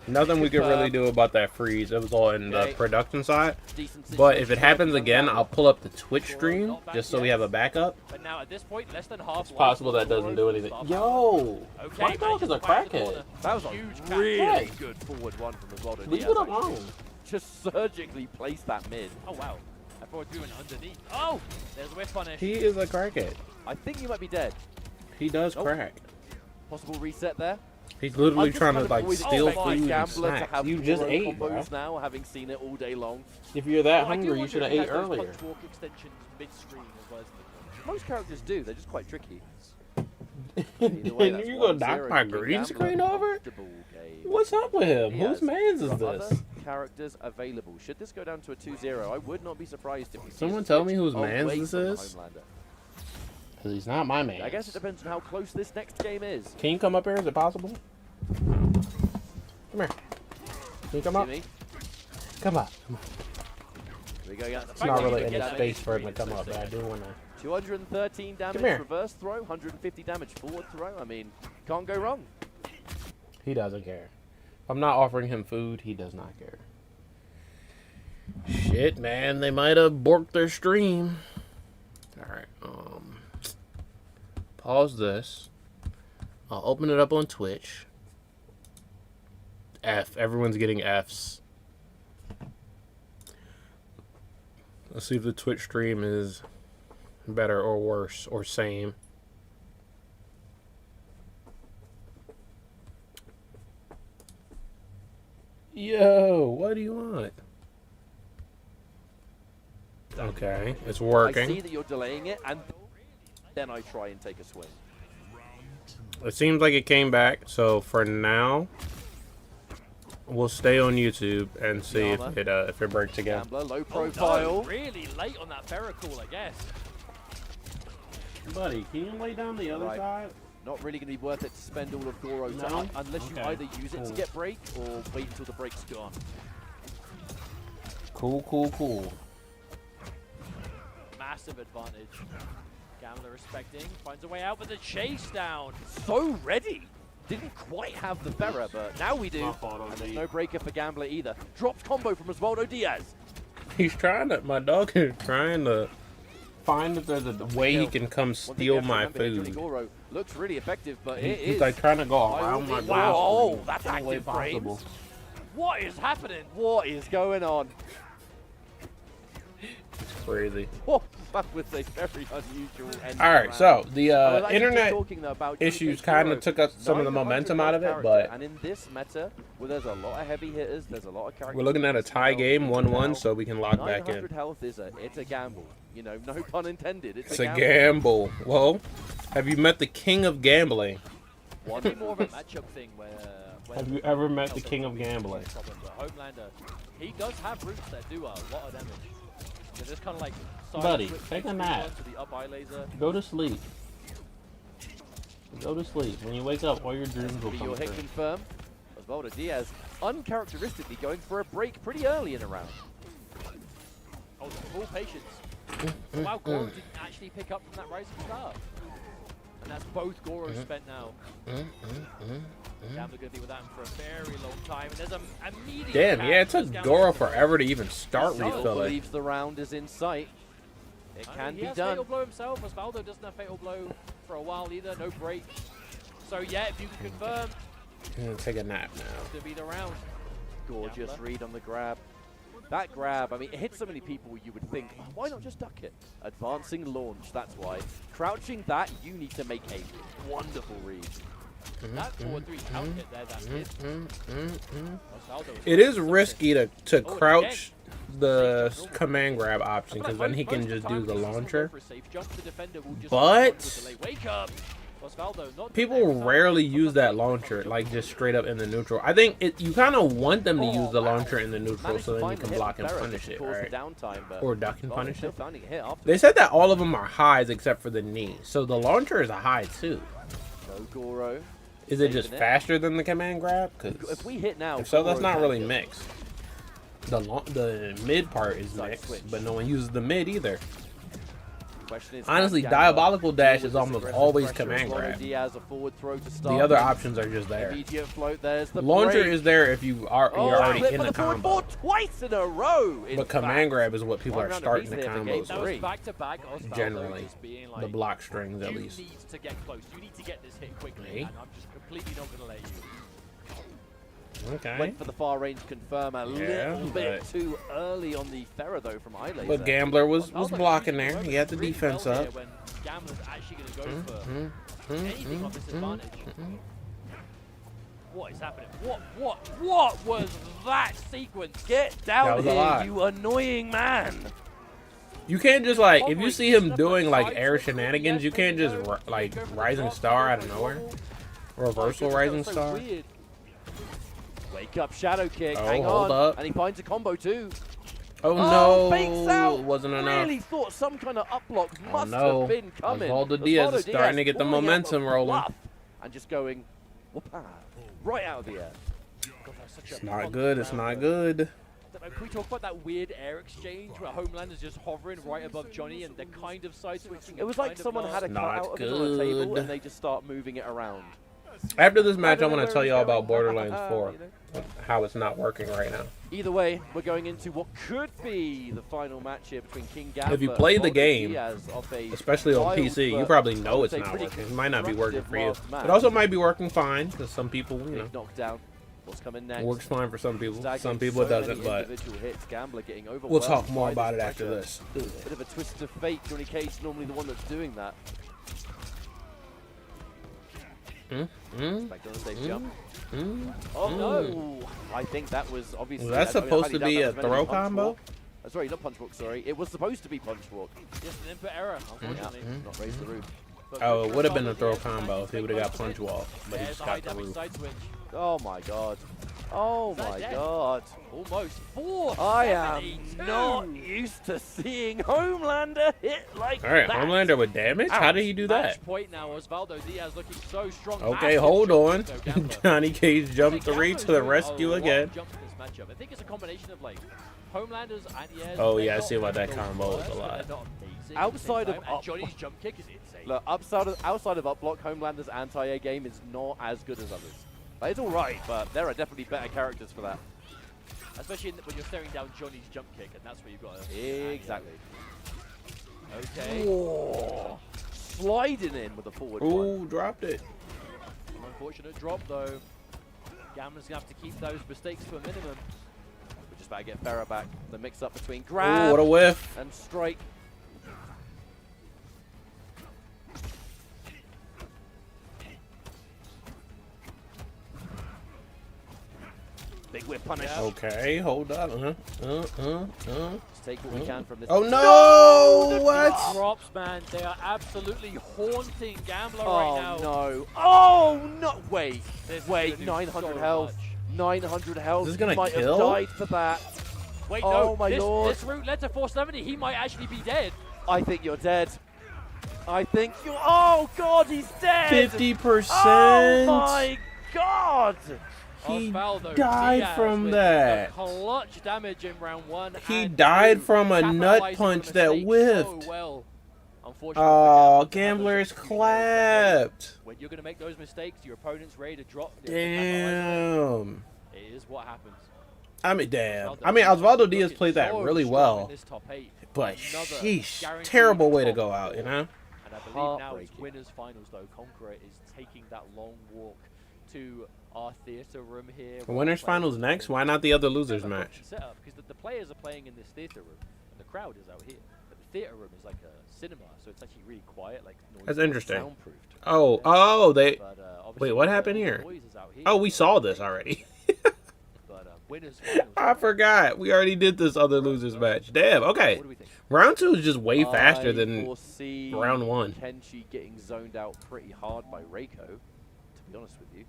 Nothing we could really do about that freeze. It was all in the Okay. production side. Decent But if it situation happens from again, Gambler. I'll pull up the Twitch stream just so we have a backup. But now at this point, less than half. It's possible that doesn't do anything. Yo, my dog is a crackhead. That was a Huge really Hey. good forward one from Osvaldo Leave Diaz, it actually. alone. Just surgically placed that mid. Oh wow! I thought we went underneath. Oh, there's a whiff punish. He is a crackhead. I think you might be dead. He does Nope. crack. Possible reset there. He's literally trying to like always steal expect food and Gambler to snacks. have You just Goro ate, bro. combos now, having seen it all day long. If you're that Well, I do hungry, you wonder should have if he ate has those earlier. punch walk extensions mid-screen as well as the Most characters do. They're just quite tricky. And Either way, you're that's gonna 1-0 knock my to green Gambler. screen over? Comfortable game. What's up with him? Diaz. Whose man's is From this? Other characters available. Should this go down to a 2-0, I would not be surprised if we see Someone a tell me switch whose away mans this from the is? Homelander. Because he's not my man. I guess it depends on how close this next game is. Can you come up here? Is it possible? Come here. Can you come up? See me? Come up. Here we go again. It's not really any space for him to come up, but I do want to. 213 damage here. reverse throw, 150 damage forward throw. I mean, can't go wrong. He doesn't care. If I'm not offering him food, he does not care. Shit, man. They might have borked their stream. Alright, pause this. I'll open it up on Twitch. F. Everyone's getting Fs. Let's see if the Twitch stream is better or worse or same. Yo, what do you want? Okay, it's I see working. that you're delaying it, and then I try and take a swing. It seems like it came back, so for now, we'll stay on YouTube and see if it breaks again. Gambler, low Oh, profile. no, really late on that Ferra call, I guess. Buddy, can you lay down the other Right. side? Not really going to be worth it to spend all of Goro No? time, unless you Okay, either use it to cool. get break or wait until the break's gone. Cool, cool, cool. Massive advantage. Gambler respecting, finds a way out with the chase down. So ready! Didn't quite have the Ferra, but now we do. My fault, And OD. there's no breaker for Gambler either. Drops combo from Osvaldo Diaz. He's trying to, my dog is trying to find if there's a way he can come One thing you steal have to my remember, Johnny food. Goro looks really effective, but He- it He's is. like trying to go I around will my be- dog. Wow, oh, that's Any way active frames. possible. What is happening? What is going on? It's crazy. Oh, that was a very unusual end. All right, so the I was actually internet just talking, though, about issues GK kind of Goro took us some of the 900 momentum out of it, character, but and in this meta, where there's a lot of heavy hitters, there's a lot of characters. we're looking at a tie game, 1-1, so we can lock back 900 in. health is it's a gamble. You know, no pun intended. It's a gamble. Well, have you met the king of gambling? One more of a matchup thing where Have you ever met the king of gambling? But Homelander, he does have roots that do a lot of damage. They're just kind of like side Buddy, switch take a between nap. one to the up eye laser. Go to sleep. Go to sleep. When you wake up, all your dreams will Be come your hit true. confirm. Osvaldo Diaz, uncharacteristically going for a break pretty early in the round. Oh, the full patience. Wow, Goro didn't actually pick up from that rising star. And that's both Goro spent now. Gambler going to be with that for a very long time. And there's an immediate Damn, cap yeah, it as took Gambler Goro gets the forever to even start Still refilling. believes the round is in sight. It I can mean, he be has done. Fatal Blow himself. Osvaldo doesn't have Fatal Blow for a while either. No break. So yeah, if you can confirm, I'm gonna take a nap now. it's going to be the round. Gorgeous Gambler. read on the grab. That grab, I mean, it hits so many people you would think, why not just duck it? Advancing launch, that's why. Crouching that, you need to make a wonderful read. That 4-3 count hit there, that hit. Osvaldo was It is something. risky to Oh, crouch the command grab option, because then he can just do the launcher. But Wake up! Osvaldo, not people rarely use that launcher, like just straight up in the neutral. I think you kind of want them to use the launcher in the neutral, so then you can block and punish it, right? Or duck and punish it. They said that all of them are highs except for the knee, so the launcher is a high too. No Goro. Is it just Saving it. faster than the command grab? Because If we hit now, if so, that's Goro not can really kill. mixed. The mid part is Side mixed, switch. but no one uses the mid either. Question is, Honestly, can Diabolical Gambler Dash deal is with this almost aggressive always pressure? command Osvaldo grab. Diaz, a forward throw to The start. other options are just there. Immediate float, there's the Launcher break. is there if you're Oh, already flip in for the the forward combo. four twice in a row. in But command fact. grab is what people One are round starting apiece the there for game combos That with. was back-to-back Osvaldo Generally, just being like, the block strings at you least. need to get close. You need to get this hit quickly, Me? and I'm just completely not going to let you. Okay. Went for the far range confirm a Yeah, little bit but- too early on the Ferra though from eye laser. But Gambler was Osvaldo blocking used there. the He had the really defense well up. here when Gambler's actually going to go for anything on this advantage. What is happening? What was that sequence? Get That down was a here, lot. you annoying man. You can't just like, if you see him doing like air shenanigans, you can't just like rising star out of nowhere. Reversal rising star. Weird. Wake up, shadow kick. Oh, Hang hold on. up. And he finds a combo too. Oh no, fakes out. it wasn't enough. Really thought some kind of up block must no. have been coming. Osvaldo Diaz is starting to get the pulling out momentum the rolling. bluff And just going, whoop-ah, right out of the air. God, that's such It's a not punch good. It's round, not though. good. Can we talk about that weird air exchange where Homelander's just hovering right above Johnny and they're kind of side switching? It was like someone had a Not cutout of it on a table good. and they just start moving it around. After this match, I don't know want to where tell he's you all going. about Borderlands 4, You know? how it's not working right now. Either way, we're going into what could be the final match here between King Gambler. If you play the and game, Diaz of a especially on wild, PC, you but probably I know would it's say not pretty working. It might not be working for you. constructive last It match. also might be working fine, because some people, you know, Big knockdown. What's coming next? it works fine for some people. Stacking Some people it so doesn't, many but individual hits. Gambler getting we'll overwhelmed talk more by about it this after pressure. this. Bit of a twist of fate. Johnny Cage normally the one that's doing that. Back on the safe jump. Oh no! I think that was obviously. Was that I mean, supposed highly to be doubt a that was meant throw to be punch combo? walk. Sorry, not punch walk. Sorry, it was supposed to be punch walk. Just an input error, unfortunately. Not raise the roof. But Oh, with it would have been a Osvaldo throw Diaz combo managed if to he make would have got most of punch it. wall, but he There's just a got high the damage roof. Uh, side switch. Oh my god. Oh Is that my dead? god. Almost 4. I am not used to seeing Homelander hit like All right, that. Homelander with damage? How did he do that? Match point now. Osvaldo Diaz looking so strong. Okay, Massive hold jump on. though, Gambler. Johnny Cage jump Hey, 3 Gambler's to the doing a rescue lot of again. jumps in this matchup. I think it's a combination of like Homelander's and Diaz. Oh, they're yeah, I not see why that the combo is worst, a but lot. they're not amazing Outside at the same of time, and up- Johnny's jump kick is insane. Look, outside of up block, Homelander's anti-air game is not as good as others. Like, it's alright, but there are definitely better characters for that. Especially when you're staring down Johnny's jump kick, and that's where you've got to. Exactly. Okay. Whoa. Sliding in with a forward one. Ooh, dropped it. Unfortunate drop though. Gambler's gonna have to keep those mistakes to a minimum. We're just about to get Farah back. The mix up between Ooh, grab what a whiff. and strike. Big whip punish. Okay, hold up. Let's take what we can from this. Oh no! The What? drops, man, they are absolutely haunting Gambler Oh right now. no! Oh no! Wait, This is wait! gonna do 900 so health. much. 900 health. This is gonna He might kill? have died for that. Wait, Oh no, my this, lord. this route led to 470. He might actually be dead. I think you're dead. I think you. Oh god, he's dead. 50%. Oh my god! He Osvaldo died Diaz from with that. the clutch damage in round 1. He and died 2, from a nut capitalizing punch on that mistakes whiffed. So well. Unfortunately, Oh, for Gambler is you know that clapped. when you're going to make those mistakes, your opponent's ready to drop. Capitalize on Damn. it. It is what happens. I mean, damn. I mean, Osvaldo Diaz played that really well, but sheesh, terrible way to go out, you know? And I believe now it's Heartbreaking. winners finals though. Conqueror is taking that long walk to our theater room here. where Winners the players finals are next. playing Why not the other in a losers bit of a match? setup, because the players are playing in this theater room and the crowd is out here. But the theater room is like a cinema, so it's actually really quiet, like noise. That's interesting. Soundproofed. Oh, they. But, Wait, obviously what the happened here? noise is out here. Oh, we saw this already. But winners finals. I forgot. We already did this other losers match. Damn. Okay. What do we think? Round 2 is just way faster I than. foresee round 1. Kenshi getting zoned out pretty hard by Reiko, to be honest with you.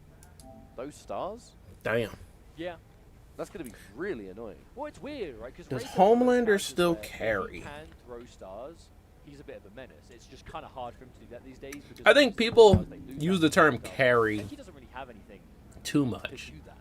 Those stars, Damn. Yeah. that's going to be really annoying. Well, it's weird, right? Because Does Homelander still carry? He can throw stars. He's a bit of a menace. It's just kind of hard for him to do that these days. Because I think most of the people stars, they lose use that the term themselves. carry Like, he doesn't really have anything too to much. do that.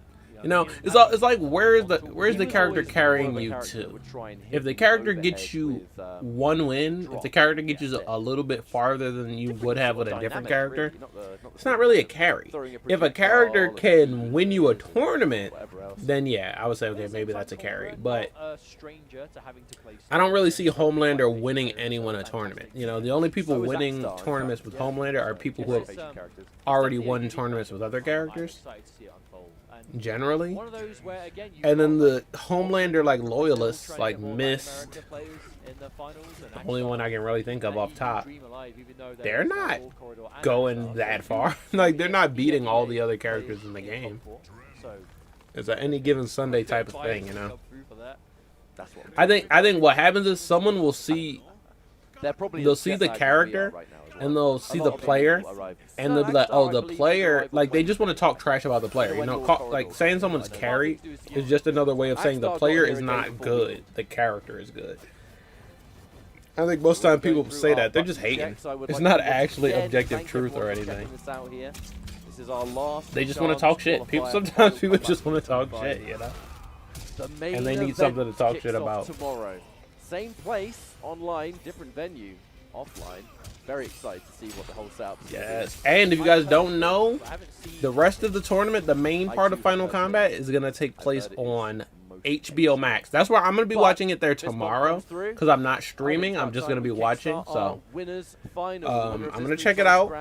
You know, I mean, it's like where's the He character was always more carrying of a you character that to? would try and hit If the you character overhead gets you with, one win, if drop. the character gets you Yeah. a little bit farther than you would have with a different dynamic, character, really, not the it's not really a carry. throwing a If a projectile character and can win you a tournament, whatever else. then yeah, I would say okay, There's maybe some that's a Conqueror, carry. not But a stranger to having to play I don't really see stars. Homelander Quite winning big, anyone a fantastic tournament. You team. know, the only people So is winning Zackstar, in tournaments fact. with Homelander are people who have It's, characters. already definitely a won unique tournaments with matchup. other I'm characters. excited to see it unfold. generally. One of those where, again, And then the Homelander like loyalists like Mist, the only one I can really think of off top. They're not going that far. Like they're not beating all the other characters in the game. It's an any given Sunday type of thing, you know. I think what happens is someone will see, they'll see the character and they'll see the player and they'll be like, oh, the player, like they just want to talk trash about the player, you know. Like saying someone's carry is just another way of saying the player is not good, the character is good. I think most time people say that, they're just hating. It's not actually objective truth or anything. They just want to talk shit. Sometimes people just want to talk shit, you know. And they need something to talk shit about. Tomorrow, same place, online, different venue, offline. Very excited to see what the whole setup is. Yes, and if you guys don't know, the rest of the tournament, the main part of Final Kombat, is gonna take place on HBO Max. That's where I'm gonna be watching it there tomorrow because I'm not streaming. I'm just gonna be watching. So I'm gonna check it out.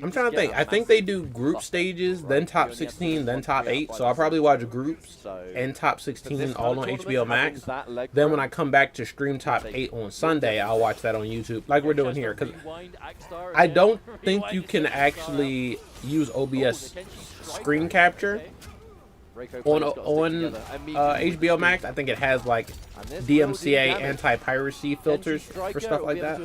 I'm trying to think. I think they do group stages, then top 16, then top 8. So I'll probably watch groups and top 16 all on HBO Max. Then when I come back to stream top 8 on Sunday, I'll watch that on YouTube, like we're doing here. Because I don't think you can actually use OBS screen capture on HBO Max. I think it has like DMCA anti-piracy filters for stuff like that.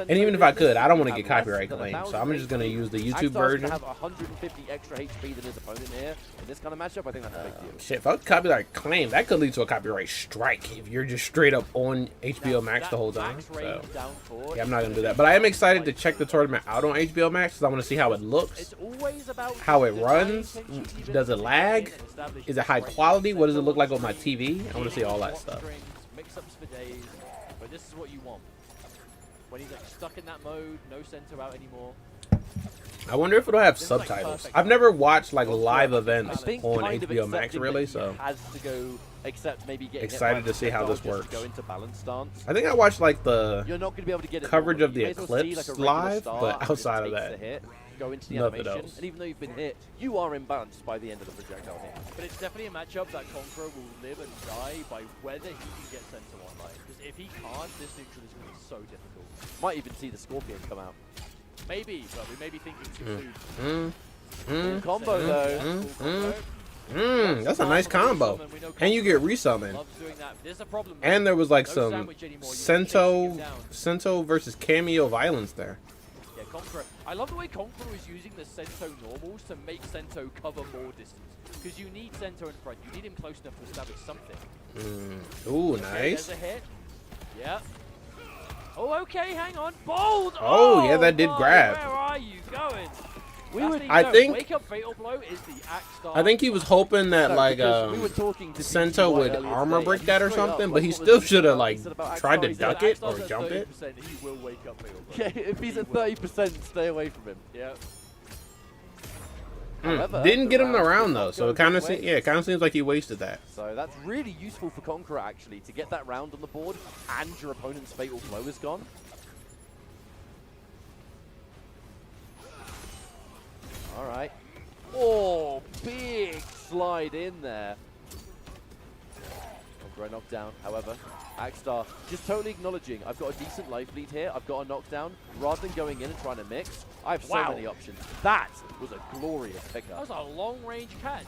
And even if I could, I don't want to get copyright claimed, so I'm just going to use the YouTube version. Have 150 extra HP than his opponent here. In this kind of matchup, I think that's a big deal. Shit, if I copyright claim, that could lead to a copyright strike if you're just straight up on HBO Max the whole time. So yeah, I'm not going to do that. But I am excited to check the tournament out on HBO Max because I want to see how it looks, how it runs, does it lag, is it high quality, what does it look like on my TV? I want to see all that stuff. Mix-ups for days, but this is what you want. When he's like stuck in that mode, no center out anymore. I wonder if it'll have subtitles. I've never watched like live events on HBO Max really, so excited to see how this works. I think I watched like the coverage of the Eclipse live, but outside of that, go into the nothing animation, else. and even though you've been hit, you are imbalanced by the end of the projectile hit. But it's definitely a matchup that Conqueror will live and die by whether he can get center online. Because if he can't, this neutral is going to be so difficult. Might even see the Scorpion come out. Maybe, but we may be thinking too soon. Combo though. That's a nice combo. And you get resummoned. And there was like some Sento versus Cameo violence there. Yeah, Conqueror. I love the way Conqueror is using the Sento normals to make Sento cover more distance. Because you need Sento in front. You need him close enough to establish something. Ooh, Okay, nice. there's a hit. Yeah. Oh, okay, hang on. Bold! Oh, yeah, that did grab. Where are you going? I think Wake Up Fatal Blow is the axe star. I think he was hoping that like Sento would armor break that or something, but he still should have like tried to duck it or jump it. He will wake up Fatal Blow. Yeah, if he's at 30%, stay away from him. Yeah. Didn't get him around though, so it kind of seems like he wasted that. So that's really useful for Conqueror actually to get that round on the board, and your opponent's Fatal Blow is gone. All right. Oh, big slide in there. Great knockdown, however. Axstar just totally acknowledging, I've got a decent life lead here, I've got a knockdown. Rather than going in and trying to mix, I have so many options. That was a glorious pickup. That was a long-range catch.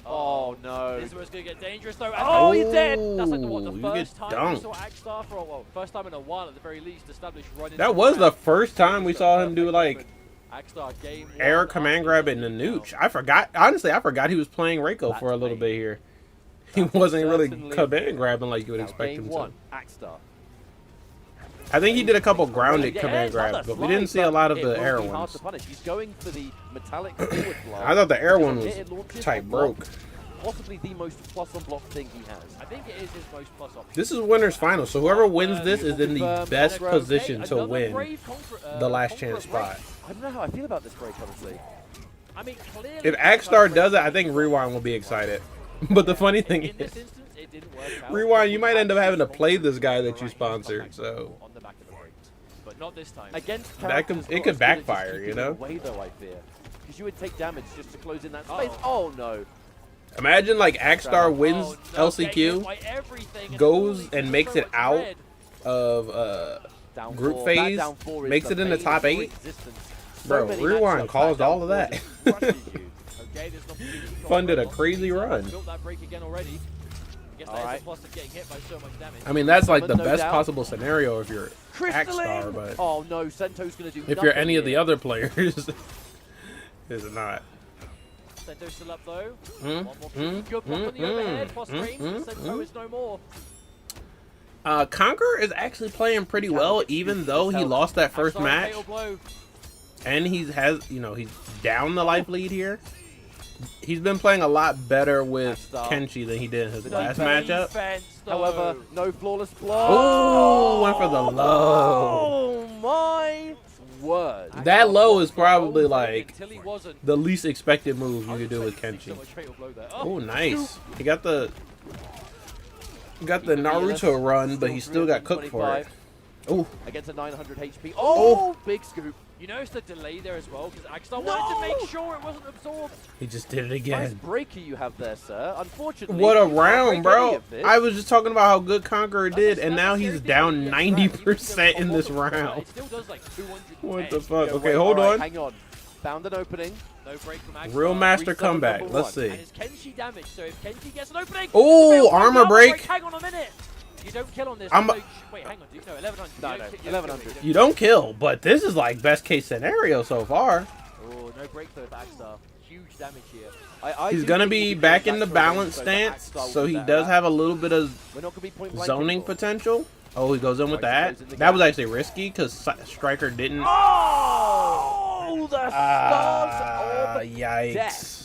Oh, no. This is where it's going to get dangerous, though. Oh, he's dead! That's like the first time we saw dunked. Axstar for, well, first time in a while at the very least, established running. That was the first time we saw him do like Axstar game air command grab and the nooch. I forgot, honestly, I forgot he was playing Reiko for a little bit here. He wasn't really command grabbing like you would expect him to. Axstar. I think he did a couple grounded command grabs, but we didn't see a lot of the air ones. He's going for the metallic forward blast. I thought the air one was type broke. Possibly the most plus on block thing he has. I think it is his most plus option. This is winner's final, so whoever wins this is in the best position to win the last chance spot. I don't know how I feel about this break, honestly. I mean, clearly If Axstar does it, I think Rewind will be excited. But the funny thing in this is, instance, it didn't work out. Rewind, you might end up having to play this guy that you sponsored, so on the back of the break. But not this time. Against That could- it could backfire, you know? Away, though, I fear. because you would take damage just to close in that space. Oh, no. Imagine like Axstar wins Oh, no, getting hit LCQ, by everything and goes falling and into makes so it much out red. of Down group four. phase, That down four is makes it in the bane top of your 8. existence. So Bro, many Rewind matchups caused that down all of four that. just crushes you. Okay, there's an opportunity to go Funded for a it. crazy Lots of run. teams built that break again already. I guess All that is right. a plus of getting hit by so much damage. I mean, that's like the No best doubt. possible scenario if you're Crystalline! Axstar, but Oh, no. Sento's going to do if you're nothing any of the here. other players, is it not? Sento's still up though. Mm, One more good block on the overhead. Plus range, but Sento is no more. Conqueror is actually playing pretty well, even though he lost that first Axstar, match, fatal blow. and he's down the life lead here. He's been playing a lot better with Axstar. Kenshi than he did in his The last defense. matchup. Defense, though. However, no flawless blow. Oh, went for the low. Oh, my word. That low is Axstar probably was like until he wasn't. the least expected move you I could was do with expecting to see Kenshi. so much fatal blow there. Oh, nice. He got the Naruto run, but he still got cooked for it. Oh, Against a 900 HP. Oh, big scoop. You notice the delay there as well, because Axstar wanted to make sure it wasn't absorbed. he just did it Nice again. breaker you have there, sir. Unfortunately, What a you can't round, break any bro. of this. I was just talking about how good Conqueror That's did, a- and that's now a he's scary thing down when you get ranked. Even if 90% in you're this on Mortal Kombat, round. It still does like 210. What the Yo, fuck? Okay, wait, hold alright, on. Hang on. Found an opening. No break from Axstar. Real master Reset comeback. number Let's one. see. And it's Kenshi damage, so if Kenshi gets an opening... Oh, Fail, armor armor break. Hang on a minute. You don't kill on this. I'm no, a- wait, hang on. No, 1100. No, You no, don't ki- you 1100. don't You don't kill, but this is like best case scenario so far. Oh, no break though for Axstar. Huge damage here. I He's do gonna think be if back goes in the for a balance range, stance, Axstar will so be he better does at. have a little bit of We're not gonna be point blank zoning anymore. potential. Oh, he goes in with Tries to that. close in the That gap. was actually risky because Striker didn't. Oh, the stars of Yikes. death.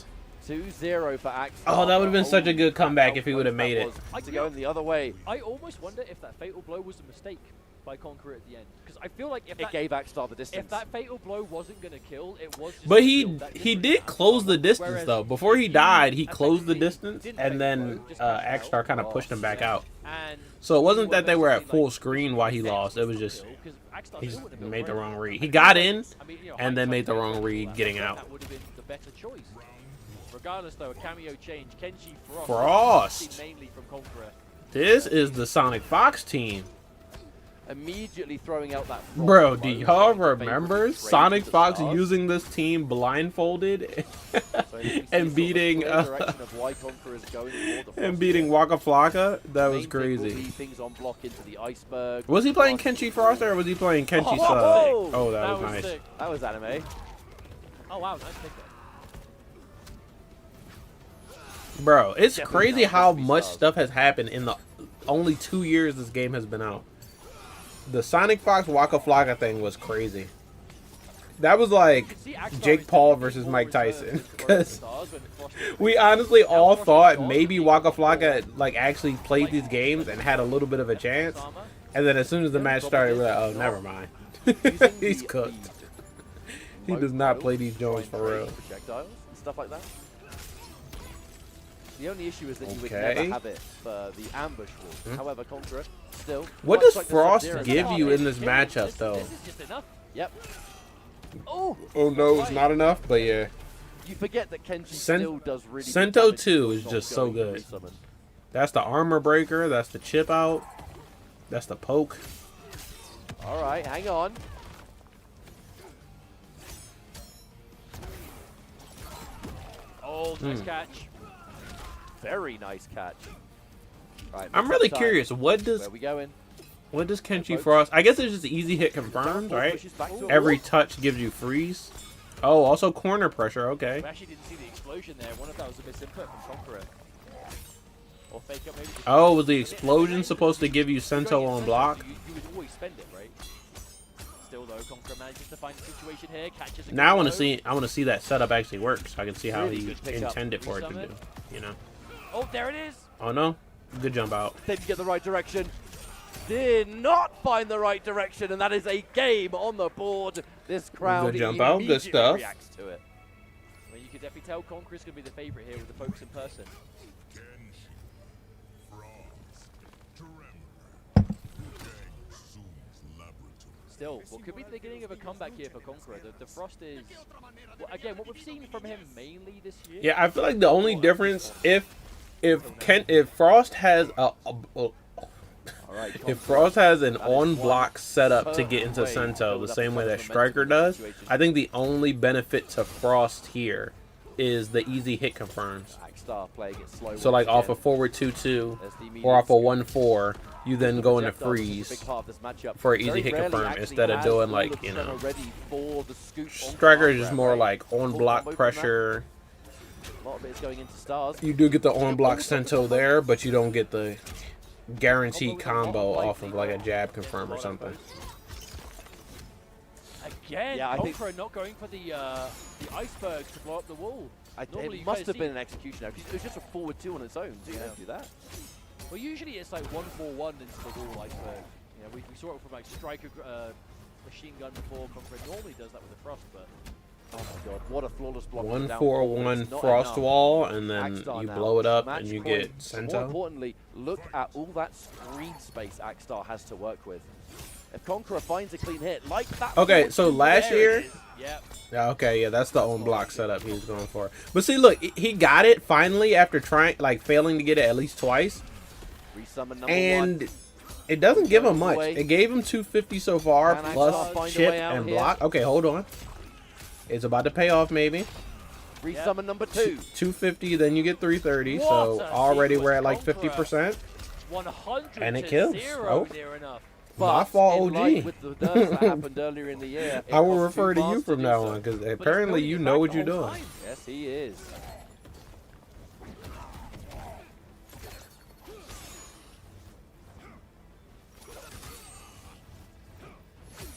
2-0 for Axstar. Oh, that would have been such a Holy good crap, comeback how if he would have close made that it. was to going the other way. I almost wonder if that fatal blow was a mistake by Conqueror at the end. Because I feel like if It that, gave Axstar the distance. if that fatal blow wasn't going to kill, it was just But gonna he kill that he difference did in close Axstar. the distance Whereas though. Before he died, he closed the effectively distance, didn't and fatal then blow, just cashed Axstar out. kind of pushed him back out. And So it he wasn't would that they were at eventually, full like, screen while he next lost. It was to just kill, 'cause Axstar he still just wouldn't have made the built wrong right. read. I He feel got like- in, I mean, and then hindsight made the goes wrong on read that. getting I thought out. That would have been the better choice. Regardless, though, a cameo change. Kenshi Frost. Frost. Mainly from Conqueror. This is the Sonic Fox team. Immediately throwing out that Bro, frost do blow, y'all trying to remember favour the trade Sonic to the Fox stars. using this team blindfolded So we see sort and of a beating clear direction of why Conqueror is going for the and frost beating here. Waka Flocka? That Main was thing will crazy. be things on block into the iceberg. Was he playing Frost Kenshi Frost or was he playing Kenshi Oh, Sub? whoa! Oh, that was nice. sick. That was anime. Oh, wow. Nice pick there. Bro, it's Definitely crazy not how supposed to be much stars. stuff has happened in the only 2 years this game has been out. The Sonic Fox Waka Flocka thing was crazy. That was like See, Axstar Jake is Paul definitely versus more Mike reserved Tyson. with the Because stars when Frost is we honestly all Frost is thought gone, maybe but Waka people Flocka like actually played these games and had a little bit of a chance. armor. And then as soon as the match started, we're like, oh, never mind. Using He's the- cooked. the He does not remote play these to try Jones and for trade real. projectiles and stuff like that. The only issue is that you would Okay. never have it for the ambush wall. However, Conqueror still. What much does like the Frost Sub-Zero give match- you in this This- matchup, though? This is just enough. Yep. Oh, Oh no, it's not enough, but yeah. You forget that Kenshi Sen- still does really good Sento damage 2 before is not just so going good. resummon. That's the armor breaker, that's the chip out, that's the poke. All right, hang on. oh, nice catch. Very nice catch. Right, I'm matchup really time. curious, what Where does we going? Kenshi Frost? I guess it's just easy hit confirmed, Four right? pushes back to a Every wall. touch gives you freeze. Oh, also corner pressure, okay. We actually didn't see the explosion there. One of that was a misinput from Conqueror. Or fake up maybe. just- Oh, was the explosion supposed to give you Sento on block? You would always spend it, right? Still though, Conqueror manages to find a situation here, catches a Now I want good to see that setup actually work, so I can see how Really he good pickup. intended for it to Resummon. do. You know? blow. Oh, there it is. Oh no, good jump out. Didn't get the right direction. Did not find the right direction, and that is a game on the board. This crowd Good jump out, good immediately stuff. reacts to it. I mean, you could definitely tell Conqueror's going to be the favorite here with the folks in person. Still, what could be the beginning of a comeback here for Conqueror? The Frost is again, what we've seen from him mainly this year. Yeah, I feel like the only difference if Frost has if Frost has an on-block setup to get into Sento the same way that Striker does, I think the only benefit to Frost here is the easy hit confirms. So like off a forward 2-2 or off a 1-4, you then go into freeze for an easy hit confirm instead of doing like, you know, Striker is just more like on-block pressure. A lot of it is going into stars. You do get the on-block Sento there, but you don't get the guaranteed combo off of like a jab confirm or something. Again, yeah, I think not going for the icebergs to blow up the wall. It must have been an execution now, because it was just a forward 2 on its own, so you don't do that. Well, usually it's like 1-4-1 into the wall iceberg. You know, we saw it from like Striker machine gun before. Conqueror normally does that with the Frost, but oh my god, what a flawless block. 1-4-1 Frost wall, and then you blow it up and you get Sento. More importantly, look at all that screen space Axstar has to work with. If Conqueror finds a clean hit like that. Okay, so last year. Yep. Yeah, okay, yeah, that's the on block setup he was going for. But see, look, he got it finally after trying, like, failing to get it at least twice. And it doesn't give him much. It gave him 250 so far, plus chip and block. Okay, hold on. It's about to pay off, maybe. Resummon number 2. 250, then you get 330. So already we're at like 50%. 100 and it kills. Oh. Near enough. My fault, OG. With the nerfs that happened earlier in the year, I will refer to you from now on, because apparently you know what you're doing. Yes, he is.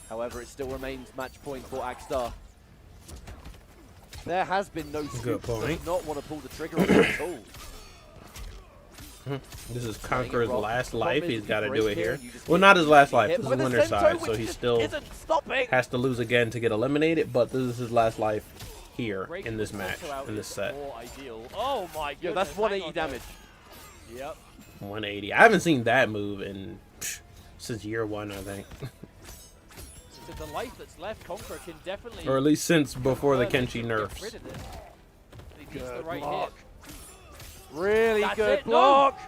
However, it still remains match point for Axstar. There has been no scoop. Does not want to pull the trigger on it at all. This is Conqueror's last life. He's got to do it here. Well, not his last life. This is winner's side, so he still has to lose again to get eliminated. But this is his last life here in this match, in this set. Oh my god! Yeah, that's 180 damage. Yep. 180. I haven't seen that move in since year 1, I think. So the life that's left, Conqueror can definitely, or at least since before the Kenshi nerfs. He needs the right hit. Really good block.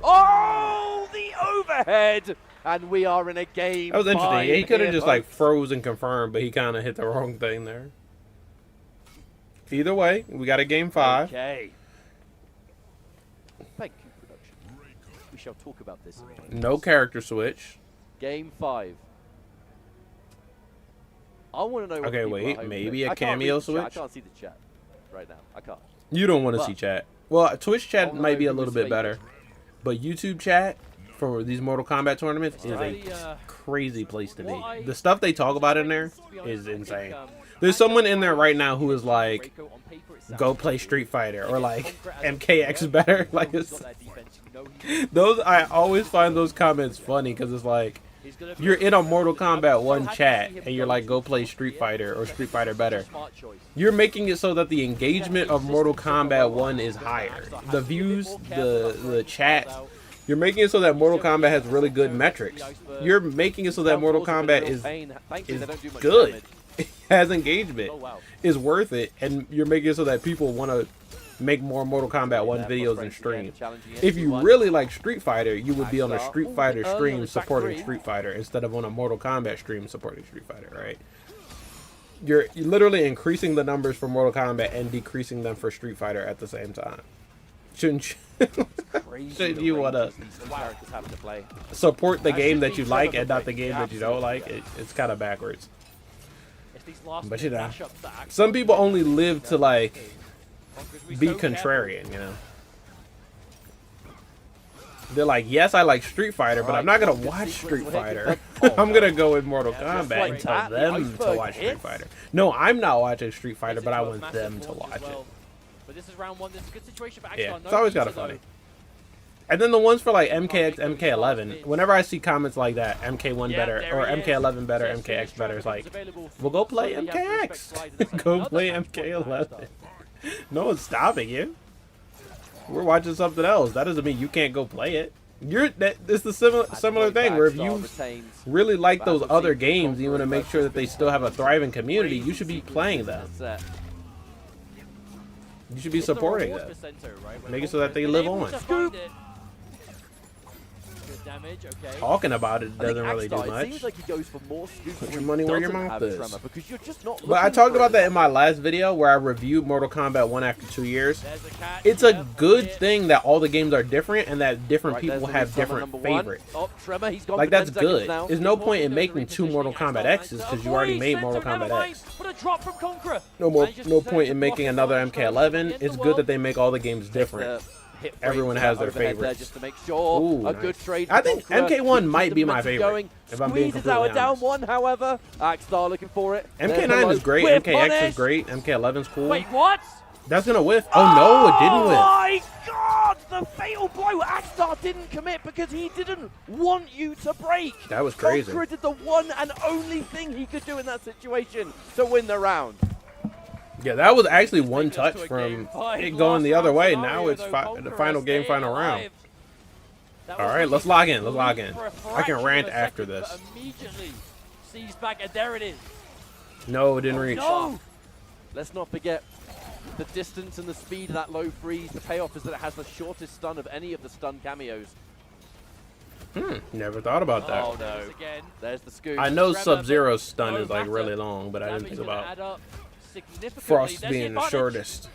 Oh, the overhead. And we are in a game. That was interesting. Yeah, he could have just like froze and confirmed, but he kind of hit the wrong thing there. Either way, we got a game 5. Okay. Thank you, production. We shall talk about this. No character switch. Game 5. I want to know. Okay, wait. Maybe a cameo switch. I can't see the chat right now. I can't. You don't want to see chat. Well, Twitch chat might be a little bit better, but YouTube chat for these Mortal Kombat tournaments is a crazy place to be. The stuff they talk about in there is insane. There's someone in there right now who is like, go play Street Fighter, or like, MKX better. Like, it's, those, I always find those comments funny, because it's like, you're in a Mortal Kombat 1 chat, and you're like, go play Street Fighter, or Street Fighter better. You're making it so that the engagement of Mortal Kombat 1 is higher. The views, the chats, you're making it so that Mortal Kombat has really good metrics. You're making it so that Mortal Kombat is good. It has engagement, is worth it, and you're making it so that people want to make more Mortal Kombat 1 videos and stream. If you really like Street Fighter, you would be on a Street Fighter stream supporting Street Fighter instead of on a Mortal Kombat stream supporting Street Fighter, right? You're literally increasing the numbers for Mortal Kombat and decreasing them for Street Fighter at the same time. Shouldn't you want to support the game that you like and not the game that you don't like? It's kind of backwards. But you know, some people only live to like be contrarian, you know. They're like, yes, I like Street Fighter, but I'm not gonna watch Street Fighter. I'm gonna go with Mortal Kombat and tell them to watch Street Fighter. No, I'm not watching Street Fighter, but I want them to watch it. But this is round 1. This is a good situation for Axstar. Yeah, it's always kind of funny. And then the ones for like MKX, MK11, whenever I see comments like that, MK1 better, or MK11 better, MKX better, it's like, well, go play MKX. Go play MK11. No one's stopping you. We're watching something else. That doesn't mean you can't go play it. It's the similar thing where if you really like those other games, you want to make sure that they still have a thriving community. You should be playing them. You should be supporting them. Make it so that they live on. Damage, okay. Talking about it doesn't really do much. Seems like he goes for more scoop. Put your money where your mouth is. Because you're just not But I talked about that in my last video where I reviewed Mortal Kombat 1 after 2 years. It's a good thing that all the games are different and that different people have different favorites. Like, that's good. There's no point in making 2 Mortal Kombat X's because you already made Mortal Kombat X. No point in making another MK11. It's good that they make all the games different. Everyone has their favorites. Just to make sure. Ooh, a nice. good trade. I think MK1 might be my favorite. If I'm being completely out a down honest. one, however. Axstar looking for it. MK9 is great. MKX is great. MK11's cool. Wait, what? That's gonna whiff. Oh no, it didn't whiff. My God! The fatal blow. Axstar didn't commit because he didn't want you to break. That was crazy. Conqueror did the one and only thing he could do in that situation to win the round. Yeah, that was actually one touch from it going the other way. Now it's the final game, final round. All right, let's log in. Let's log in. I can rant after this. Immediately sees back, and there it is. No, it didn't reach. No! Let's not forget the distance and the speed of that low freeze. The payoff is that it has the shortest stun of any of the stun cameos. Never thought about that. Oh no! There's the scoop. I know Sub-Zero's stun is like really long, but I didn't think about Frost being the shortest.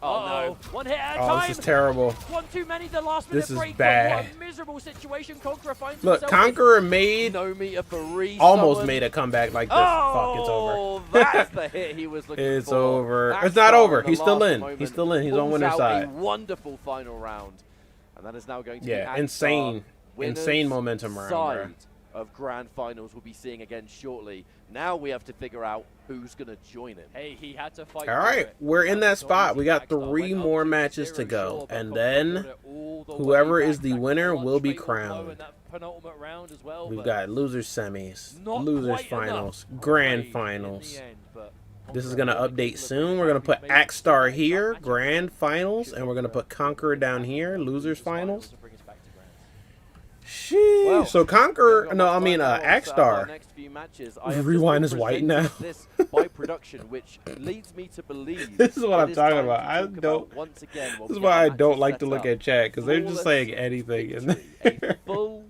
Oh no! One hit at a time. Oh, this is terrible. One too many. The last minute This is break. bad. What a miserable situation. Conqueror finds Look, himself Conqueror made No meter for almost made a comeback like this. Fuck, it's over. Oh, that's the hit he was looking It's for. over. Axstar It's not over. in the He's still last in. moment He's still in. He's on pulls winner's out side. A wonderful final round, and that is now going to be Axstar. Insane Winners momentum round. side Bro. of grand finals we'll be seeing again shortly. Now we have to figure out who's going to join him. Hey, he had to fight. All right, we're in that spot. We got 3 more Axstar matches went to up go, 2-0, and but then Conqueror all the whoever way is back. the That winner one will be fatal blow in crowned. that penultimate round as well, We've but got losers semis, not losers quite finals, enough, grand in the finals. end, but This is Conqueror gonna will update look soon. like We're gonna put maybe make Axstar some here, magic. grand finals, and we're gonna put Conqueror down here, losers finals. to bring us back to grand. Sheesh. Well, So Conqueror, no, I mean Axstar. Next few matches, I have Rewind just is white presented now. This by production, which leads me to believe This is what it I'm talking time about. to I talk about don't. once again what This is we why get I the don't matches like set to look up. at chat because they're just Flawless saying anything in victory, there. a full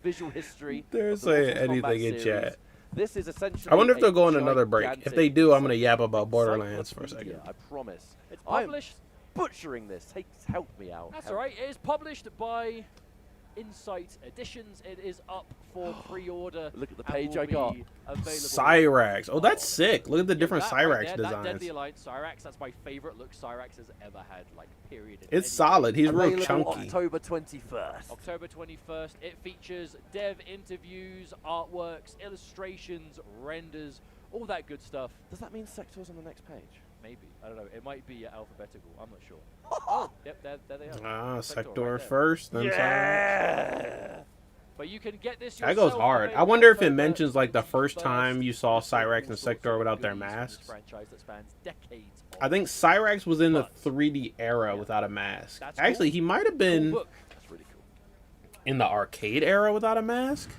visual history. They're of the saying Mortal Kombat anything in series. chat. This is essentially I wonder if a they'll go on another break. If they do, I'm gonna yap about Borderlands for a encyclopedia, second. I promise. It's I'm published. butchering this. Help me out. That's Help. all right. It is published by Insight Editions. It is up for pre-order. Look at the and page will I got. be available. Cyrax. Oh, that's sick. Look at the different That right Cyrax there, That designs. Deadly Alliance Cyrax, that's my favorite look Cyrax has ever had, like, period. in It's any solid. game. He's real Available chunky. October 21st. October 21st. It features dev interviews, artworks, illustrations, renders, all that good stuff. Does that mean Sector's on the next page? Maybe. I don't know. It might be alphabetical. I'm not sure. Oh, yep, there they are. Ah, Sector Sector right there. first, then Cyrax. Yeah. But you can get this That goes yourself hard. I available wonder if it October mentions like the first 21st. time you saw Cyrax and All sorts Sector of without their goodies from this masks. franchise that spans decades of I think Cyrax was in the But- 3D era without a mask. That's Actually, cool. he might have cool been book. That's really cool. in the arcade era without a mask.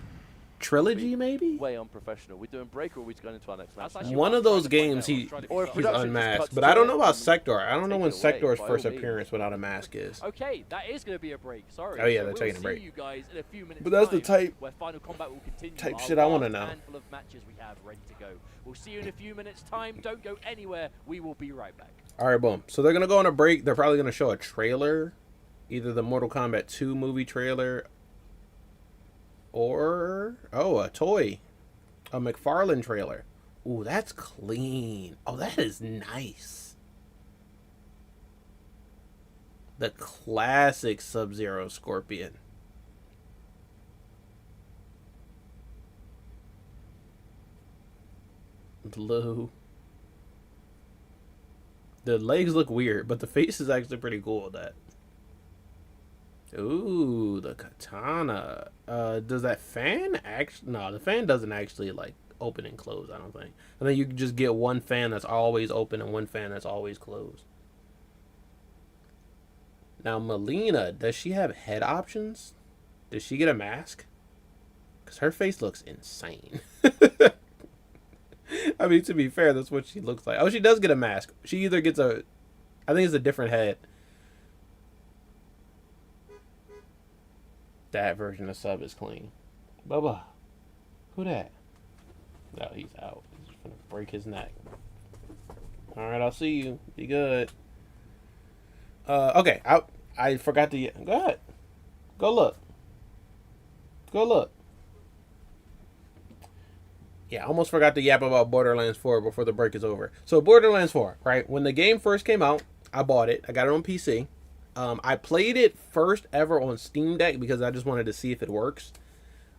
Trilogy, maybe? Way unprofessional. We're doing break or are we going into our next match? That's actually One what of I'm those trying to games, find out. he I'm trying to Or figure if he's out. production just unmasked. cuts But to I don't it know about and Sector. I don't know take when it away, Sector's by all first means. appearance without a mask is. Okay, that is going to be a break. Sorry. Oh, yeah, So they're we'll taking a see break. you guys in a few minutes But that's the time type- where Final Kombat will continue. type our shit I wanna last know. handful of matches we have ready to go. We'll see you in a few minutes time. Don't go anywhere. We will be right back. All right, boom. So they're going to go on a break. They're probably going to show a trailer. Either the Mortal Kombat 2 movie trailer or, oh, a toy. A McFarlane trailer. Ooh, that's clean. Oh, that is nice. The classic Sub-Zero Scorpion. Blue. The legs look weird, but the face is actually pretty cool with that. Ooh, the katana. Does that fan actually... No, the fan doesn't actually, like, open and close, I don't think. I think you can just get one fan that's always open and one fan that's always closed. Now, Melina, does she have head options? Did she get a mask? Because her face looks insane. I mean, to be fair, that's what she looks like. Oh, she does get a mask. She either gets a... I think it's a different head. That version of sub is clean. Bubba. Who that? No, he's out. He's just gonna break his neck. Alright, I'll see you. Be good. Okay. I forgot to... Go ahead. Go look. Go look. Yeah, I almost forgot to yap about Borderlands 4 before the break is over. So, Borderlands 4, right? When the game first came out, I bought it. I got it on PC. I played it first ever on Steam Deck because I just wanted to see if it works.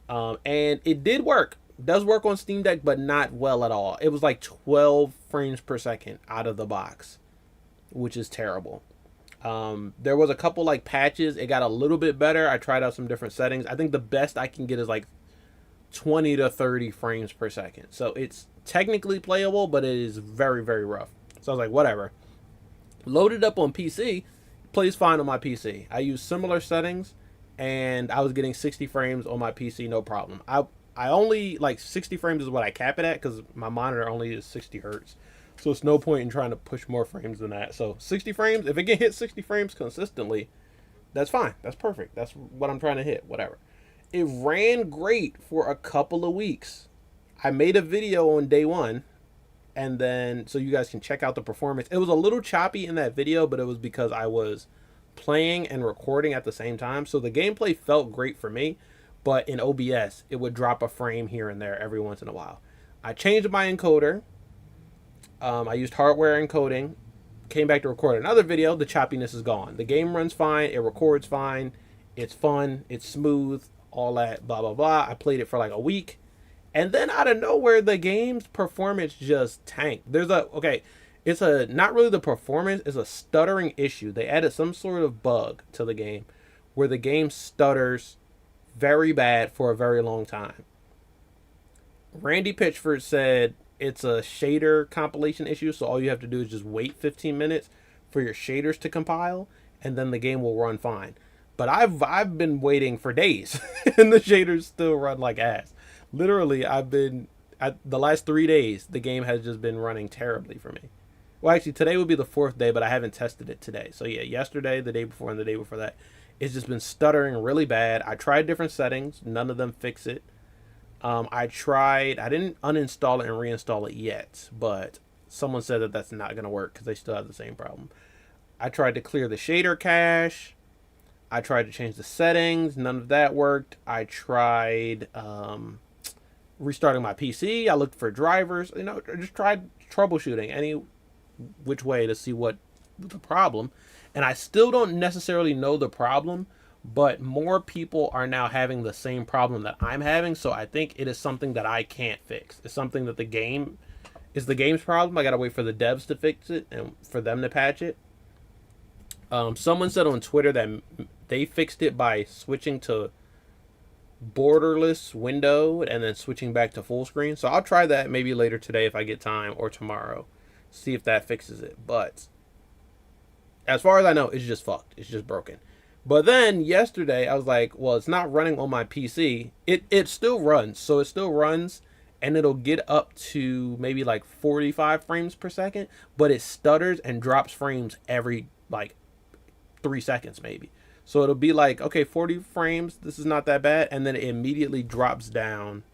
And it did work. It does work on Steam Deck, but not well at all. It was like 12 frames per second out of the box, which is terrible. There was a couple like patches. It got a little bit better. I tried out some different settings. I think the best I can get is like 20 to 30 frames per second. So it's technically playable, but it is very, very rough. So I was like, whatever. Loaded up on PC. Plays fine on my PC. I use similar settings, and I was getting 60 frames on my PC, no problem. I only, like, 60 frames is what I cap it at, because my monitor only is 60 hertz. So it's no point in trying to push more frames than that. So 60 frames, if it can hit 60 frames consistently, that's fine. That's perfect. That's what I'm trying to hit, whatever. It ran great for a couple of weeks. I made a video on day one, and then so you guys can check out the performance. It was a little choppy in that video, but it was because I was playing and recording at the same time. So the gameplay felt great for me, but in OBS, it would drop a frame here and there every once in a while. I changed my encoder. I used hardware encoding. Came back to record another video. The choppiness is gone. The game runs fine. It records fine. It's fun. It's smooth. All that blah, blah, blah. I played it for like a week. And then out of nowhere, the game's performance just tanked. It's not really the performance, it's a stuttering issue. They added some sort of bug to the game where the game stutters very bad for a very long time. Randy Pitchford said it's a shader compilation issue, so all you have to do is just wait 15 minutes for your shaders to compile, and then the game will run fine. But I've been waiting for days, and the shaders still run like ass. Literally, the last 3 days, the game has just been running terribly for me. Well, actually, today would be the 4th day, but I haven't tested it today. So yeah, yesterday, the day before, and the day before that, it's just been stuttering really bad. I tried different settings. None of them fix it. I didn't uninstall it and reinstall it yet, but someone said that that's not going to work because they still have the same problem. I tried to clear the shader cache. I tried to change the settings. None of that worked. I tried restarting my PC. I looked for drivers. I just tried troubleshooting any which way to see what the problem. And I still don't necessarily know the problem, but more people are now having the same problem that I'm having. So I think it is something that I can't fix. It's something that the game's problem. I got to wait for the devs to fix it and for them to patch it. Someone said on Twitter that they fixed it by switching to borderless window and then switching back to full screen. So I'll try that maybe later today if I get time, or tomorrow. See if that fixes it. But as far as I know, it's just fucked. It's just broken. But then yesterday I was like, well, it's not running on my PC. It still runs. So it still runs, and it'll get up to maybe like 45 frames per second, but it stutters and drops frames every like 3 seconds maybe. So it'll be like, okay, 40 frames, this is not that bad, and then it immediately drops down.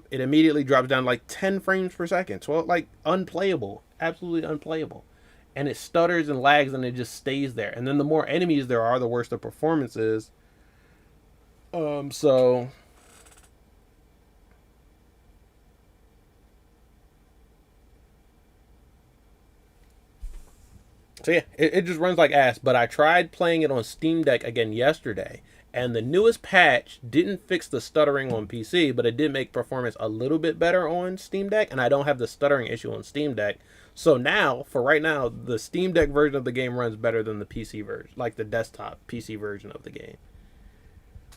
It immediately drops down like 10 frames per second. So like unplayable, absolutely unplayable. And it stutters and lags, and it just stays there. And then the more enemies there are, the worse the performance is. So yeah, it just runs like ass. But I tried playing it on Steam Deck again yesterday, and the newest patch didn't fix the stuttering on PC, but it did make performance a little bit better on Steam Deck, and I don't have the stuttering issue on Steam Deck. So now, for right now, the Steam Deck version of the game runs better than the PC version, like the desktop PC version of the game.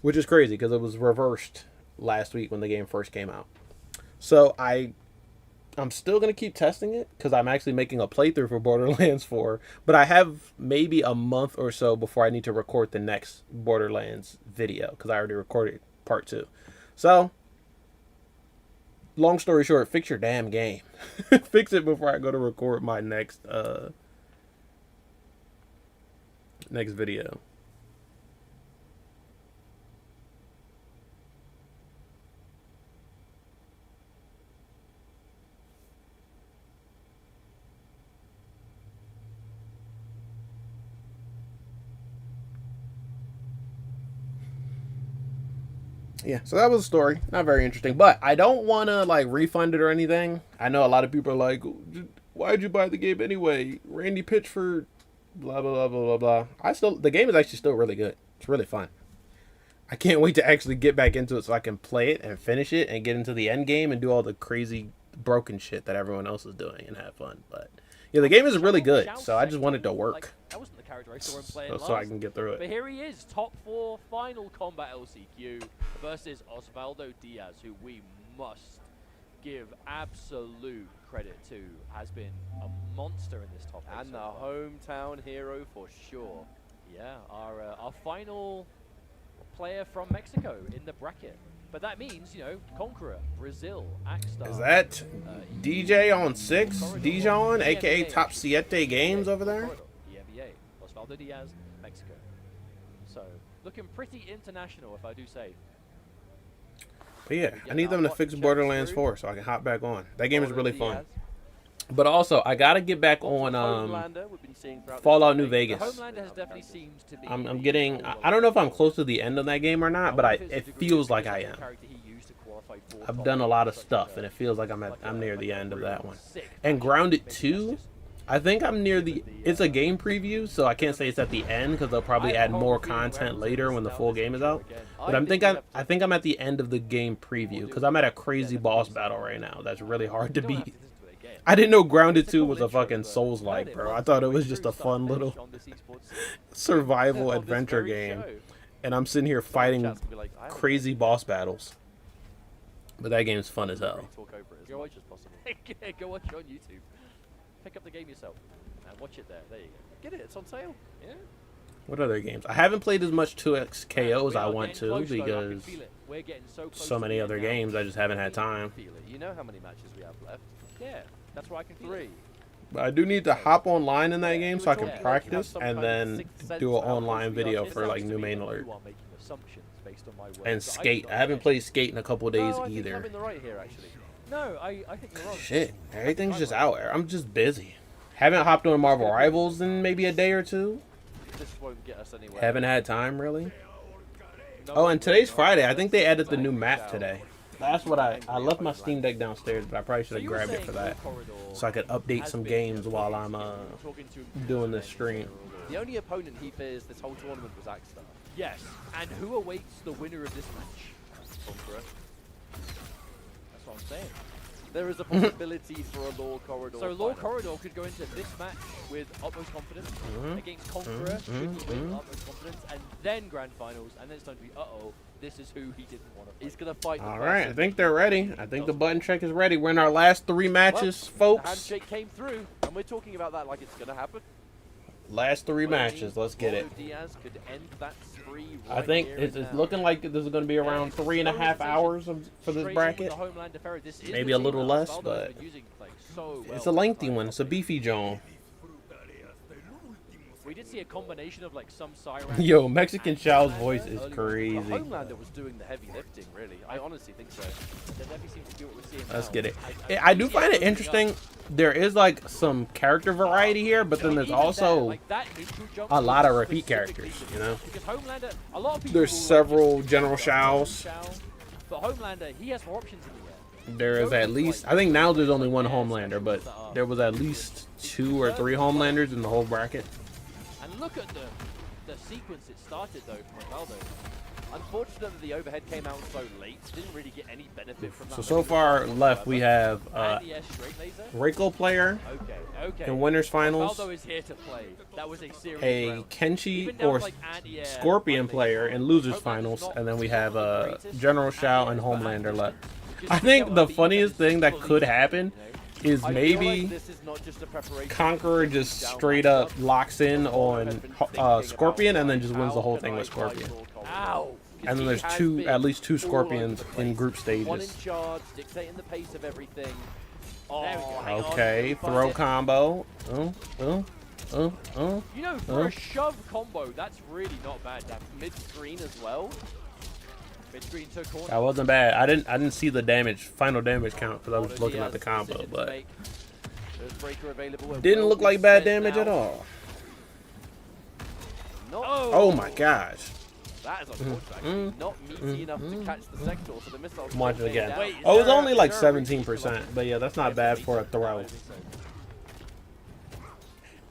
Which is crazy, because it was reversed last week when the game first came out. So I I'm still going to keep testing it because I'm actually making a playthrough for Borderlands 4. But I have maybe a month or so before I need to record the next Borderlands video because I already recorded part 2. So, long story short, fix your damn game. Fix it before I go to record my next video. Yeah, so that was a story. Not very interesting. But I don't want to, like, refund it or anything. I know a lot of people are like, why'd you buy the game anyway? Randy Pitchford, blah, blah, blah, blah, blah, blah. The game is actually still really good. It's really fun. I can't wait to actually get back into it so I can play it and finish it and get into the end game and do all the crazy broken shit that everyone else is doing and have fun. But, yeah, the game is really good, so I just want it to work. That wasn't the character I saw him playing So I can get through But it. here he is, top 4 Final Kombat LCQ versus Osvaldo Diaz, who we must give absolute credit to, has been a monster in this top 8 And so the far. hometown hero for sure. Yeah, our final player from Mexico in the bracket. But that means, you know, Conqueror, Brazil, Axstar. Is that DJ on 6? Dijon, a.k.a. Top Siete Games over there? EMEA, Osvaldo Diaz, Mexico. So, looking pretty international, if I do say. But yeah, I need them to fix Borderlands 4 so I can hop back on. That game is really fun. But also, I gotta get back on Fallout New Vegas. Homelander has definitely seemed to be. I'm getting. I don't know if I'm close to the end of that game or not, but it feels like I am. I've done a lot of stuff, and it feels like I'm near the end of that one. And Grounded 2, I think I'm near the. It's a game preview, so I can't say it's at the end because they'll probably add more content later when the full game is out. But I think I'm at the end of the game preview because I'm at a crazy boss battle right now. That's really hard to beat. I didn't know Grounded 2 was a fucking Souls-like, bro. I thought it was just a fun little survival adventure game. And I'm sitting here fighting crazy boss battles. But that game's fun as hell. Go watch it on YouTube. Pick up the game yourself and watch it there. There you go. Get it. It's on sale. Yeah. What other games? I haven't played as much 2XKO as I want to because so many other games I just haven't had time. You know how many matches we have left? Yeah. That's why I can 3. But I do need to hop online in that game so I can practice and then do an online video for like new main alert. And Skate. I haven't played Skate in a couple of days either. I'm in the right here, actually. No, I think you're wrong. Shit, everything's just out there. I'm just busy. Haven't hopped on Marvel Rivals in maybe a day or two. This won't get us anywhere. Haven't had time really. Oh, and today's Friday. I think they added the new map today. That's what I left my Steam Deck downstairs, but I probably should have grabbed it for that, so I could update some games while I'm doing this stream. The only opponent he fears this whole tournament was Axstar. Yes, and who awaits the winner of this match? Conqueror. That's what I'm saying. There is a possibility for a Law Corridor. So Law Corridor could go into this match with utmost confidence against Conqueror, should he win utmost confidence, and then Grand Finals, and then it's going to be, uh-oh, this is who he didn't want to fight. He's going to fight. All right, I think they're ready. I think the button check is ready. We're in our last 3 matches, folks. The handshake came through, and we're talking about that like it's going to happen. Last 3 matches. Let's get it. Diaz could end that spree I think it's looking like this is going to be around 3.5 hours for this bracket. Maybe a little less, but it's a lengthy one. It's a beefy John. We did see a combination of like some siren. Yo, Mexican Shao's voice is crazy. Homelander was doing the heavy lifting, really. I honestly think so. Let's get it. I do find it interesting. There is like some character variety here, but then there's also a lot of repeat characters, you know? There's several General Shao's. But Homelander, he has more options in the air. There is at least, I think now there's only one Homelander, but there was at least 2 or 3 Homelanders in the whole bracket. And look at the sequence it started though from Ronaldo. Unfortunately, the overhead came out so late. Didn't really get any benefit from that. So far left we have Reiko player in winners finals, Ronaldo is here to play. That was a serious round. Kenshi or Scorpion player in losers finals, and then we have General Shao and Homelander left. I think the funniest thing that could happen is I feel maybe like this is not just a preparation. Conqueror just straight up locks in on Scorpion and then just wins the whole thing with Scorpion. Ow! And then there's at least two Scorpions in group One in stages. charge, dictating the pace of everything. There we go. Hang on. Okay, throw combo. Oh. You know, for a shove combo, that's really not bad. That mid-screen as well. Mid-screen to corner. That wasn't bad. I didn't see the final damage count because I was looking at the combo, but didn't look like bad damage at all. Oh my gosh. That is unfortunate, actually. Not meaty enough to catch the sector, so the missile. Watch it again. Oh, it was only like 17%, but yeah, that's not bad for a throw.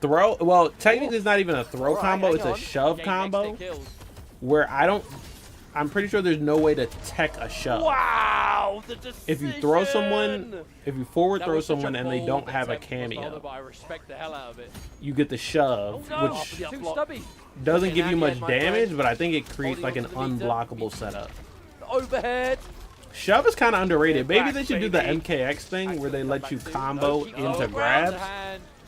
Throw? Well, technically it's not even a throw combo, it's a shove combo. Where I'm pretty sure there's no way to tech a shove. Wow! The if you throw someone, if you forward throw someone and they don't have a cameo, I respect the hell out of it. you get the shove, which Too stubby. doesn't give you much damage, but I think it creates like an unblockable setup. Overhead. Shove is kind of underrated. Maybe they should do the MKX thing where they let you combo into grabs,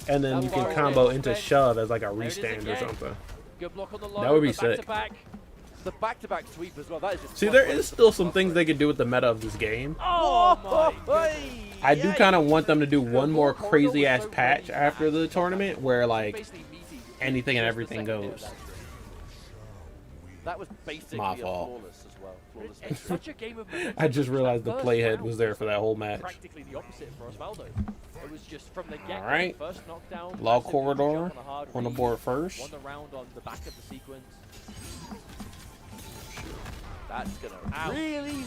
and then you can combo into shove as like a restand or something. Good block on the low, That would be the sick. back-to-back. The back-to-back sweep as well. That is just See, there is still some things they could do with the meta of this game. Oh my! I do kind of want them to do one more crazy ass patch after the tournament where like anything and everything goes. That was basically My fault. flawless as well. Flawless. It's such a game of momentum. I just realized the First playhead round was there for that whole match. Practically the opposite for Osvaldo. It was just from the get. Alright. First knockdown. Law massive corridor jump on a hard on the read, board first. Won the round on the back of the sequence. That's gonna really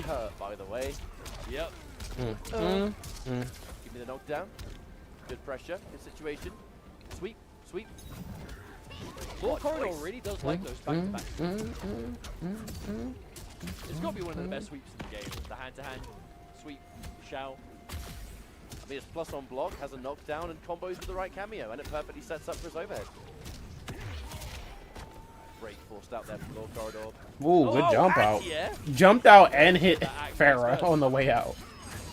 hurt, by the way. Yep. Give me the knockdown. Good pressure. Good situation. Sweep. Sweep. Law Corridor really does like those back-to-back. It's got to be one of the best sweeps in the game. The hand-to-hand sweep, Shao. I mean, it's plus on block, has a knockdown, and combos with the right cameo, and it perfectly sets up for his overhead. Break forced out there from Law Corridor. Ooh, good jump out. Yeah. Jumped out and hit Farah on the way out.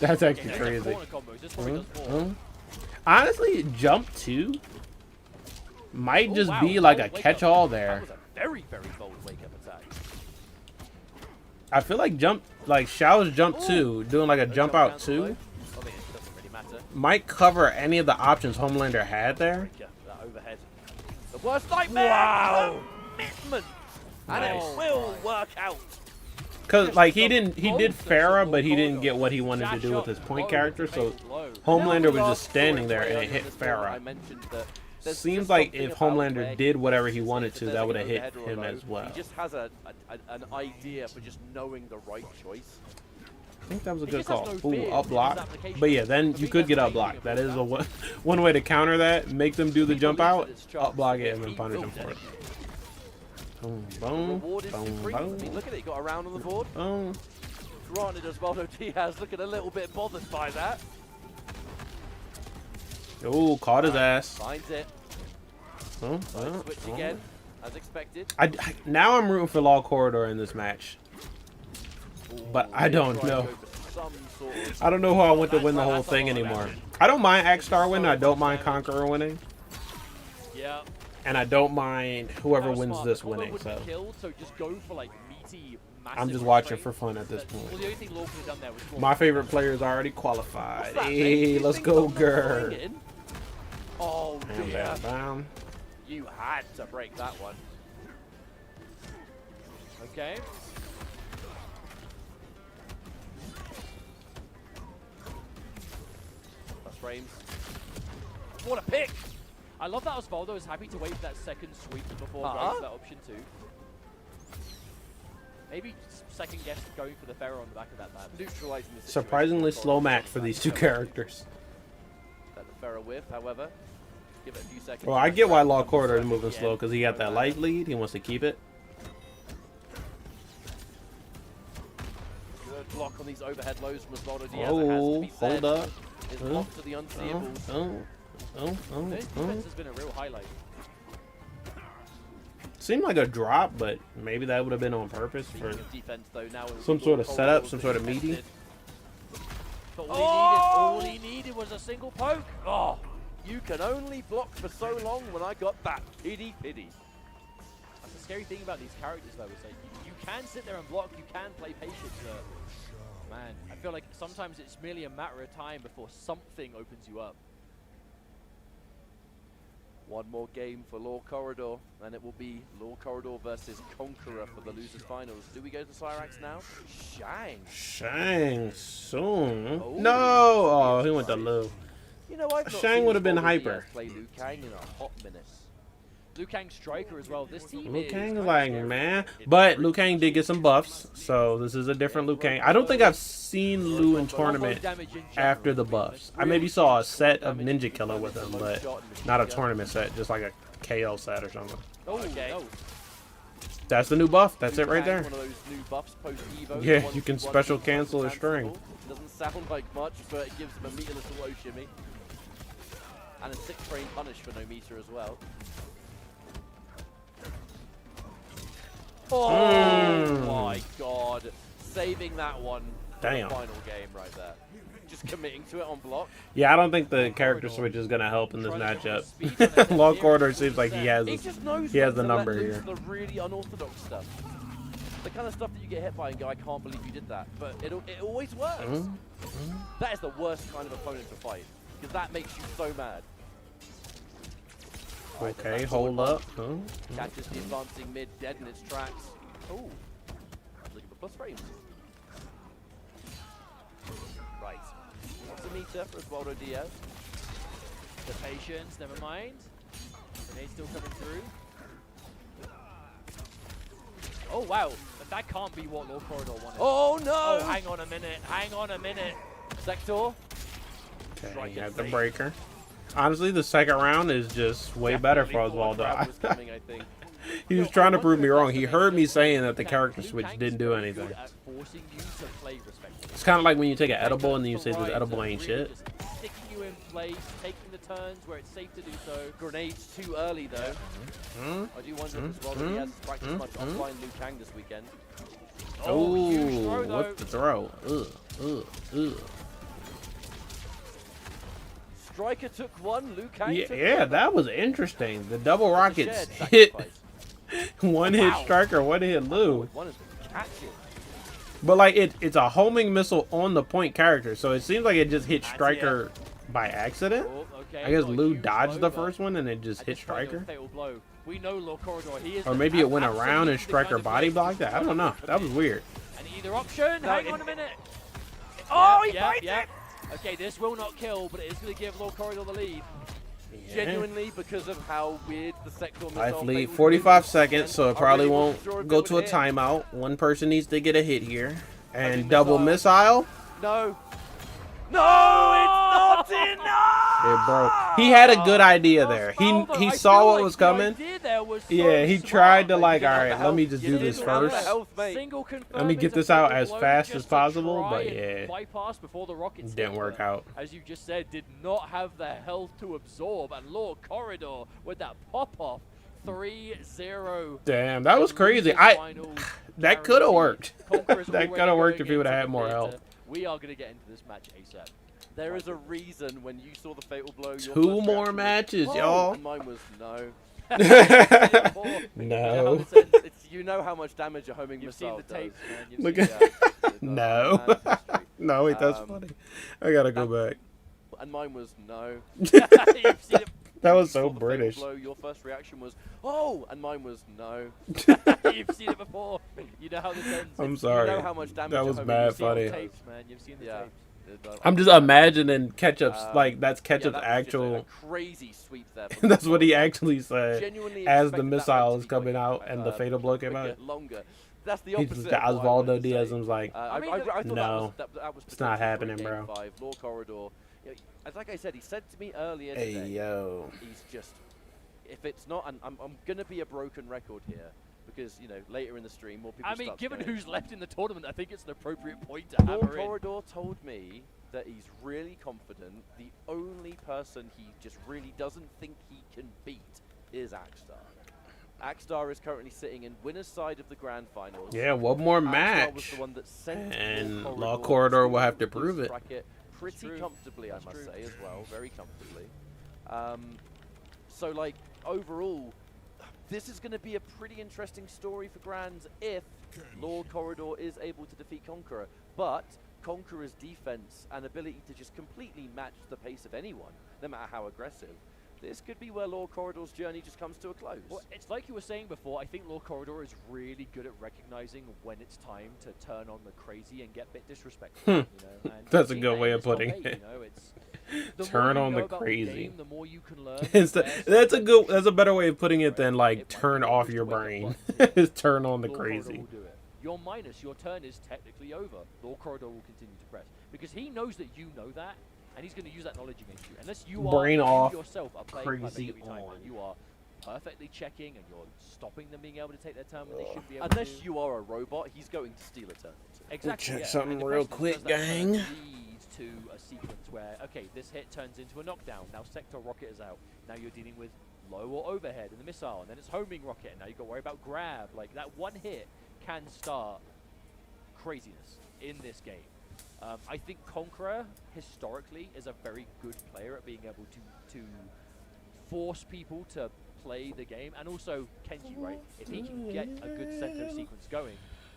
That's actually crazy. Corner combos. This probably does more. Honestly, jump 2 might Oh, just wow. be like a Wake up. catch-all That there. was a very, very bold wake-up attack. I feel like Shao's jump 2, doing like a jump out 2, I mean, it doesn't really matter. might cover any of the options Homelander had there. Yeah, that overhead. The worst nightmare! Wow. Commitment! And Nice. it will work out. Cause like he did Farah, but he didn't get what he wanted to do with his point character, so Homelander was just standing there and it hit I Farah. mentioned that there's Seems just like something if about Homelander where did he whatever he sees wanted if to, there's that like would an have hit overhead or a him low. as well. He just has an idea for just knowing the right choice. I think that was a He good just has call. no Ooh, fear up in block. his application. But yeah, then For you me, could get that's up block. amazing That is about one way to counter that. Make them do the He jump believes out, in his chops. up block it, and then He punish them will for it. dedicate. Boom, The boom, reward is boom, supreme. I mean, boom, look at it. He got a round on the board. boom. Granted, Osvaldo Diaz looking a little bit bothered by that. Ooh, caught his ass. Finds it. Switch again, as expected. Now I'm rooting for Law Corridor in this match. But I don't Try and know. go for some sort of- I don't know who I want to win the whole thing anymore. I don't mind Axstar winning. I don't mind Conqueror winning. Yeah. And I don't mind whoever That was wins smart. this The combo winning. wouldn't So kill, so just go for like meaty, massive. I'm just watching frame. for fun at this Well, point. the only thing Law could have done there was more My favorite damage. player is already qualified. What's that, mate? Hey, You let's think go, I'm not going girl. in? Oh Bam, dear. bam, bam. You had to break that one. Okay. Plus frames. What a pick! I love that Osvaldo is happy to wait for that second sweep before Uh-huh. going for that option 2. Maybe second guess going for the Pharaoh on the back of that man. Neutralizing the situation. Surprisingly slow match for these two characters. Let the Pharaoh whiff, however. Give it a few seconds. Well, I get why Law Corridor is moving slow because he got that life lead. He wants to keep it. Good block on these overhead lows from Osvaldo Diaz. Oh, hold up. His block to the unseeables. His defense has been a real highlight. Seemed like a drop, but maybe that would have been on purpose for Speaking of defense, though, now some sort of setup, some sort of meaty. But all he needed was a single poke. Oh, You can only block for so long when I got that pity pity. that's the scary thing about these characters, though. Is like you can sit there and block, you can play patience, but man, I feel like sometimes it's merely a matter of time before something opens you up. One more game for Law Corridor, and it will be Law Corridor versus Conqueror for the losers finals. Do we go to Cyrax now? Shang. Shang Tsung. Oh, No. Oh, he went to Lu. You know, I've not Shang seen would have been Mortal hyper. Kombat play Liu Kang in a hot minute. Liu Kang striker as well. This team Liu is Kang is kinda like, scary. man. But Liu Kang did get some buffs, so this is a different Liu Kang. I don't think I've seen Lu in tournament after the buffs. I maybe saw a set of Ninja Killer with him, but not a tournament set, just like a KO set or something. Oh, okay. No. That's the new buff. That's it right there. One of those new buffs post Evo. Yeah, One- you can one- special one- cancel a cancelable. string. Doesn't sound like much, but it gives him a meterless low shimmy. And a 6-frame punish for no meter as well. Oh my god. Saving that one for Damn. the final game right there. Just committing to it on block. Yeah, I don't think the character switch is gonna help in this matchup. Law Corridor seems like he has He just knows he has when the to let number loose here. the really unorthodox stuff. The kind of stuff that you get hit by and go, I can't believe you did that. But it always works. That is the worst kind of opponent to fight. Because that makes you so mad. Right, there's Okay, that hold forward up. punch. Catches the advancing mid dead in its tracks. Oh, looking for plus frames. Right. What's the meter for Osvaldo Diaz? The patience, never mind. Grenade still coming through. Oh wow, but that can't be what Law Corridor wanted. Oh no! Oh, hang on a minute, hang on a minute. Sector. Okay, you have the breaker. Honestly, the second round is just way better for Definitely thought a grab Osvaldo. was coming, I think. He was trying to prove me wrong. He heard me saying that the character switch didn't do anything. Forcing you to play respectfully. It's kind of like when you take an edible and then you say this edible ain't shit. Just sticking you in place, taking the turns where it's safe to do so. Grenades too early though. I do wonder if Osvaldo Diaz has practiced much offline Liu Kang this weekend. Oh, huge throw, though. what's the throw? Ugh. Striker took one, Liu Kang Yeah, took yeah, the other. that was interesting. The double It's a rockets shared hit sacrifice. one hit Striker, one hit Lu. One has been catching. But like it's a homing missile on the point character, so it seems like it just hit That's Striker by accident. Oh, okay, I guess got a Lu huge dodged the blow, first one and it just but hit this might be a Striker. fatal blow. We know Law Corridor. He is Or the maybe it went absolutely around and the Striker kind of body player blocked that. I don't know. That was weird. And either option. No, Hang it- on a minute. Oh, he Yep, bites yep. Okay, this will not kill, but it is going to give Law Corridor the lead. Genuinely, because of how weird the sector missile Life lead fatal 45 was, seconds, so it I probably really won't wasn't sure if go it to a would hit. timeout. One person needs to get a hit here. And Heavy double missile. No. No, it's not enough! It broke. He had a good idea there. Osvaldo, He I saw feel what like was the coming. idea there was so Yeah, he smart. tried to like, you all didn't right, have the let me health. just You do didn't this have the first. health, mate. Single Let me get this out as fast as possible, but yeah. Bypass before the rockets Didn't hit, work but out. As you just said, did not have the health to absorb, and Law Corridor with that pop-off 3-0. Damn, that was crazy. That could have worked. That could have worked if he would have had more health. We are going to get into this match ASAP. There is a reason when you saw the fatal blow. Your Two first more reaction was, matches, "Oh," y'all. And mine was no. No. You know how much damage a homing You've seen missile the tapes, does. man. You've Look seen at no. No, wait, that's funny. I gotta go back. And mine was no. You've seen it. That was You so saw the fatal British. blow, your first reaction was, oh, and mine was no. You've seen it before. You know how this ends. I'm You sorry. know how much damage That a was homing mad missile funny. the does. tapes, man. You've seen the Yeah. tapes. I'm just imagining Ketchup's like that's Yeah, Ketchup's that was just a actual. crazy sweep there. from That's what he Osvaldo. actually said Genuinely as the expected that missile round is to be coming quicker, out and the fatal blow came quicker, out. Longer. That's the He's opposite. just got of what I wanted Osvaldo to Diaz say. and was like, I mean, thought no, that was it's not potentially happening, for bro. Game 5, Law Corridor. You know, as like I said, he said to me earlier hey today, yo. he's just, if it's not, and I'm gonna be a broken record here because you know later in the stream more people. I mean, start given going, who's left in the tournament, I think it's an appropriate point to Law hammer in. Corridor told me that he's really confident. The only person he just really doesn't think he can beat is Axstar. Axstar is currently sitting in winner's side of the grand finals. Yeah, one more Axstar was match. the one that sent And Law Law Corridor will have to the prove it. bracket pretty true. comfortably, That's I must true. say, as well. Very comfortably. So, like, overall, this is going to be a pretty interesting story for Grand if Lord Corridor is able to defeat Conqueror. But Conqueror's defense and ability to just completely match the pace of anyone, no matter how aggressive, this could be where Lord Corridor's journey just comes to a close. Well, it's like you were saying before, I think Lord Corridor is really good at recognizing when it's time to turn on the crazy and get a bit disrespectful. You know? And That's a in good the way end, of it's not putting okay, it. You know, it's, the Turn more you on know the about crazy. game, the more you can learn. That's a better way of putting it than like It turn might be off just your wake up brain. button. Is turn on the Lord Corridor crazy. will do it. You're minus. Your turn is technically over. Lord Corridor will continue to press because he knows that you know that, and he's going to use that knowledge against you. Unless you Brain are off, you yourself are playing crazy every time, on. and you are perfectly checking and you're stopping them being able to take their turn when they should be able Unless to. you are a robot, he's going to steal a turn. Exactly. Check yeah. something And the real question is, quick, does that turn gang. lead to a sequence where, okay, this hit turns into a knockdown. Now sector rocket is out. Now you're dealing with low or overhead in the missile, and then it's homing rocket. And now you've got to worry about grab. Like that one hit can start craziness in this game. I think Conqueror historically is a very good player at being able to force people to play the game, and also Kenji, right? If he can get a good Sento sequence going,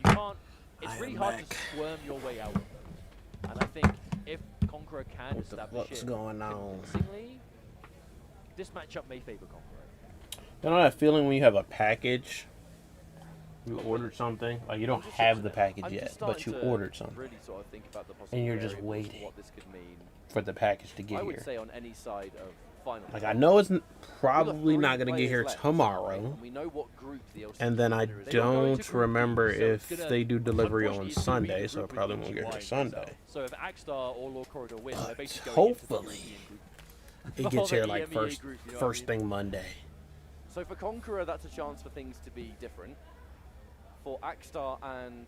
you can't. It's I really am hard back. to squirm your way out. And I think if Conqueror can What the establish fuck's it going on? convincingly, this matchup may favor Conqueror. You know that feeling when you have a package, you ordered something, like you don't have the package I'm yet, just but you starting to ordered something really sort of think about the possible and you're just variables for waiting what this could mean. for the package to I get would here. say on any side of Final Like I Kombat. know it's We've probably got not three gonna get here players left, tomorrow, and we know what group the LCK and then I winner is. They don't go into don't group remember B, so it's if gonna- they do delivery on unfortunately, it's gonna be Sunday, the so I group with probably won't get BGY here and Sunday. myself. So if Axstar or Lord Corridor win, they're But basically going into the hopefully European group. It Or gets the here like EMEA first group, you know what I first mean? thing Monday. So for Conqueror, that's a chance for things to be different. For Axstar and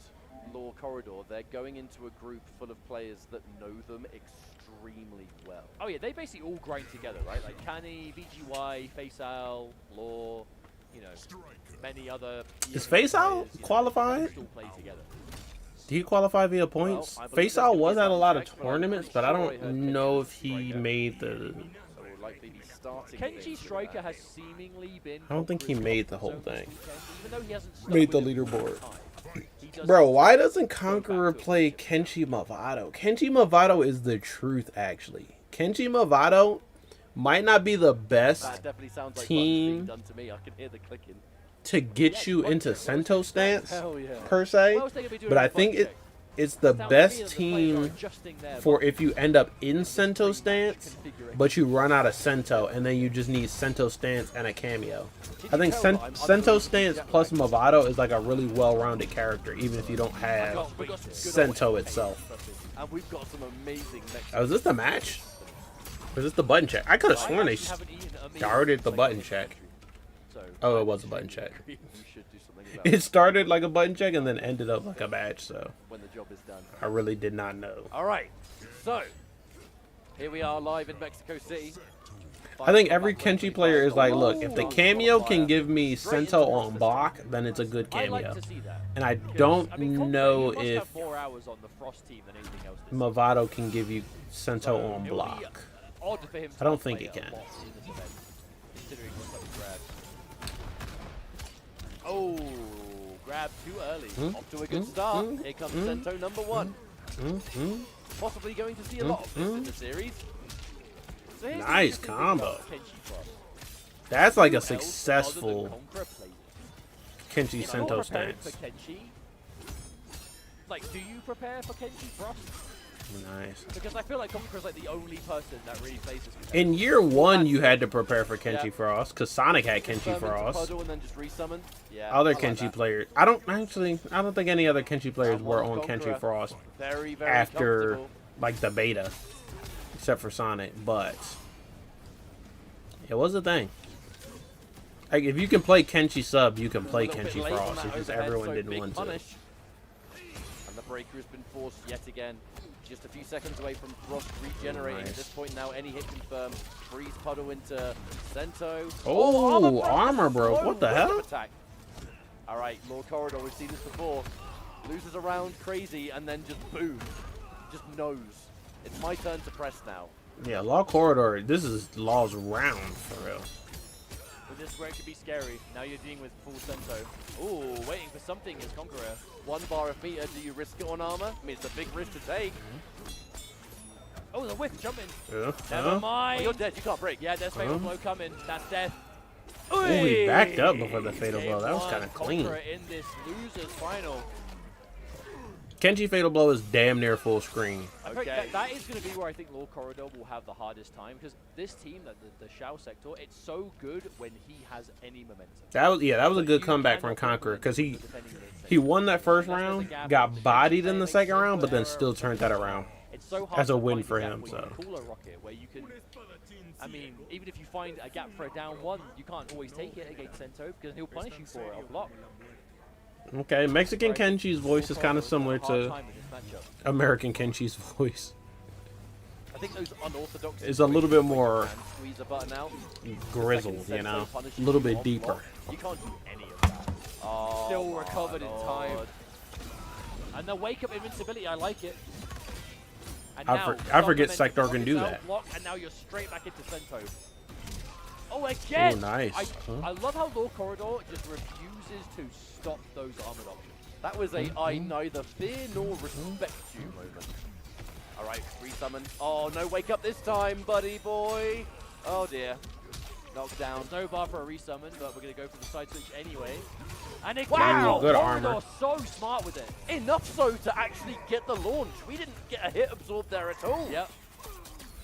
Law Corridor, they're going into a group full of players that know them extremely well. Oh yeah, they basically all grind together, right? Like Canny, VGY, Faisal, Law, you know, many other. Is EMEA Faisal players, you know, qualified? just all play together. Did he qualify via points? I believe there's Faisal gonna be was at a some lot of checks, but I'm tournaments, pretty but I sure I don't heard know Kenji if he Striker. made the. So we'll likely be starting Kenji things Striker with has that. seemingly been. I don't think he Conqueror's made the comfort whole zone this thing. weekend, even though he hasn't stuck Made the with it all leaderboard. time. He does Bro, have why to doesn't go back Conqueror to it. play Kenshi Movado? Kenshi Movado is the truth, actually. Kenshi Movado might not be the best That definitely sounds like team buttons being done to me. I can hear the clicking. to get you into Sento stance, Hell yeah. per se, What else they gonna be doing but in I the think fight check? it's the Sounds to me best that the players are team adjusting their for body. if you end up in Sento stance, configuration. but you run out of Sento, and then you just need Sento stance and a cameo. Did I you think tell that I'm Sento unbelievably stance jet plus lagged? Movado is like a really well-rounded character, even if you don't have We got some good Sento old itself. And we've got some amazing next. Oh, is this the match? Or is this the button check? I could have sworn they actually haven't eaten a meal started the like button this check. So Oh, it was a button check. We should do something about it It started like a button check and then ended up like a match, so when the job is done. I really did not know. All right. So here we are live in Mexico City. I think every Kenshi player is like, look, if the cameo can give me Sento on block, then it's a good I like cameo. to see that. And I Because, don't I mean, Conqueror, know you must if have more hours on the Frost team than anything else. This Movado can give you Sento season. on It will be block. odd for him to I don't not think play it can. a lot in this event, considering what's up with grab. Oh, grab too early. Off to a good start. Here comes Sento number one. Possibly going to see a lot of this in the series. So here's the Nice interesting thing combo. about Kenshi Frost. That's like a Who else other than successful Conqueror plays it? Kenshi If you're Sento preparing stance. for Kenshi, like, do you prepare for Kenshi Frost? Nice. Because I feel like Conqueror's like the only person that really plays this. In year one, you had to prepare for Kenshi Yeah. Frost, because Sonic had Kenshi Confirm into Frost. puddle and then just resummon. Yeah, Other I like Kenshi that. players, I don't think any other Kenshi players And were one on Conqueror. Kenshi Frost Very, very after comfortable. like the beta, except for Sonic. But it was a thing. Like if you can play Kenshi sub, you can play A little bit Kenshi late on Frost. that It's just overhead, everyone so didn't big want to. punish. And the breaker has been forced yet again. Just a few seconds away from Frost regenerating. Nice. At this point now, any hit confirmed. Freeze puddle into Sento. Oh, broke. armor broke. Slow What the whip hell? Attack. All right, Lord Corridor, we've seen this before. Loses around crazy and then just boom. Just knows. It's my turn to press now. Yeah, Law Corridor. This is Law's round for real. But this is where it could be scary. Now you're dealing with full Sento. Ooh, waiting for something is Conqueror. 1 bar of meter. Do you risk it on armor? I mean, it's a big risk to take. Oh, the whiff jumping. Yeah. Never mind. Oh, you're dead. You can't break. Yeah, there's Fatal Blow coming. That's death. Oh, he backed up before the Fatal Blow. That was kind of clean. Conqueror in this losers final. Kenshi Fatal Blow is damn near full screen. Okay. That is going to be where I think Law Corridor will have the hardest time, because this team, the Shao sector, it's so good when he has any momentum. That was a good comeback from Conqueror, because he won that first round, got bodied in the second round, but then still turned that around. It's so hard as a to win find for a gap him. where So you call a rocket where you can. I mean, even if you find a gap for a down one, you can't always take it against Sento because he'll punish you for it or block. okay, Mexican Kenshi's voice is kind of similar to American Kenshi's voice. I think those unorthodox. It's a little bit more squeeze a button out. grizzled, you know, a little bit deeper. You can't do any of that. Oh, Still recovered in time. And the wake up invincibility, I like it. And I forget Sector can do that. Block, and now you're straight back into Sento. Oh, again! Oh, nice. I love how Law Corridor just refuses to stop those armored options. That was a I neither fear nor respect you moment. Alright, resummon. Oh, no wake up this time, buddy boy. Oh dear. Knocked down. No bar for a resummon, but we're going to go for the side switch anyway. And again, Wow, good Corridor armor. so smart with it. Enough so to actually get the launch. We didn't get a hit absorbed there at all. Yep.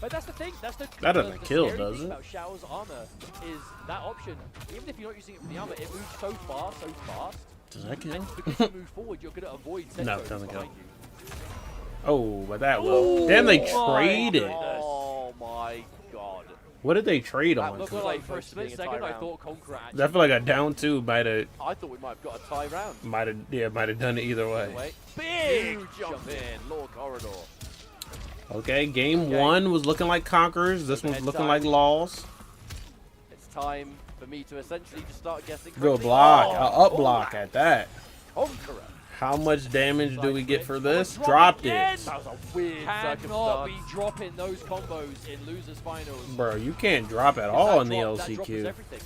But that's the thing. That's the That doesn't kill, scary does thing it? about Shao's armor is that option. Even if you're not using it for the armor, it moves so fast. Does that kill? And because you move forward, you're going to avoid Sento No, it doesn't kill. behind you. Oh, but that will. Damn, they traded. Oh my god. What did they trade That on? looked So like for a supposed to be split a tie second, I round. thought Conqueror actually. I feel like a down two might have I thought we might have got a tie round. might have done it either way. Wait. Big jump in, Law Corridor. Okay, game one was looking like Conquerors. This one's looking like Laws. It's time for me to essentially just start guessing. Good correctly. block, Oh, up block at that. Conqueror. How much damage do we get for this? Dropped it. That was a weird Cannot circumstance. be dropping those combos in losers finals. Bro, you can't drop at all in the That drop was LCQ. everything.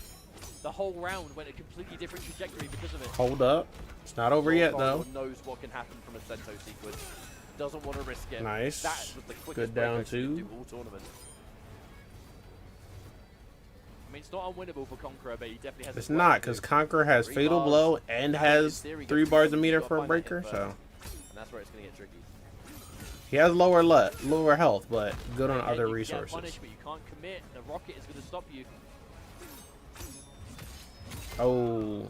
The whole round went a completely different trajectory because of it. Hold up. It's not over yet, though. Corridor knows what can happen from a Sento sequence. Doesn't want to risk it. Nice. That was the quickest Good down break I two. could do all tournament. I mean, it's not unwinnable for Conqueror, but he definitely has. It's the not, work to because do. Conqueror has Three Fatal bars. Blow and has In theory, 3 gets bars a you meter gotta for a find that hit breaker, first. so And that's where it's going to get tricky. he has lower health, but good on And other you can get resources. punished, but you can't commit. The rocket is going to stop you. Oh,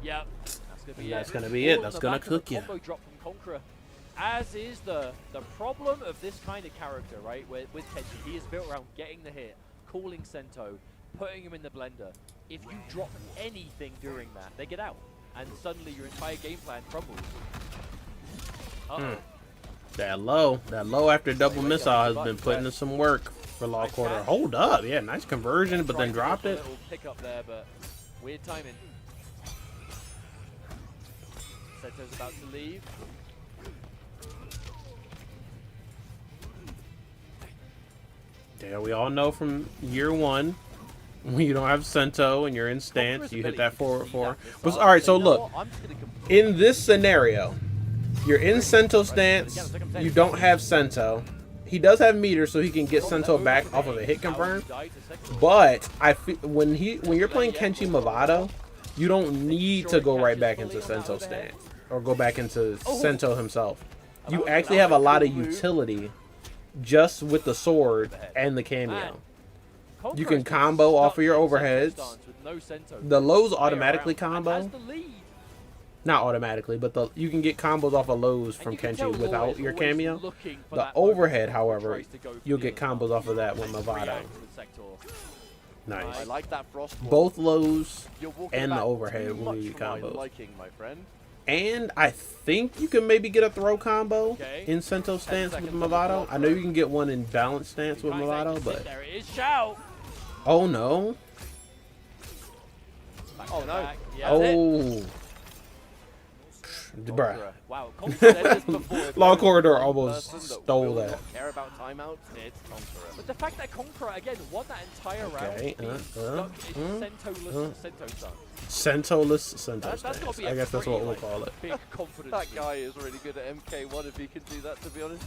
Yep. That's going to be That's it. gonna be it. All That's on the gonna back of a cook ya. Combo drop from Conqueror. As is the problem of this kind of character, right? With Kenshi, he is built around getting the hit, calling Sento, putting him in the blender. If you drop anything during that, they get out, and suddenly your entire game plan crumbles. Uh-oh. that low after double missile has been putting in some work for Law Quarter. Hold up, yeah, nice conversion, but then Tried to dropped go it. for a little pick up there, but weird timing. Sento's about to leave. Yeah, we all know from year one, when you don't have Sento and you're in stance, you hit that forward four. But all right, so look, in this scenario, you're in Sento stance, you don't have Sento. He does have meter, so he can get Sento back off of a hit confirm. But I feel when you're playing Kenshi Movado, you don't need to go right back into Sento stance or go back into Sento himself. You actually have a lot of utility just with the sword and the cameo. You can combo off of your overheads. The lows automatically combo. Not automatically, but you can get combos off of lows from Kenshi without your cameo. The overhead, however, you'll get combos off of that with Movado. I Nice. like that frost. Both lows You're walking and the back overhead too will much be for my combos. liking, my friend. And I think you can maybe get a throw combo Okay. in Sento stance with seconds on the Movado. clock, I know you can get one in balanced stance with Movado, but There it is, Shao. oh no. Back Oh, to no. back. Yeah, that's it. Oh. Bruh. Wow, Law Corridor almost Person that stole will that. not care about timeouts, it's Conqueror. But the fact that Conqueror again won that entire round, Okay, being stuck in Sento-less Sento stance. Sentoless Sento That's gotta stance. be I a guess that's what pretty, we'll like, call it. Big confidence. That guy is really good at MK1 if he can do that, to be honest.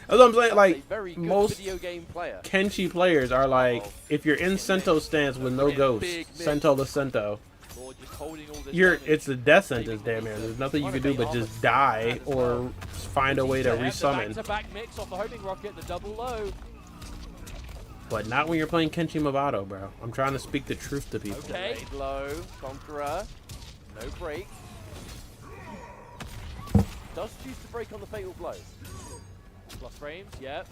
That's what I'm saying. That's a Like very good most video game player. Kenshi players are like, if you're in Sento stance with no ghost, Sentoless Sento, Lord just holding all this damage. it's a death sentence, damn near. There's nothing you can do but just die or find a way to Yeah, the resummon. back-to-back mix off the homing rocket, the double low. But not when you're playing Kenshi Movado, bro. I'm trying to speak the truth to people. Okay. Laid low, Conqueror, no break. Does choose to break on the fatal blow. Plus frames, yep.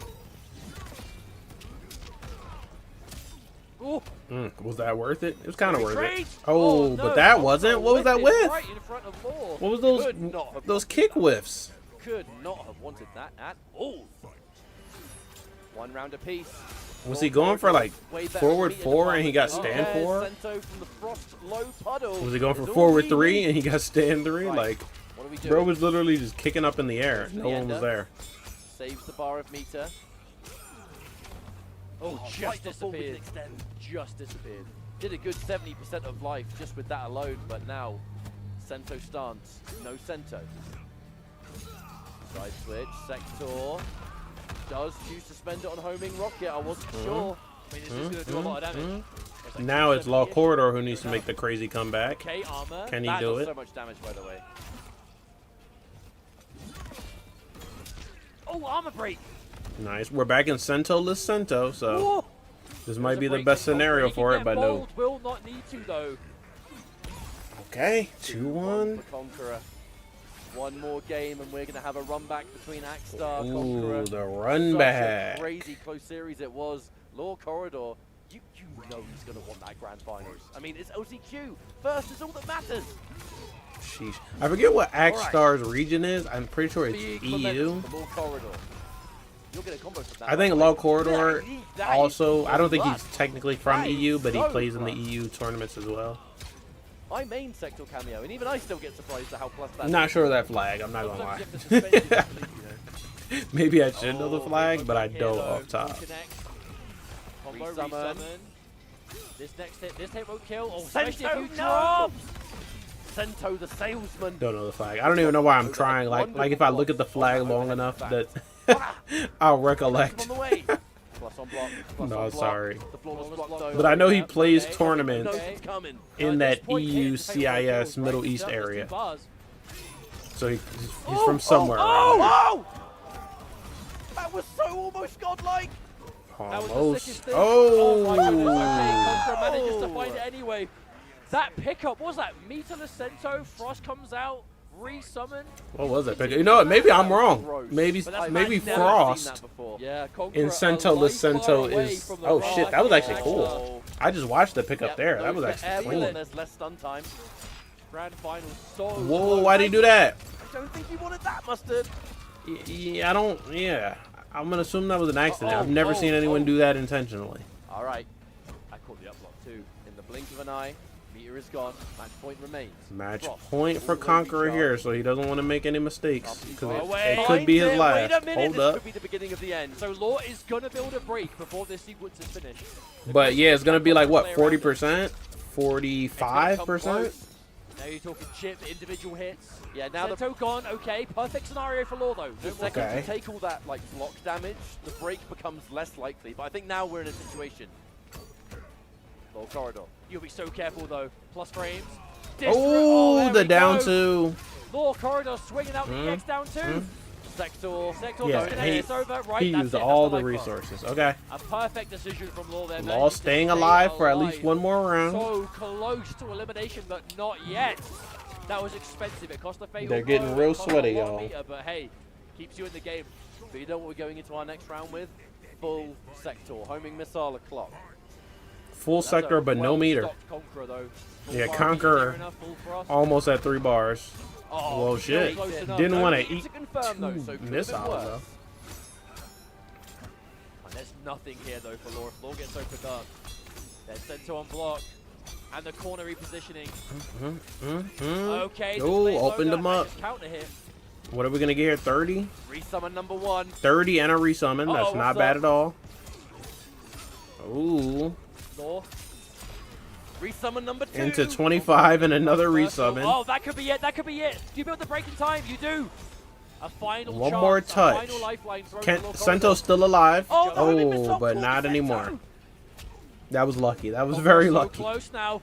Ooh, Was that worth it? It was kind of worth it. retreat! Oh, no, but that Conqueror wasn't. What was that whipped it with? Right in front of Law. What was Could not have those kick whiffs? Could not have wanted that at all. 1 round apiece. Was he going for like Way better forward meter 4 and he got department. stand There's 4? Sento from the frost low puddle. Was he going for It's all forward we 3 need. and he got stand 3? Right. Like, What are we doing? bro was literally just kicking up in the air. No one was there. Saves the bar of meter. Oh, Right just before we can disappeared. extend. Just disappeared. Did a good 70% of life just with that alone, but now Sento stance, no Sento. Side switch, Sector. Does choose to spend it on homing rocket, I wasn't sure. I mean, this is going to do a lot of damage. Like Now it's Law 70-ish. Corridor who needs to make the crazy comeback. Okay, armor. Can he That do does it? so much damage, by the way. Oh, armor break. Nice. We're back in Sentoless Sento, so Ooh. this might Doesn't be the break best the scenario break. for He it, can but get no. bold, will not need to, though. Okay, 2-1 2-1. for Conqueror. One more game and we're going to have a run back between Axstar, Ooh, Conqueror. the run Such back. a crazy close series it was. Law Corridor, you know he's going to want that grand finals. I mean, it's OCQ. First is all that matters. Sheesh. I forget what Axstar's region is. I'm pretty sure it's Big EU. momentum for Law Corridor. You'll get a combo from that. I think Law Corridor Yeah, that is also, I don't think luck. he's technically from That is EU, but he so plays in the luck. EU tournaments as well. I main Sector cameo, and even I still get surprised at how plus that I'm not is. sure of that flag, I'm not gonna lie. Sometimes you have to suspend disbelief, you know. Maybe I should know the Oh, flag, big but I comeback here, don't though. off top. Full connect. Combo Resummon. resummon. This hit won't kill. Oh, Sento, especially if you no! drop. Sento the salesman. Don't know the flag. I don't even know why I'm Those are trying. Like if I look at the flag wonderful long enough blocks. that I'll On recollect. the way. Plus on block. Plus No, on block. sorry. The floor was blocked But over. But I know he Yeah, plays okay. tournaments knows it's coming. in At that this point, EU, hit, the fatal CIS, blow Middle right East up, there's area. 2 bars. So he's from somewhere around there. Oh! That was so almost godlike. That was the Almost. sickest thing. Oh! my goodness. Okay, Conqueror manages to find it anyway. That pickup, what was that? Meterless Sento, Frost comes out, resummon. What was it? You know what? Maybe I'm wrong. Gross. Maybe But that's maybe I've never Frost Seen that before. Yeah, Conqueror in Sento a Less light bar Sento away is. from the Oh rock. shit, that was actually Axstar. cool. I just watched the pickup Yep, there. That those was are actually airborne, clean. There's less stun time. Grand final so Whoa! close. Why did he do that? I don't think you wanted that, Mustard. Yeah, I don't. Yeah, I'm gonna assume that was an accident. I've never seen anyone do that intentionally. All right. I caught the up block too. In the blink of an eye, meter is gone. Match point remains. Match Frost, point for all the way Conqueror recharged. here, so he doesn't want to make any mistakes Up he because goes. it could be his Finds it. last. Wait a minute, Hold this up. could be the beginning of the end. So Law is gonna build a break before this sequence is finished. But yeah, it's gonna be like what, Play around it. 40%, 45%. Now you're talking chip, individual hits. Yeah, now Sento gone, okay. Perfect scenario for Law though. the No second Okay. you take all that like block damage, the break becomes less likely. But I think now we're in a situation. Low corridor. You'll be so careful though. Plus frames. Oh, there the we down go. 2. Law corridor swinging out the EX down 2. Sector. Sector Yeah, looking at he- it's over. Right, He that's used it, all that's the life bar. resources. Okay. A perfect decision from Law there. Law managing to staying stay alive for at least alive. one more round. So close to elimination, but not yet. That was expensive. It cost a fatal They're getting blow, real it cost a sweaty, lot of y'all. meter, but hey, keeps you in the game. But you know what we're going into our next round with? Full sector. Homing missile o'clock. Full That's sector, a but no meter. Stocked Conqueror though. Full Yeah, bar Conqueror meter enough, full frost. Almost at 3 bars. Oh, Well, shit. close enough. Didn't No want to need eat to confirm, though, 2 so could have been missiles, worse. though. And there's nothing here though for Law. If Law gets opened up, there's Sento on block. And the corner repositioning. Mm-hmm. Okay. Oh, opened them up. Counter hit. What are we going to get here? 30? Resummon number 1. 30 and a resummon. That's Uh-oh, not what's bad up? at all. Ooh. Law. Resummon number 2. Into 25 and another resummon. Oh, that could be it. That could be it. Do you build the break in time? You do. A final One chance, more a touch. final lifeline thrown to Kent Lord Sento's still alive. Oh, that would've been so but cool, not Sento. anymore. That was lucky. That was Conqueror very so lucky. close now.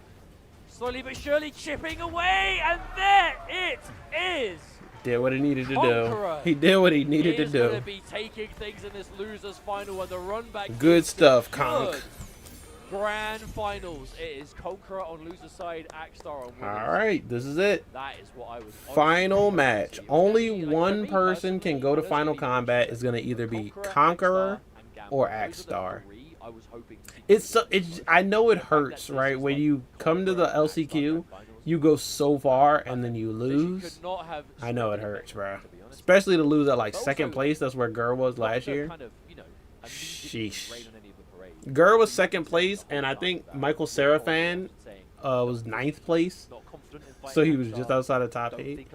Slowly but surely chipping away, and there it is. Did what he needed to Conqueror. do. He did what he needed He to is going to do. be taking things in this losers final, and the run back. Good is stuff, good. Conk. Grand finals. It is Conqueror on loser side, Axstar on winners. All right, this is it. That is what I was. Final honestly match. expecting. Only It's gonna be, one for me person can go to personally, Final it's gonna be Kombat. Is going to either be Conqueror and Gambler. or Those are the Axstar. three I was hoping to see. It's I know it hurts, right? When you come to the LCQ, you go so far and then you lose. I know it hurts, bro. Especially to lose at like second place. That's where Gur was last year. Sheesh. Gur was second place, and I think Michael Seraphan was 9th place. So he was just outside of top 8.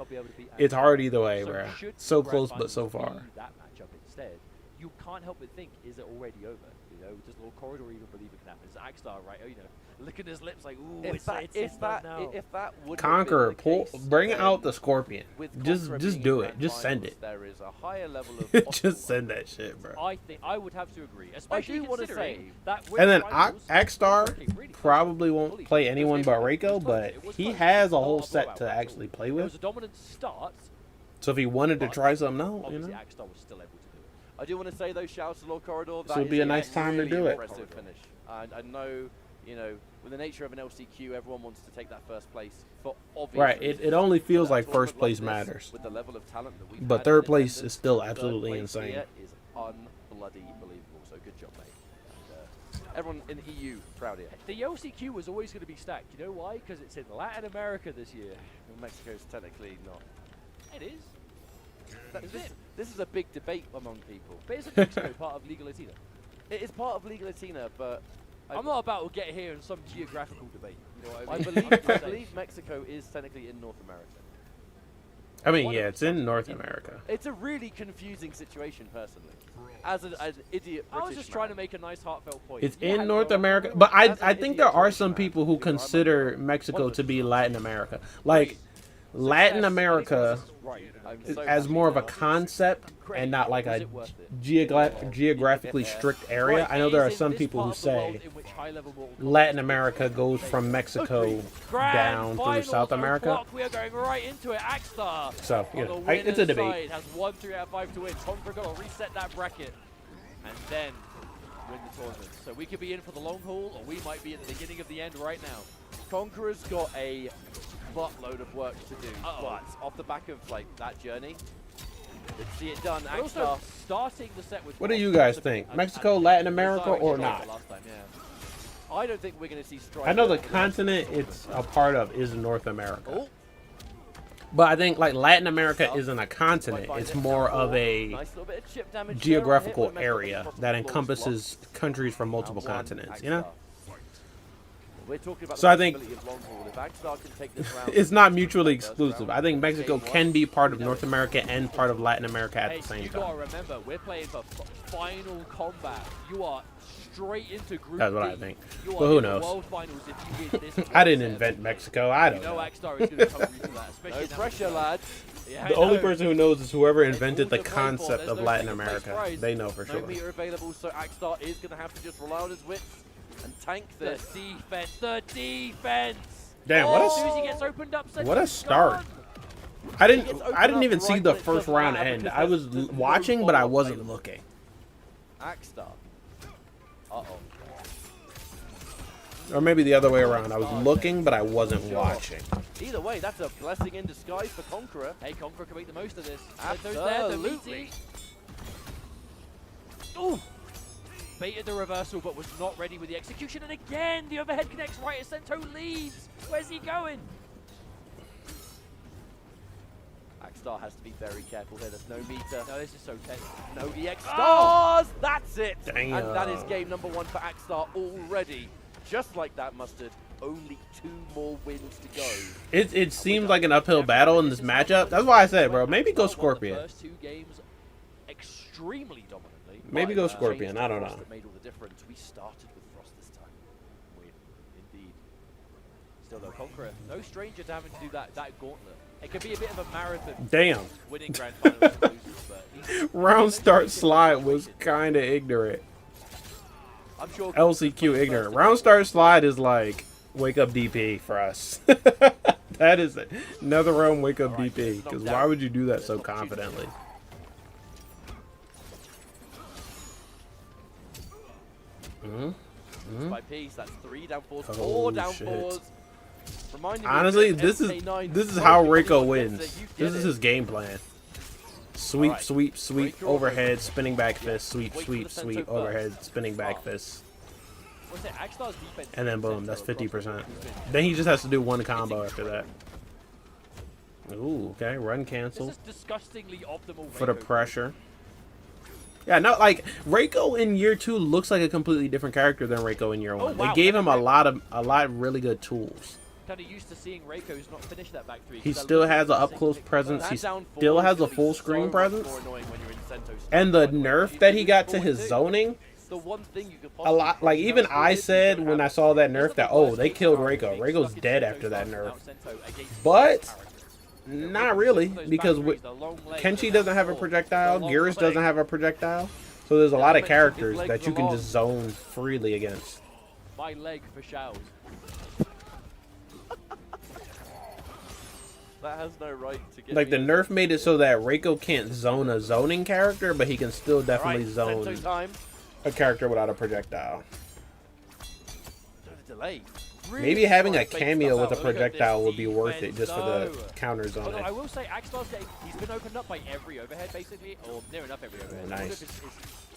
It's hard either way, bro. So close, but so far. That matchup instead, you can't help but think, is it already over? You know, does Lord Corridor even believe it can happen? Is Axstar right? Oh, you know, look at his lips like, ooh, If that would Conqueror, have been the case, bring then out the Scorpion. with Just Conqueror being do in it. Just send finals, it. There is a higher level of Just send that shit, bro. I think I would have to agree, especially wanna considering say- that And then finals, Axstar working really close. probably won't play anyone but Reiko, but he has a whole set to actually play It was with. a dominant start. So if he wanted to but try something out, you Obviously, know. Axstar was still able to do it. I do want to say those shouts to Lord Corridor. This would be a nice time to do it. Impressive finish. And I know, you know, with the nature of an LCQ, everyone wants to take that first place for obvious Right, reasons. it only feels But a like first tournament place this, matters. With the level of talent that we've But had third in place attendance, is still third absolutely place insane. here is unbloody believable. So good job, mate. And, everyone in the EU proud here. The LCQ was always going to be stacked. You know why? Because it's in Latin America this year. Well, Mexico's technically not. It is. This is a big debate among people. But isn't Mexico part of Liga Latina? It is part of Liga Latina, but I'm not about to get here in some geographical debate. You know what I I mean? believe Mexico is technically in North America. I mean, yeah, it's in North America. It's a really confusing situation, personally. As an idiot I was British just trying to man. make a nice heartfelt point. It's Yeah, in North no, America, but I As an think idiot there are British some man, people who you know, I'm consider like, Mexico what to the be fuck? Latin America. Like Latin America Right. I'm so as happy more of a now. concept and not like Was a it worth it? geographically strict area. I know there are some people who say Latin America goes from Mexico down through South America. We are going right into it. Axstar. So, you on know, the it's a winner's debate. side has won 3 out of 5 to win. Conqueror got to reset that bracket and then win the tournament. So we could be in for the long haul, or we might be at the beginning of the end right now. Conqueror's got a buttload of work to do, Uh-oh. but off the back of like that journey, let's see it done. But also, Axstar. starting the set with What do you guys think? Mexico, Latin America, or not? Last time, yeah. I don't think we're going to see Striker. I know the continent it's a part of is North America. Oh, But I think like Latin America isn't a continent. It's more of a nice little bit of chip damage there. geographical Hit with Mexico area across that the floor, encompasses countries from blocked. multiple Round one, continents, you know? Axstar. We're talking about So the I think possibility of long haul. If Axstar can take this round, It's not mutually exclusive. I think Mexico can be part of North America and part of Latin America at Hey, the same you time. gotta remember, we're playing for Final Kombat. You are straight into Group That's what D. I think. You But are who in the knows? World Finals if you win this I didn't set. invent Mexico. I You don't know know. Axstar is going to come through to that, especially no in that pressure, matchup. lad. Yeah, The I only know. person who knows is whoever It's invented all the to play for. concept There's of no Latin second place America. prize. They know for No sure. meter available, so Axstar is going to have to just rely on his wits and tank The this. defense, the defense. Damn, what As soon as a he gets opened up, what a start. I Gets didn't opened even up see right the when it first doesn't round matter end. because I was there's no watching, but I follow-up wasn't available. looking. Axstar. Uh-oh. Or maybe the other way around. I was looking, but I wasn't watching. Either way, that's a blessing in disguise for Conqueror. Hey, Conqueror can make the most of this. Sento's there, the Absolutely. meaty. Ooh! Baited the reversal, but was not ready with the execution. And again, the overhead connects right as Sento leaves. Where's he going? Axstar has to be very careful here. There's no meter. No, this is so tense. No EX stars! That's it! Damn. And that is game number 1 for Axstar already. Just like that, Mustard. only 2 more wins to go. It seems like an uphill battle in this matchup. That's why I said, bro, maybe go Scorpion. The first 2 games extremely dominantly. Maybe go Scorpion. I don't know. That made all the difference. We started with Frost this time. Indeed. Still though, Conqueror, no stranger to having to do that gauntlet. It could be a bit of a marathon. Damn. Winning grand finals and losing, but Round start slide was kind of ignorant. I'm sure LCQ ignorant. Round start slide is like wake up DP for us. That is another round wake up DP. Because why would you do that so confidently? by piece, that's 3 down 4s, Oh, 4 down shit. 4s. Reminding me Honestly, of this MK9 is how broken Reiko against wins. it. You This get is it. his game plan. Sweep, Alright. sweep, sweep, Break your overhead, spinning back fist, sweep, Wait for sweep, the Sento sweep, burst. overhead, spinning back fist. What's it? Axstar's defense And then boom, Sento that's across the 50%. board has been- Then he just has to do one combo after that. Ooh, okay, run cancel This is disgustingly optimal for the Reiko. pressure. Yeah, no, like Reiko in year 2 looks like a completely different character than Reiko in year 1. wow. They gave him a lot of really good tools. Kind of used to seeing Reiko's not finish that back 3. He still has an up close presence. He That down four still is has a gonna be full so screen much presence. more annoying when you're in Sento's And the by way. nerf If that you he do got to forward his two, zoning, the one thing you could a lot, possibly like do even now I is said you when don't I have saw that the nerf that, worst oh, they case killed scenario Reiko. being Reiko's stuck in dead Sento's after that without nerf. Sento against But characters. not really, because Kenshi doesn't have a projectile, Geras doesn't have a projectile, so there's a lot of characters that you can just zone freely against. My leg for Shao's. That has no right to get Like the me nerf made it so that Reiko can't zone a zoning character, but he can still definitely Alright, zone Sento time. a character without a projectile. The delay. Maybe having a trying to fake cameo stuff with a out. Look at projectile this would be worth it just for the defense, counter Although zoning. I will say, Axstar's getting, he's been opened up by every overhead basically, or near enough every overhead. Oh, nice. It's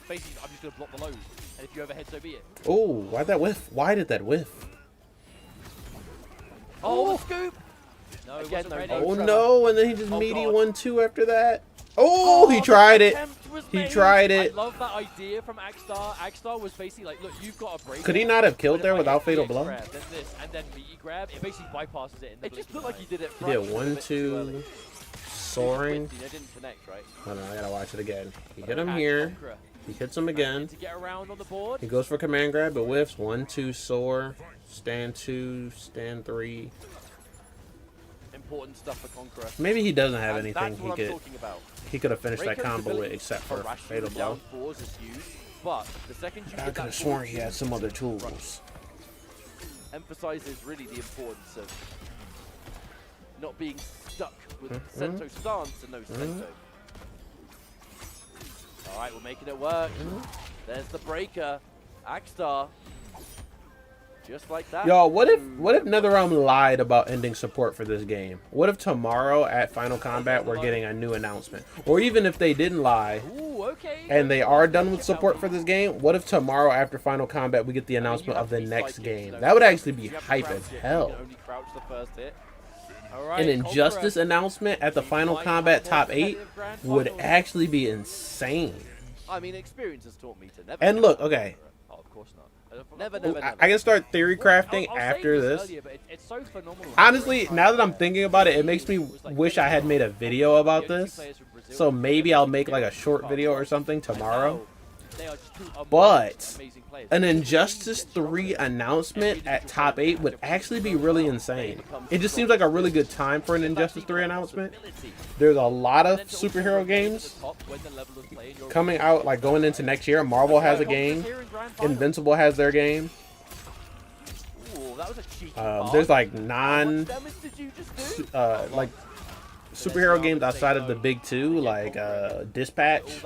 basically, I'm just going to block the lows, and if you overhead, so be it. Oh, why'd that whiff? Why did that whiff? Oh, the scoop! No, it Again, wasn't no ready. vote. Oh no, and then he just Oh, meaty God. 1-2 after that. Oh, he tried it. He tried I it. love that idea from Axstar. Axstar was basically like, look, you've got a break. Could he not have killed But there if I without get Fatal DX Blow? Grab, then this, and then meaty grab, it basically bypasses it in the It just blink looked like he did it. He did fractionally a bit too early. 1-2, soaring. It didn't connect, right? Hold on, I gotta watch it again. He But hit him Axe here. Conqueror, He hits him again. to get around on the board. He goes for command grab, but whiffs. 1-2, soar. Stand 2, stand 3. Important stuff for Conqueror. Maybe he doesn't have And anything that's what I'm talking about. he could have finished that Reiko's combo with ability except for for Rational Fatal Blow. down fours is huge, but the second you I get could that have sworn forward he had two, some other rush tools. emphasizes really the importance of not being stuck with Sento stance and no Sento. Alright, we're making it work. There's the breaker. Axstar. Just like that. Yo, what if NetherRealm lied about ending support for this game? What if tomorrow at Final Kombat we're getting a new announcement? Or even if they didn't lie Ooh, okay. and they are done with support for this game, what if tomorrow after Final Kombat we get the announcement of the next game? That would actually be hype as hell. You can only crouch the first hit. An Injustice announcement at the Final Kombat Top 8 would actually be insane. I mean, experience has taught me to never. And look, okay, Oh, of course not. Never, Ooh, never, I never. can start theory crafting I'll say after this. earlier, but it's so phenomenal. Honestly, now that I'm thinking about it, it makes me wish I had made a video about this. So maybe I'll make like a short video or something tomorrow. They are just two But amazing players. an Injustice 3 announcement at top 8 would actually be really insane. It just seems like a really good time for an Injustice 3 announcement. There's a lot of superhero games coming out, like going into next year. Marvel has a game. Invincible has their game. Ooh, that was a cheeky There's like How much damage did you just do? like superhero games outside of the big two, like Dispatch.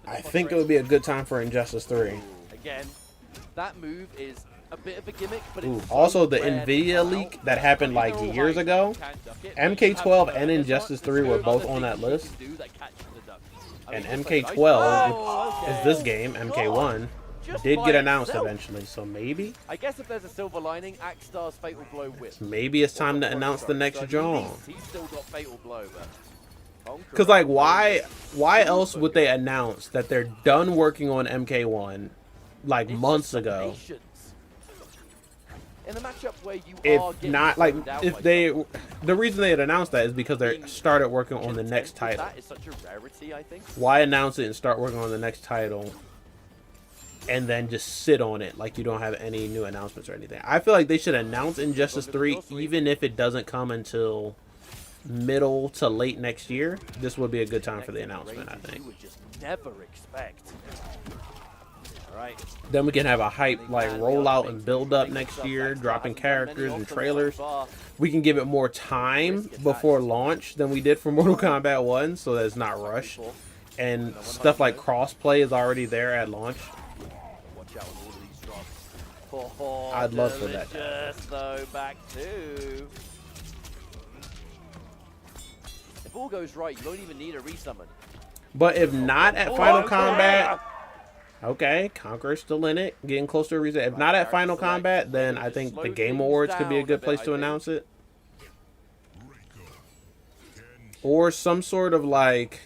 I think it would be a good time for Injustice 3. Again, that move is a bit of a gimmick, but Ooh, it's also so the rare to Nvidia come leak out. that happened like years ago. MK12 and Injustice 3 were both on that list. And MK12 is this game, MK1, Just did by get announced itself. eventually. So maybe I guess if there's a silver lining, Axstar's Fatal Blow whips. maybe it's time to announce the next John. He's still got Fatal Blow, but Because like why else would they announce that they're done working on MK1 like months ago? in a matchup where you are If getting not, like, zoned out if by they, someone. the reason they had announced that is because they started working on the next title. That is such a rarity, I think. Why announce it and start working on the next title and then just sit on it like you don't have any new announcements or anything? I feel like they should announce Injustice 3 even if it doesn't come until middle to late next year. This would be a good time for the announcement, I think. You would just never expect. All right. Then we can have a hype like rollout and build up next year, dropping characters and trailers. We can give it more time before launch than we did for Mortal Kombat 1, so that it's not rushed. And stuff like crossplay is already there at launch. Watch out with all of these drops. Oh, I'd love for that. Just though, back two. If all goes right, you don't even need a resummon. But if not at Final Kombat, okay, Conqueror's still in it, getting close to a reset. If not at Final Kombat, then I think the Game Awards could be a good place to announce it. Or some sort of like,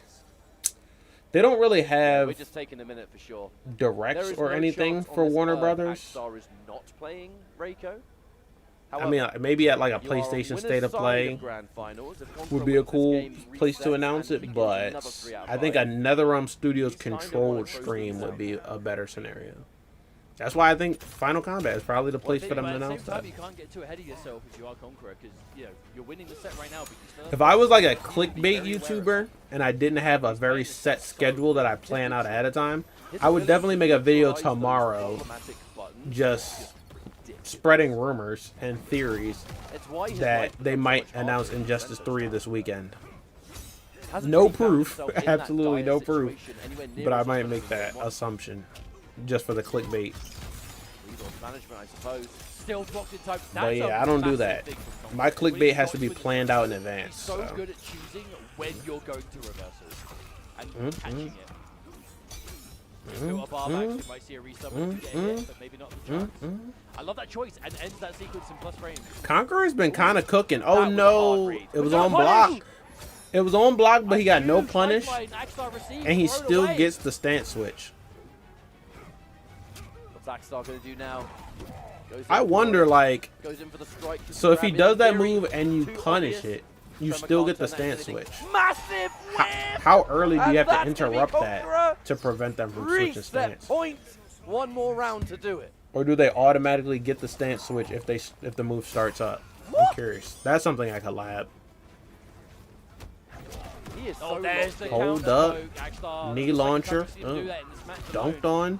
they don't really We're have just taking a minute for sure. directs or anything for Warner Brothers. Axstar is not playing Reiko. I mean, maybe at like a PlayStation State of Play would be a cool place to announce it, but I think a NetherRealm Studios controlled stream would be a better scenario. That's why I think Final Kombat is probably the place for them to announce that. You can't get too ahead of yourself if you are Conqueror, because you know you're winning the set right now. But you still have If I was like a clickbait YouTuber and I didn't have a very set schedule that I plan out ahead of time, I would definitely make a video tomorrow just spreading rumors and theories that they might announce Injustice 3 this weekend. No proof, absolutely no proof, but I might make that assumption just for the clickbait. Management, I suppose. still blocked in time. But yeah, I don't do that. My clickbait has to be planned out in advance. So good at choosing when you're going to reversals and catching it. Built a bar back, so you might see a resub but maybe not the chance. I love that choice and ends that sequence in plus frames. Conqueror's been kind of cooking. Oh no, it was on block. It was on block, but he got no punish, and he still gets the stance switch. What's Axstar gonna do now? I wonder, like, goes in for the strike. so if he does that move and you punish it, you still get the stance switch. Massive How early do you have to interrupt that to prevent them from switching stance? Points. One more round to do it. Or do they automatically get the stance switch if the move starts up? I'm curious. That's something I could lab. He is Oh, so there's the Hold counter up. poke. Axstar Knee looks like launcher. Conqueror seems to do that in this match Dunked alone. on.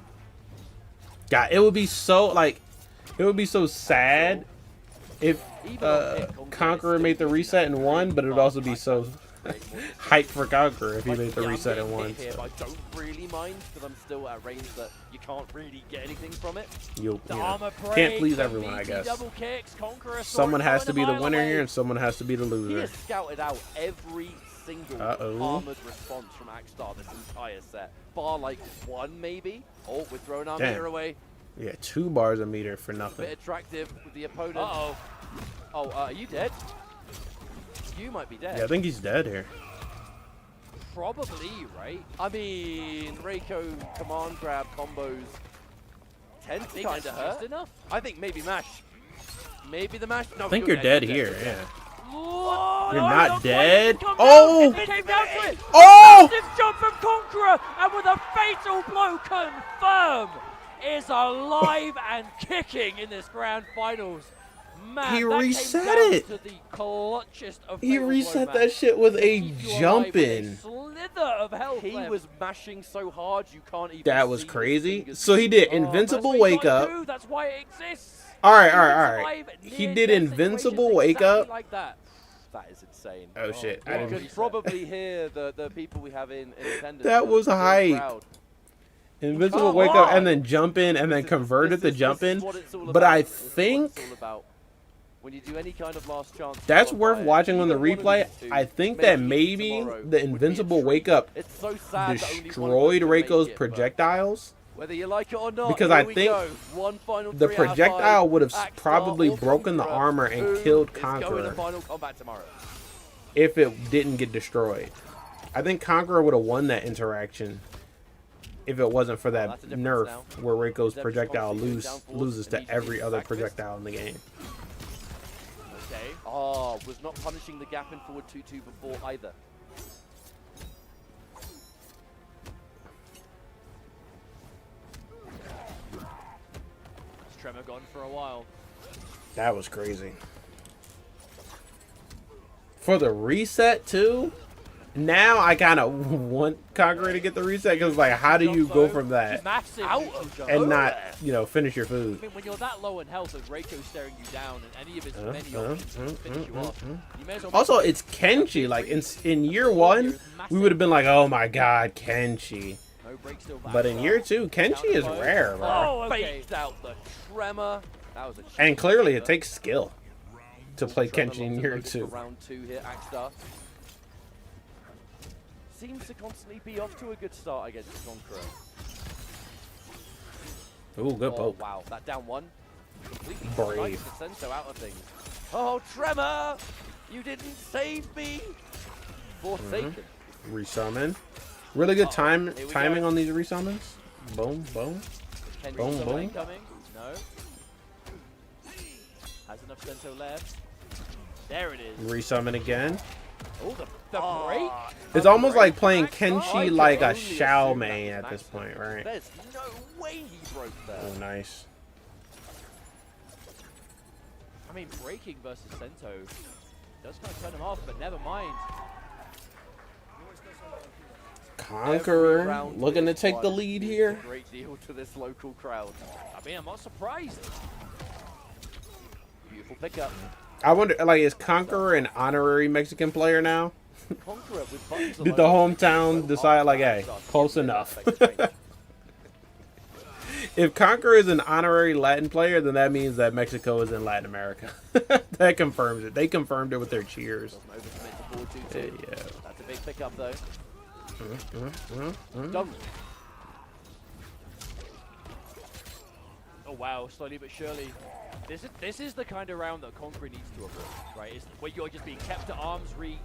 God, it would be so, like, it would be so sad if Conqueror made the reset and won, but it would also be so hype for Conqueror if he made the reset and won. Here, but I don't really mind because I'm still at a range that you can't really get anything from it. You The know, armor can't break, please the everyone, I BT guess. double kicks, Conqueror Someone saw it has to be going the a winner mile here, away. and someone has to be the He loser. has scouted out every single armored response from Axstar this entire set. Bar like one maybe. Oh, we're throwing our Damn. meter away. Yeah, 2 bars a meter for A nothing. bit attractive with the opponent. Uh-oh. Oh, are you dead? You might be dead. Yeah, I think he's dead here. Probably, right? I mean, Reiko command grab combos tend to Think kind that's of hurt. just enough? I think maybe mash. Maybe the mash. No, I think you're dead here, you're yeah. Oh, You're no, not quite. dead? Come Oh! down. It came down to it. Oh! Massive jump from Conqueror, and with a fatal blow confirmed, is alive and kicking in this grand finals. Man, He that reset came down it. to the clutchest of He fatal blow reset match. that shit with a Keep you alive jump with a in. slither of health He left. was mashing so hard you can't even That was see his crazy. fingers. So he did That's invincible what you wake gotta up. do, that's why it exists. All right, You all can right, all survive right. He near did death invincible situations wake exactly up. like that. That is insane. Oh shit! I God. You didn't. could probably hear the people we have in attendance. That was the hype. crowd. Invincible Come wake up on. and then jump in and then This is- convert it to this is- jump this is in. what it's all But about. I This is what it's think all about. When you do any kind of last chance, that's qualifier, worth watching on the either one of replay. these two I think making that it maybe tomorrow the would be a invincible treat. wake up It's so sad that only one of them destroyed can make Reiko's it, but projectiles. Whether you like it or not, Because here I we think go. One final The 3 out of 5. projectile would have Axstar probably or broken the Conqueror. armor and Who killed is going to Conqueror Final Kombat tomorrow? if it didn't get destroyed. I think Conqueror would have won that interaction if it wasn't for that that's a difference nerf now. where Reiko's Every projectile response down forward, loses to immediately every other back fist. projectile in the game. Okay. Oh, was not punishing the gap in forward 2-2 before either. Has Tremor gone for a while? That was crazy. For the reset too? Now I kind of want Conqueror to get the reset because, like, how do you go from that Massive Out neutral of jump. and not, you know, finish your food? I mean, when you're that low in health and Reiko's staring you down and any of his many options can finish you off, you may as well Also, it's Kenshi. Like, in year one, we would have been like, oh my god, Kenshi. no break still back. But in year two, Kenshi is rare, bro. Oh, okay. Faked out the tremor. That was a And cheap clearly, it favor. takes skill to play Tremor Kenshi in locked year and loaded for two. Round 2 here, Axstar. Seems to constantly be off to a good start against Conqueror. Ooh, good Oh, poke. wow, that down one. Completely Brave. sniped the Sento out of things. Oh, Tremor! You didn't save me! Forsaken. Resummon. Really good Here we timing go. on these resummons. Boom, boom. Kenshi Boom, still boom. lane Coming? No. Has enough Sento left. There it is. Resummon again. Oh, the break. It's almost like playing I Kenshi could like a only assume that Xiaomei was at this maximum. point, right? There's no way he broke there. Oh, nice. I mean, breaking versus Sento does kind of turn him off, but never mind. Every Conqueror round looking to with take the one lead means here. a great deal to this local crowd. I mean, I'm not surprised. Beautiful pickup. I wonder, like, is Conqueror an honorary Mexican player now? Conqueror with buttons Did the alone. hometown decide, like, hey, close enough? If Conqueror is an honorary Latin player, then that means that Mexico is in Latin America. That confirms it. They confirmed it with their cheers. Doesn't overcommit to forward 2-2. Yeah. That's a big pickup though. Done. Oh wow, slowly but surely. This is the kind of round that Conqueror needs to avoid, right? It's where you're just being kept at arm's reach,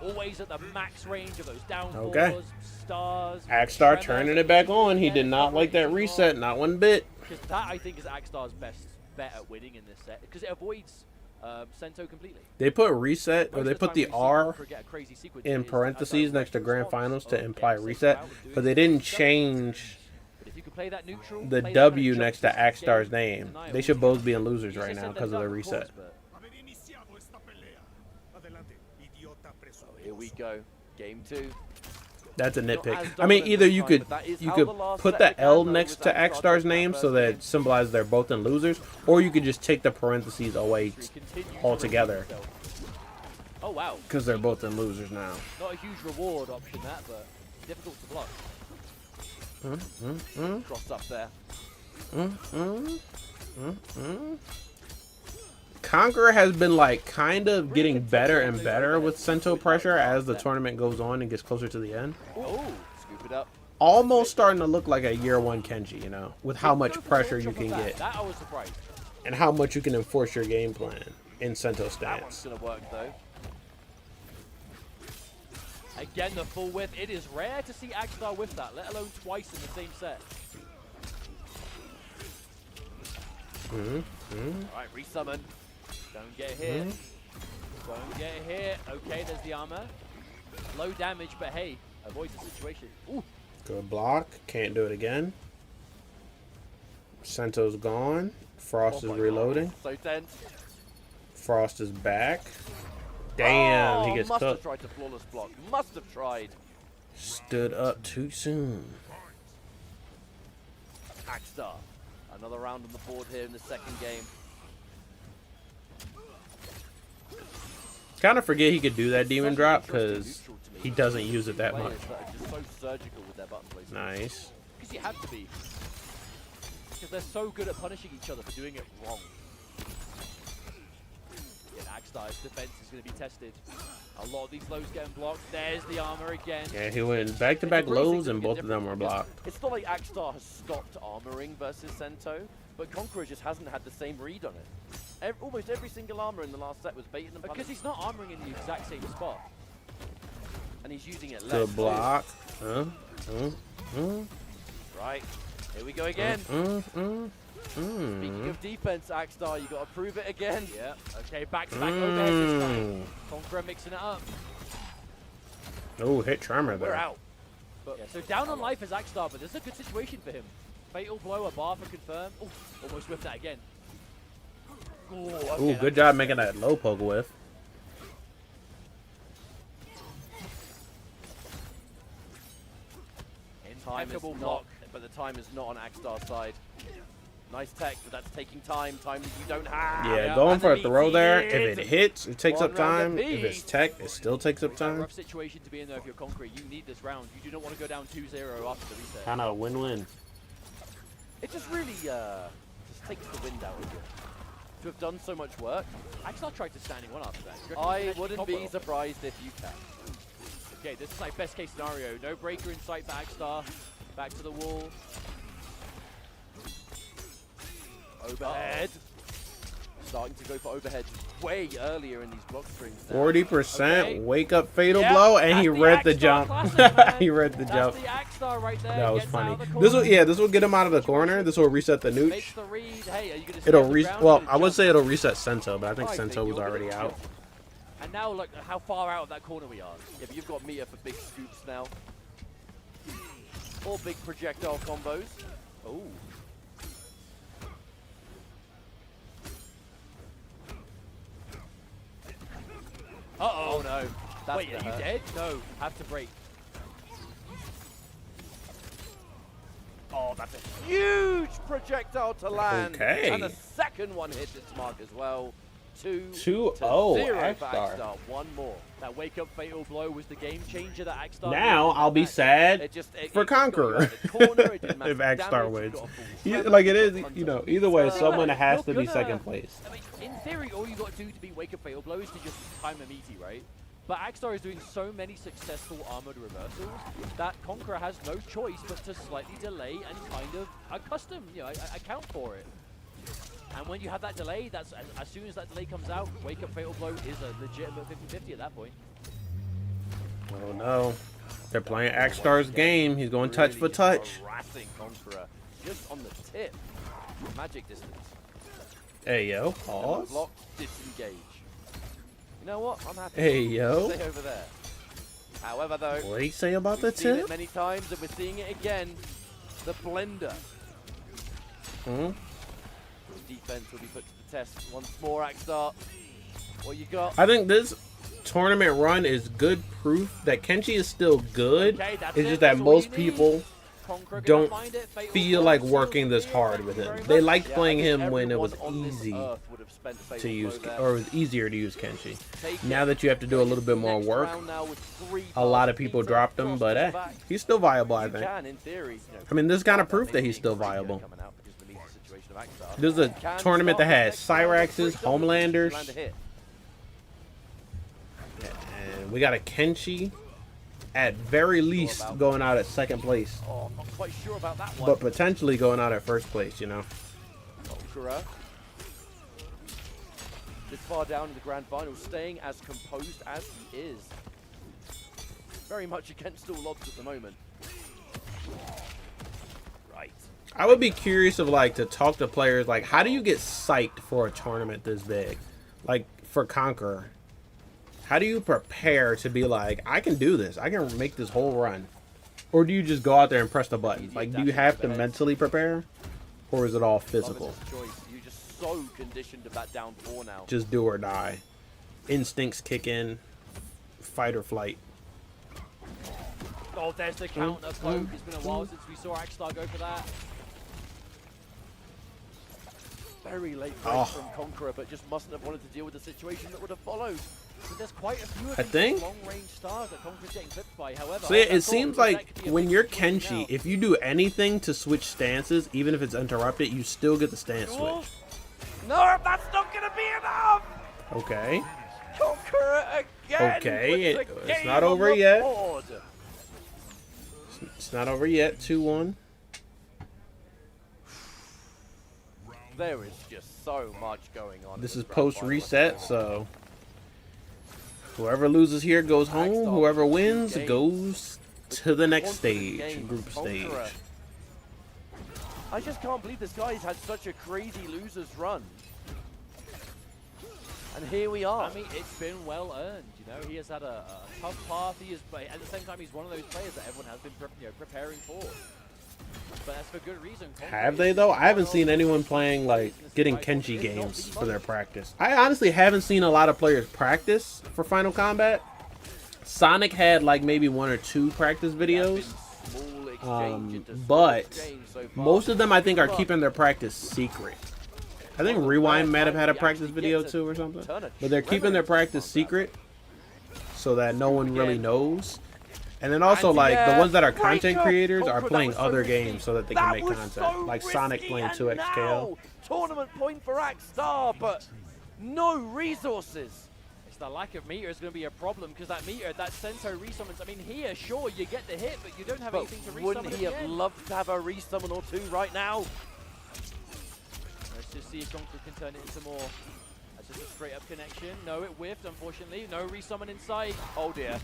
always at the max range of those downfalls, Okay. stars. Axstar Tremors, turning it back on. He did not like that reset, not one bit. Because that, I think, is Axstar's best bet at winning in this set, because it avoids Sento completely. They put reset, or Most they of put time the we see R Conqueror get a crazy sequence in is parentheses as a next to direct Grand response Finals of to getting imply Sento reset, out and doing but they didn't something. change But if you can play that neutral, the play that W kind of next to jump system Axstar's game, name. deny They it. should both be in losers Easier right now said because than of the done, reset. course, but Here we go. Game 2. That's a Not nitpick. as I mean, dominant either this you time, could but that is you how could the last put set the began, L though, next with to Axstar Axstar's taking that name first so that game. it symbolizes they're both in losers, or you could just take the parentheses away he continues to altogether repeat himself. Oh wow, because they're both in losers now. not a huge reward option that, but difficult to block. Cross up there. Conqueror has been like kind of getting better and better with Sento pressure as the tournament goes on and gets closer to the end. Oh, scoop it up. Almost starting to look like a year one Kenji, you know, with how much Go for the pressure launch you off can of that. get That I was surprised. and how much you can enforce your game plan in Sento That one's stance. gonna work though. Again, the full whiff. It is rare to see Axstar whiff that, let alone twice in the same set. Alright, resummon. Don't get hit. Don't get hit. Okay, there's the armor. Low damage, but hey, avoids the situation. Ooh, Good block. Can't do it again. Sento's gone. Frost Oh is my reloading. God, so tense. Frost is back. Damn, Oh, he gets must have cooked. tried to flawless block. Must have tried. Stood up too soon. Axstar. Another round on the board here in the second game. Kind of forget he could do that demon Such an drop interesting because neutral to me. he doesn't use it that much. Players that are just so surgical with their button placement. Nice. because you have to be. Because they're so good at punishing each other for doing it wrong. And Axstar's defense is going to be tested. A lot of these lows getting blocked. There's the armor again. Yeah, he went back-to-back It's a really lows and both of them were significant blocked. difference. It's not like Axstar has stopped armoring versus Sento, but Conqueror just hasn't had the same read on it. Almost every single armor in the last set was baiting and Because punishing. he's not armoring in the exact same spot. And he's using it less. Good block. Right, here we go again. Speaking of defense, Axstar, you got to prove it again. Yeah, okay, back-to-back overhead this time. Conqueror mixing it up. Oh, hit Tremor We're there. out. But, yeah, so down on life as Axstar, but this is a good situation for him. Fatal blow, a bar for confirm. Oh, almost whiffed that again. Ooh, okay, Ooh, good job making that low poke whiff. Time is Impeccable not, block. but the time is not on Axstar's side. Nice tech, but that's taking time that you don't have. Yeah, going for a And the throw there. lead If it is hits, it takes one up round time. If it's apiece. tech, it still takes up It's a time. rough situation to be in though if you're Conqueror. You need this round. You do not want to go down 2-0 after the reset. Kind of win-win. It just really just takes the wind out of you. To have done so much work, Axstar tried to standing one after that. Do you reckon he I can actually wouldn't be combo? surprised if you can. Okay, this is like best case scenario. No breaker in sight for Axstar. Back to the wall. Overhead. Starting to go for overhead way earlier in these block strings now. 40% Okay. wake up fatal Yep, blow, and he that's read the Axstar jump. classic, man. He read the jump. That's the Axstar right there. That was Gets funny. out of the This will, corner. yeah, this will get him out of the corner. This will reset the nooch. Makes the read. Hey, are you gonna It'll stay on the reset. ground Well, or I would jump? say it'll reset Sento, but I think I think Sento was you're already gonna out. jump. And now look how far out of that corner we are. Yeah, but you've got meter for big scoops now. Or big projectile combos. Oh. Uh-oh. Oh no. That's Wait, are gonna you hurt. dead? No, have to break. Oh, that's a huge projectile to land. Okay. And the second one hits its mark as well. 2-0 2-0, for Axstar. Axstar. One more. That wake-up fatal blow was the game changer that Axstar Now needed in I'll that be match. sad It for got you out Conqueror of the corner, it did if massive Axstar damage, wins. you got a full You- sweep, like it you is, got you know, tons of either way, reserve. someone has to You're be gonna- second place. I mean, in theory, all you got to do to beat wake-up fatal blow is to just time a meaty, right? But Axstar is doing so many successful armored reversals that Conqueror has no choice but to slightly delay and kind of accustom, account for it. And when you have that delay, that's as soon as that delay comes out, wake up fatal blow is a legitimate 50-50 at that point. Oh no, they're playing Axstar's game. He's going touch for Really touch. harassing Conqueror just on the tip. Magic distance. Hey yo, And pause. block, disengage. You know what? I'm happy. Hey yo, Stay over there. However, though, what do you say about the we've seen it tip? many times and we're seeing it again. The blender. Hmm? Defense will be put to the test once more, Axstar. What you got? I think this tournament run is good proof that Kenshi is still good. Okay, that's It's it, just that that's all most you need. people Conqueror gonna don't find it. Fatal feel blow like seals working the this deal. hard Thank with you him. very They much. liked Yeah, playing I think him when it was everyone on this easy earth would have spent fatal to use, blow there. or it was easier to use Kenshi. Take Now it. that you have to do a little bit more Next work, round now with 3 a lot of bars people meter dropped him, across but the back. he's still viable, I You think. can, in theory. I mean, this is kind of that proof that maybe he's still being viable. coming out because of the meaty situation of Axstar. This is a Can tournament that start the has next round with Cyraxes, three doubles. Homelanders, Land a hit. and we got a Kenshi at very least going out at second place, Oh, I'm not quite sure about that one. but potentially going out at first place, you know. Conqueror. This far down in the grand final, staying as composed as he is. Very much against all odds at the moment. Right. I would be curious of like to talk to players like, how do you get psyched for a tournament this big? Like for Conqueror, how do you prepare to be like, I can do this, I can make this whole run? Or do you just go out there and press the button? Like, do you have to mentally prepare, or is it all physical? Love is his choice. You're just so conditioned to that down 4 now. Just do or die. Instincts kick in, fight or flight. Oh, there's the counter poke. It's been a while since we saw Axstar go for that. Very late break Oh. from Conqueror, but just mustn't have wanted to deal with the situation that would have followed. So there's quite a few of I these think- long-range stars that Conqueror's getting clipped by. However, So yeah, I it thought seems that like could be a when big you're situation Kenshi, now. if you do anything to switch stances, even if it's interrupted, you still get the stance switch. No, that's not going to be enough! Okay. Conqueror again! Okay, puts the it's game not on over the yet. board. It's not over yet. 2-1. There is just so much going on. This in is the grand post final. reset, so whoever loses here goes home. Whoever wins goes to the next Confident stage, game. group stage. Conqueror I just can't believe this guy's had such a crazy loser's run. And here we are. I mean, it's been well earned. You know, he has had a tough path. He is, but at the same time, he's one of those players that everyone has been preparing for. But that's for good reason. Have they though? I haven't seen anyone playing like getting Kenshi games for their practice. I honestly haven't seen a lot of players practice for Final Kombat. Sonic had like maybe 1 or 2 practice videos, but most of them I think are keeping their practice secret. I think Rewind might have had a practice video too or something, but they're keeping their practice secret so that no one really knows. And then also, like, the ones that are content creators are playing other games so that they can make content. Like Sonic playing 2XKL. Tournament point for Axstar, but no resources. It's the lack of meter is going to be a problem because that meter, that Sento resummons. I mean, here, sure, you get the hit, but you don't have anything to resummon. Wouldn't he have loved to have a resummon or 2 right now? Let's just see if Gonku can turn it into more. That's just a straight up connection. No, it whiffed, unfortunately. No resummon inside. Oh dear.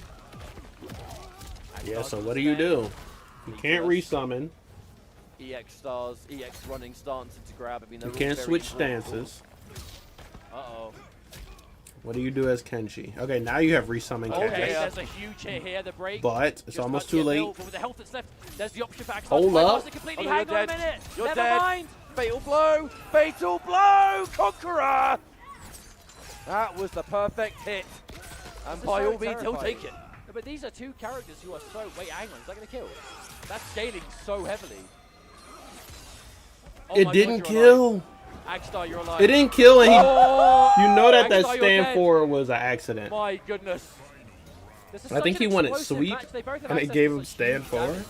Yeah, so what do? You can't resummon. EX stars, EX running stance to grab. I mean, You can't switch stances. Uh-oh. What do you do as Kenshi? Okay, now you have resummon cast. Okay, there's a huge hit here, the break. But it's almost too late. But with the health that's left, there's the option for Axstar. Hold up. Completely. Oh, Hang you're on dead. a minute. You're Never dead. mind. Fatal blow! Fatal blow! Conqueror! That was the perfect hit. And by all means, he'll take it. No, but these are 2 characters who are so... Wait, hang on. Is that going to kill? That's scaling so heavily. Oh It my didn't God, you're alive. kill. Axstar, you're alive. It didn't kill, and Oh! you know that Axstar, that you're stand dead. for was an accident. My goodness. This is I such think an he wanted explosive sweep, match. They both have and it access gave to him such stand huge for. damage.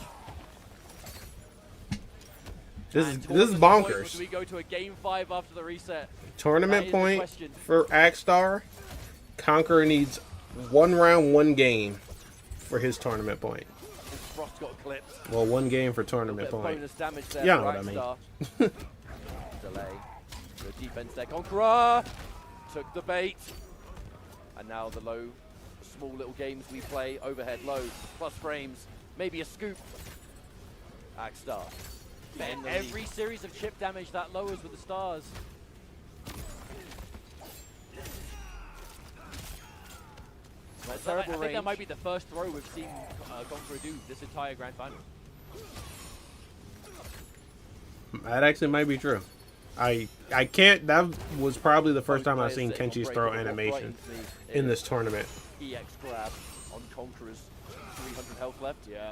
This And is tournament point, bonkers. do we go to a game 5 after the reset? Tournament That is the point question. for Axstar. Conqueror needs 1 round, 1 game for his tournament point. His Frost got clipped. Well, 1 game for A tournament bit of point. bonus damage there Yeah, for I know what I Axstar. Delay. The defense there. Conqueror took the bait. And now the low, small little games we play. Overhead low, plus frames. Maybe a scoop. Axstar. And every series of chip damage that lowers with the stars. I think that might be the first throw we've seen Gonku do this entire grand final. That actually might be true. I can't. That was probably the first time I've seen Kenshi's throw animation in this tournament. EX grab on Conqueror's 300 health left. Yeah.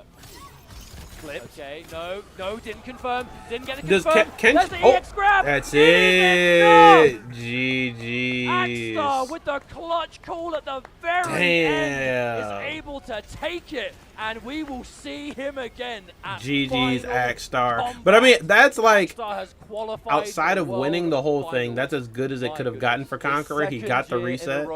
Clipped. Okay, no, didn't confirm. Didn't get it Does confirmed. That's the oh, EX grab. that's He did it. GG. Axstar with the clutch call at the very end is Damn. able to take it, and we will see him again at GG's Final Axstar. Kombat. But I mean, that's like Axstar has qualified outside for of winning the whole thing. Finals. That's as good as it My could have gotten for goodness. Conqueror. He got the reset.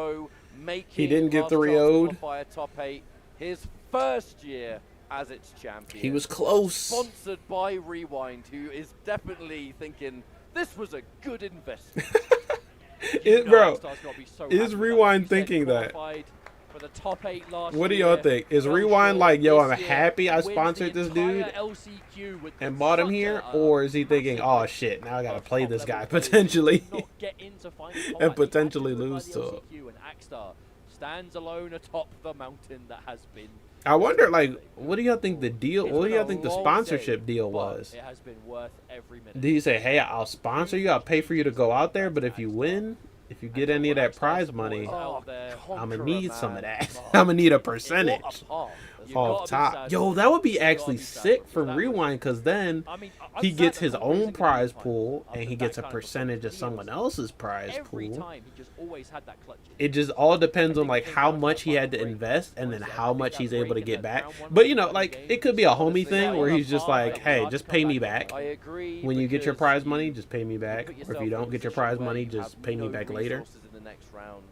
He didn't get the reode. Top 8. His first year as its champion. He was close. Sponsored by Rewind, who is definitely thinking this was a good investment. Bro, Axstar's gotta be so is happy with Rewind that. He said thinking that? qualified for the top 8 last What do year. y'all think? Is Fell Rewind short like, yo, I'm this year, happy I wins sponsored the this dude entire LCQ with and bought him such here? a, Or is he thinking, oh shit, now I gotta play this guy potentially not get into Final and Kombat. potentially He had lose to to win him? by the LCQ, and Axstar stands alone atop the mountain that has been. I wonder, like, what do y'all think the deal, It's what do been y'all a think the long sponsorship day, deal but was? It has been worth every minute. Did he say, hey, I'll sponsor you, I'll pay for you to go out there, but if you win, if you get any of that prize money, out there. I'm gonna need some of that. I'm gonna need a percentage You've off gotta be top. sad. Yo, that would be You've gotta actually be sad sick because for that Rewind, because then I mean, he I'm sad gets that his Conqueror own isn't gonna prize be fine pool after and he that gets a kind percentage of performance. someone else's prize Every pool. time he just always had that clutch. It just all depends on like how much he had to invest and then how much he's able to get back. But you know, like it could be a homie thing where he's just like, hey, just pay me back. I agree. When you get your because prize you money, just pay me back. put Or if yourself you in a don't get your position prize where money, you just have pay me no back later. resources in the next round.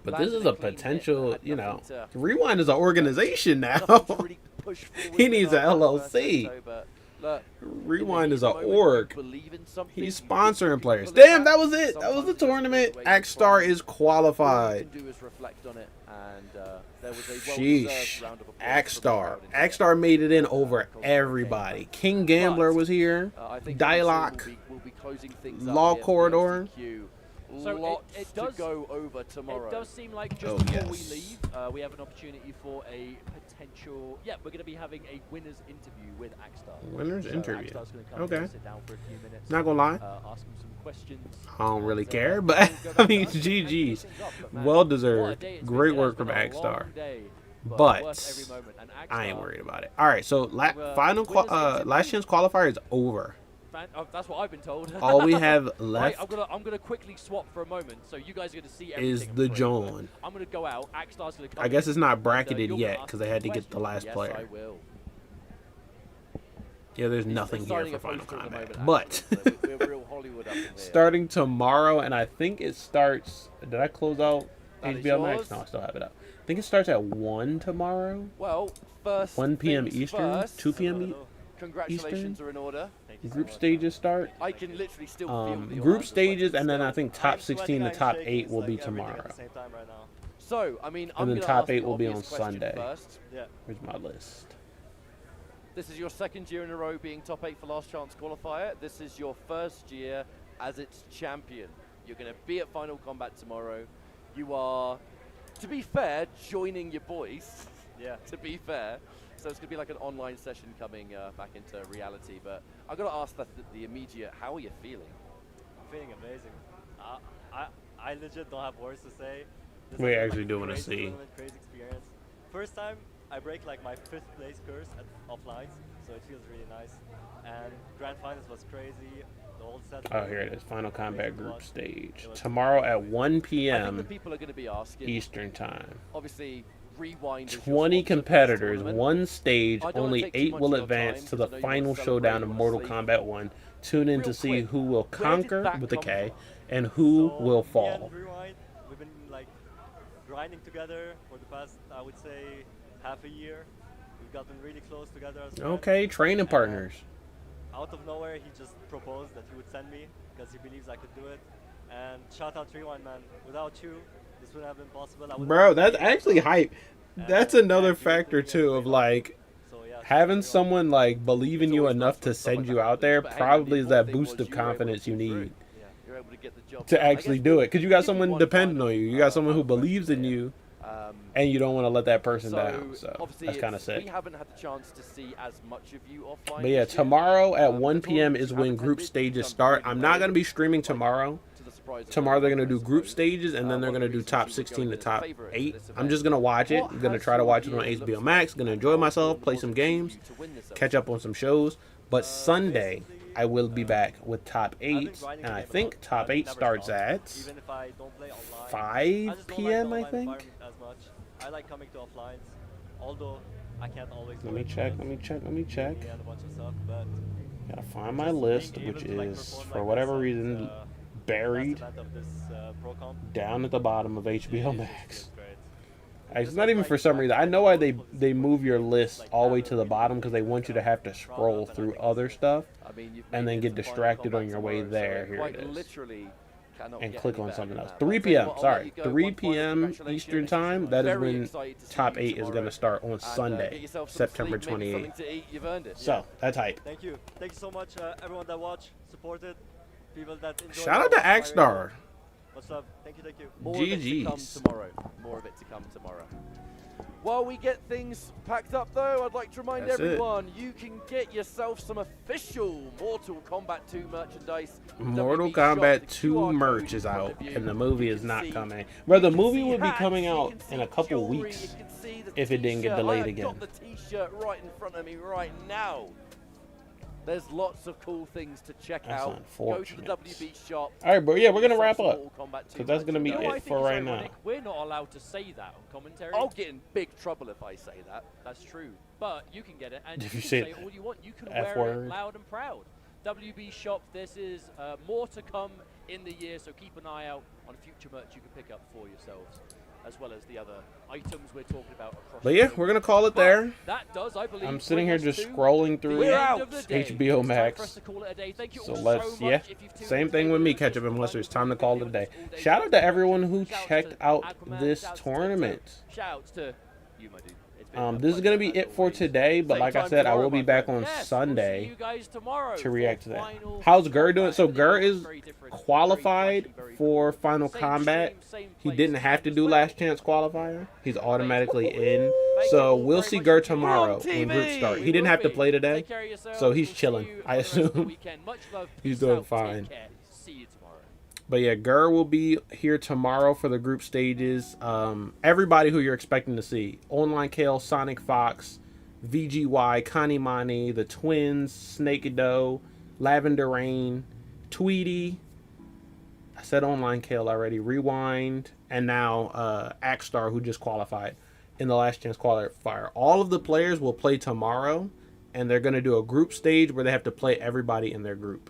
But Landed this is a a clean hit, potential, had you know, nothing to- Rewind is an organization now. nothing to really push forward He with needs that a first LLC. Sento, but Look, Rewind is a moment when you org. believe in something, He's you sponsoring can players. pull it Damn, back. that was it. That was Sometimes the it just tournament. goes away Axstar from- is All qualified. you can do is reflect on it, and there was a Sheesh. well-deserved round of applause. Axstar. Axstar made it in over everybody. King Gambler was here. I think Dialogue. we'll be closing things up Law here for the Corridor. LCQ. So Lots it does to go over tomorrow. It does seem like just Oh, before yes. we leave, we have an opportunity for a potential. Yeah, we're going to be having a winners interview with Axstar. Winners interview. Axstar's going to come Okay. and sit down for a few minutes. Not gonna lie. Ask him some questions. I don't really and, care, we'll but go I back mean, to us and pick GG's. things up. But man, Well what a deserved. day it's Great been. work It's from been a Axstar. long day, But worth every moment. And I ain't Axstar, worried about it. All right, so final winners interview. last chance qualifier is over. that's what I've been told. All we have Right, left I'm gonna quickly swap for a moment, so you guys are gonna see is everything. the I'm afraid, but John. I'm gonna go out. Axstar's gonna come. I guess in, it's not and, bracketed you're gonna yet ask because they me had to get the questions. last Yes, player. I will. Yeah, there's He's nothing here signing for a Final poster at the Kombat. moment, But actually, so we're real Hollywood up in here. starting tomorrow, and I think it starts. Did I close out That is HBO Max? yours. No, I still have it up. I think it starts at 1 tomorrow. Well, first 1 p.m. things Eastern, first, 2 p.m. Congratulations Eastern? are in order. Group stages start. I can literally still feel the Group arms stages, like and then I still. think top 16 to top 8 will be tomorrow. So, I mean, I'm then gonna top ask 8 the will be obvious on question Sunday. First. Where's my list? This is your second year in a row being top 8 for Last Chance Qualifier. This is your first year as its champion. You're going to be at Final Kombat tomorrow. You are, to be fair, joining your boys. Yeah. To be fair. So it's going to be like an online session coming back into reality. But I've got to ask the immediate, how are you feeling? I'm feeling amazing. I legit don't have words to say. This We has been, actually like, do a wanna crazy see. tournament, crazy experience. First time I break like my 5th place curse at offlines, so it feels really nice. And grand finals was crazy. The whole set. Oh, here it is. Final Kombat group was- stage. it was Tomorrow at amazing. 1 I think the p.m. people are going to be asking, Eastern Time. obviously, Rewind is your 20 sponsor for this competitors, tournament. one stage, I don't wanna only take too 8 much will of your advance time to the 'cause I know you wanna final celebrate, showdown you of wanna Mortal sleep. Kombat 1. Tune in Real to see quick, who will where did conquer that with a come K from? and who So will me fall. and Rewind, we've been like grinding together for the past, I would say, half a year. We've gotten really close together as friends. Okay, training And partners. Out of nowhere, he just proposed that he would send me because he believes I could do it. And shout out Rewind, man. Without you, this wouldn't have been possible. I wouldn't Bro, have that's been able actually to- hype. That's And another yeah, he factor really too made of me like So, yeah, shout out having Rewind. someone like believe in It's you always enough nice to when stuff send like you that out there happens, but hey, man, probably the is that important thing boost was of you were able confidence to you pull through. need Yeah. You're able to get the job to done. I actually guess do we'll it because you got give someone one depending final, on you. You got someone who final believes question in here. you, Um, and you don't want to let that person so down. So obviously that's kind of it's- sick. we haven't had the chance to see as much of you offline. But yeah, this year. tomorrow at The 1 p.m. tournaments is you when haven't group attended, stages you've done start. really I'm well, not going to be streaming like, tomorrow. to the surprise of Tomorrow they're everyone, going to do I group suppose. stages, and then One they're of going to the do reasons top you were 16 going to as a top favourite 8. for this I'm event. just going to watch it. What I'm going to has try to your watch it on year HBO looked Max. like, Going to and enjoy how myself, important play was some it to games, you to win this catch up on some shows. But Sunday, I will be back with top 8, and I think top 8 starts at Even if I don't play online, I 5 just don't p.m. like I the online think. environment as much. I like coming to offlines, although I can't always. Let do me it check. because Let me check. Let me check. and a bunch of stuff, but Gotta find my just list, being able which to, like, is perform for like whatever this reason at, last buried event of this Pro Komp, down at the bottom of HBO it Max. feels great. It's Just not like even for some reason. I know why they move your list all the way to the bottom because they want you to have to scroll through other stuff I mean, you've and made then it get to Final distracted on Kombat your way tomorrow, so there. it Here quite it is. literally cannot And get click any on better something than else. that. 3 I'll tell you p.m. what, I'll Sorry, let you go. 3 One final p.m. congratulations. Eastern time. That is Very when excited to see top you 8 is tomorrow. going to start on And, Sunday, get yourself some September sleep, maybe 28th. something to eat. You've earned it. So that's hype. Thank you so much, everyone that watched, supported, people that enjoyed. Shout out to my Axstar. radio. What's up? Thank you. More of it to come GG's. tomorrow. More of it to come tomorrow. While we get things packed up, though, I'd like to remind That's it. everyone you can get yourself some official Mortal Kombat 2 merchandise. Mortal WB shop, Kombat the 2 QR merch code is in front out, of you. and the movie You is can not see- coming. Bro, the you can movie see will be hats, coming you out can in see a couple jewelry, weeks you can see the if it didn't get t-shirt. delayed I have again. got the t-shirt right in front of me right now. There's lots of cool things to check That's out. Go to the unfortunate. WB shop. All right, bro. Yeah, we're gonna Yourself wrap some up Mortal Kombat 2 because that's gonna be You know what I it think for is right now. ironic? We're not allowed to say that on commentary. I'll get in big trouble if I say that. That's true. But you can get it, and If you you can say say all you want. You can F wear word. it loud and proud. WB shop. This is more to come in the year, so keep an eye out on future merch you can pick up for yourselves, as well as the other items we're talking about across. But yeah, we're gonna call it there. That does, I believe, I'm sitting here bring us just to scrolling through the end of the day. HBO It's time for us Max. to call it a day. Thank you So all let's, so much. If you've tuned same in thing today, with me, this Ketchup, was unless the it's final time to call it a video day. of this all-day Shout out to show. everyone who Shouts checked to out Aquaman, this shouts to tournament. Toto, shouts to you, my dude. It's been a This is gonna be pleasure, it as for always. today, but Same like I time said, I tomorrow, will be my back friend. on Yes, we'll see Sunday you guys tomorrow to for react to that. Final How's Gur doing? Kombat. So I think Gur it's is very different, very qualified flashy, very for cool. Final Same Kombat. stream, same He place, didn't have to as do well. last chance qualifier. He's automatically in. Thank you So all we'll very see much Gur indeed. tomorrow when group start. He didn't have to play today, Take care of yourselves. so he's We'll see chilling, you I for the rest of the assume. weekend. Much love. He's Peace doing out. fine. Take care. See you tomorrow. But yeah, Gur will be here tomorrow for the group stages. Everybody who you're expecting to see. Online Kale, Sonic Fox, VGY, Kanimani, the Twins, Snake Doe, Lavender Rain, Tweety. I said Online Kale already. Rewind. And now Axstar, who just qualified in the last chance qualifier. All of the players will play tomorrow. And they're going to do a group stage where they have to play everybody in their group.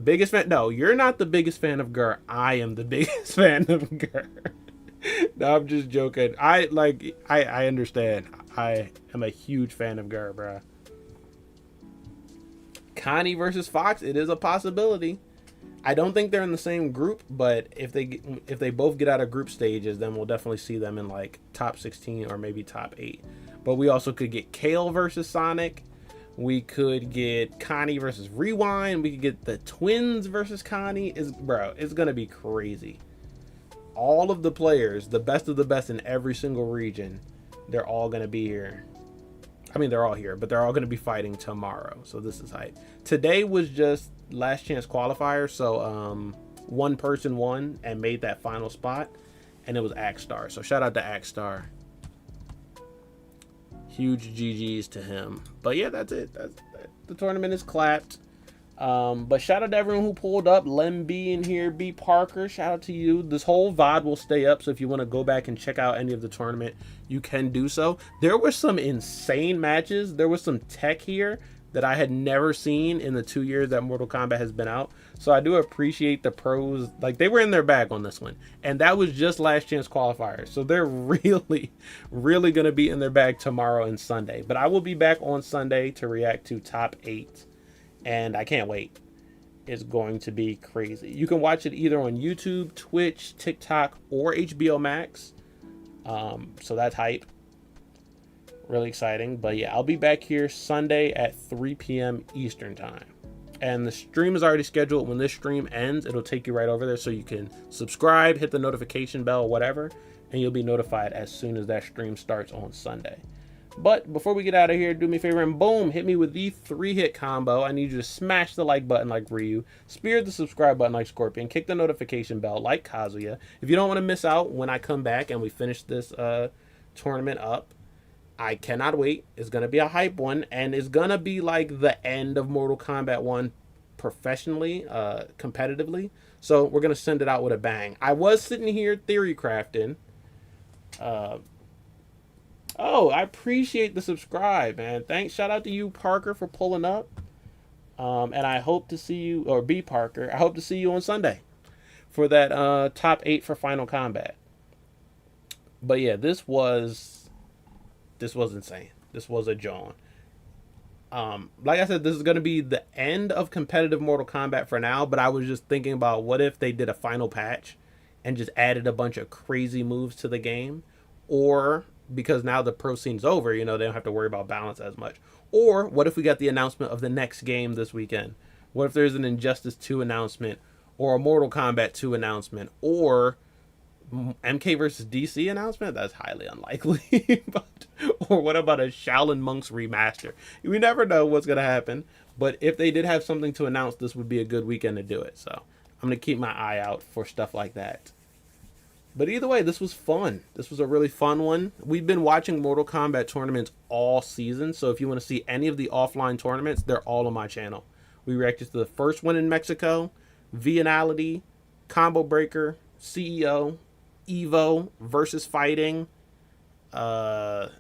Biggest fan? No, you're not the biggest fan of Gur. I am the biggest fan of Gur. No, I'm just joking. I understand. I am a huge fan of Gur, bruh. Connie versus Fox, it is a possibility. I don't think they're in the same group, but if they both get out of group stages, then we'll definitely see them in like top 16 or maybe top 8. But we also could get Kale versus Sonic. We could get Connie versus Rewind. We could get the Twins versus Connie. It's gonna be crazy. All of the players, the best of the best in every single region, they're all gonna be here. I mean, they're all here, but they're all gonna be fighting tomorrow. So this is hype. Today was just last chance qualifier. So one person won and made that final spot, and it was Axstar. So shout out to Axstar. Huge GGs to him. But yeah, that's it. The tournament is clapped. But shout out to everyone who pulled up. Lem B in here, B Parker, shout out to you. This whole VOD will stay up, so if you want to go back and check out any of the tournament, you can do so. There were some insane matches. There was some tech here that I had never seen in the 2 years that Mortal Kombat has been out. So I do appreciate the pros. Like, they were in their bag on this one. And that was just last chance qualifiers. So they're really, really going to be in their bag tomorrow and Sunday. But I will be back on Sunday to react to top 8. And I can't wait. It's going to be crazy. You can watch it either on YouTube, Twitch, TikTok, or HBO Max. So that's hype. Really exciting. But yeah, I'll be back here Sunday at 3 p.m. Eastern time. And the stream is already scheduled. When this stream ends, it'll take you right over there so you can subscribe, hit the notification bell, whatever, and you'll be notified as soon as that stream starts on Sunday. But before we get out of here, do me a favor and boom, hit me with the 3-hit combo. I need you to smash the like button like Ryu, spear the subscribe button like Scorpion, kick the notification bell like Kazuya. If you don't want to miss out when I come back and we finish this tournament up, I cannot wait. It's going to be a hype one, and it's going to be like the end of Mortal Kombat 1 professionally, competitively. So we're going to send it out with a bang. I was sitting here theory crafting. Oh, I appreciate the subscribe, man. Thanks. Shout out to you, Parker, for pulling up. And I hope to see you, or B Parker, I hope to see you on Sunday for that top 8 for Final Kombat. But yeah, this was insane. This was a John. Like I said, this is going to be the end of competitive Mortal Kombat for now, but I was just thinking about what if they did a final patch and just added a bunch of crazy moves to the game, or because now the pro scene's over, you know, they don't have to worry about balance as much. Or what if we got the announcement of the next game this weekend? What if there's an Injustice 2 announcement, or a Mortal Kombat 2 announcement, or MK versus DC announcement? That's highly unlikely. Or what about a Shaolin Monks remaster? We never know what's going to happen. But if they did have something to announce, this would be a good weekend to do it. So I'm going to keep my eye out for stuff like that. But either way, this was fun. This was a really fun one. We've been watching Mortal Kombat tournaments all season. So if you want to see any of the offline tournaments, they're all on my channel. We reacted to the first one in Mexico, Vianality, Combo Breaker, CEO, Evo, Versus Fighting, not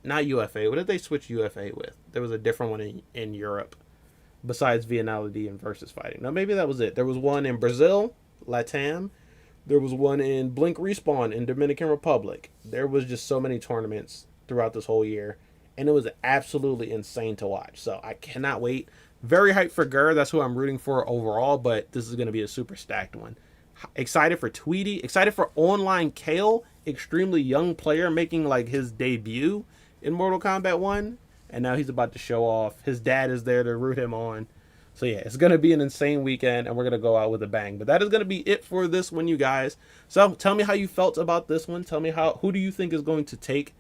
UFA. What did they switch UFA with? There was a different one in Europe. besides Vianality and Versus Fighting. Now, maybe that was it. There was one in Brazil, Latam. There was one in Blink Respawn in Dominican Republic. There was just so many tournaments throughout this whole year, and it was absolutely insane to watch. So I cannot wait. Very hyped for Gurr. That's who I'm rooting for overall, but this is going to be a super stacked one. Excited for Tweety. Excited for Online Kale. Extremely young player making like his debut in Mortal Kombat 1. And now he's about to show off. His dad is there to root him on. So yeah, it's going to be an insane weekend, and we're going to go out with a bang. But that is going to be it for this one, you guys. So tell me how you felt about this one. Tell me who do you think is going to take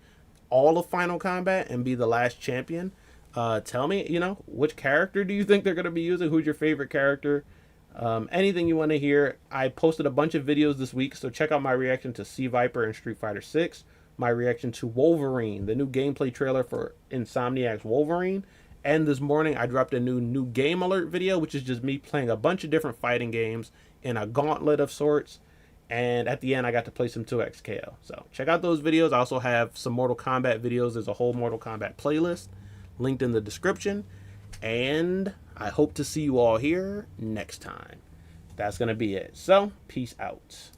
all of Final Kombat and be the last champion. Tell me, which character do you think they're going to be using? Who's your favorite character? Anything you want to hear. I posted a bunch of videos this week, so check out my reaction to Sea Viper and Street Fighter 6, my reaction to Wolverine, the new gameplay trailer for Insomniac's Wolverine, and this morning I dropped a new game alert video, which is just me playing a bunch of different fighting games in a gauntlet of sorts, and at the end I got to play some 2X KO. So check out those videos. I also have some Mortal Kombat videos. There's a whole Mortal Kombat playlist linked in the description, and I hope to see you all here next time. That's going to be it. So, peace out.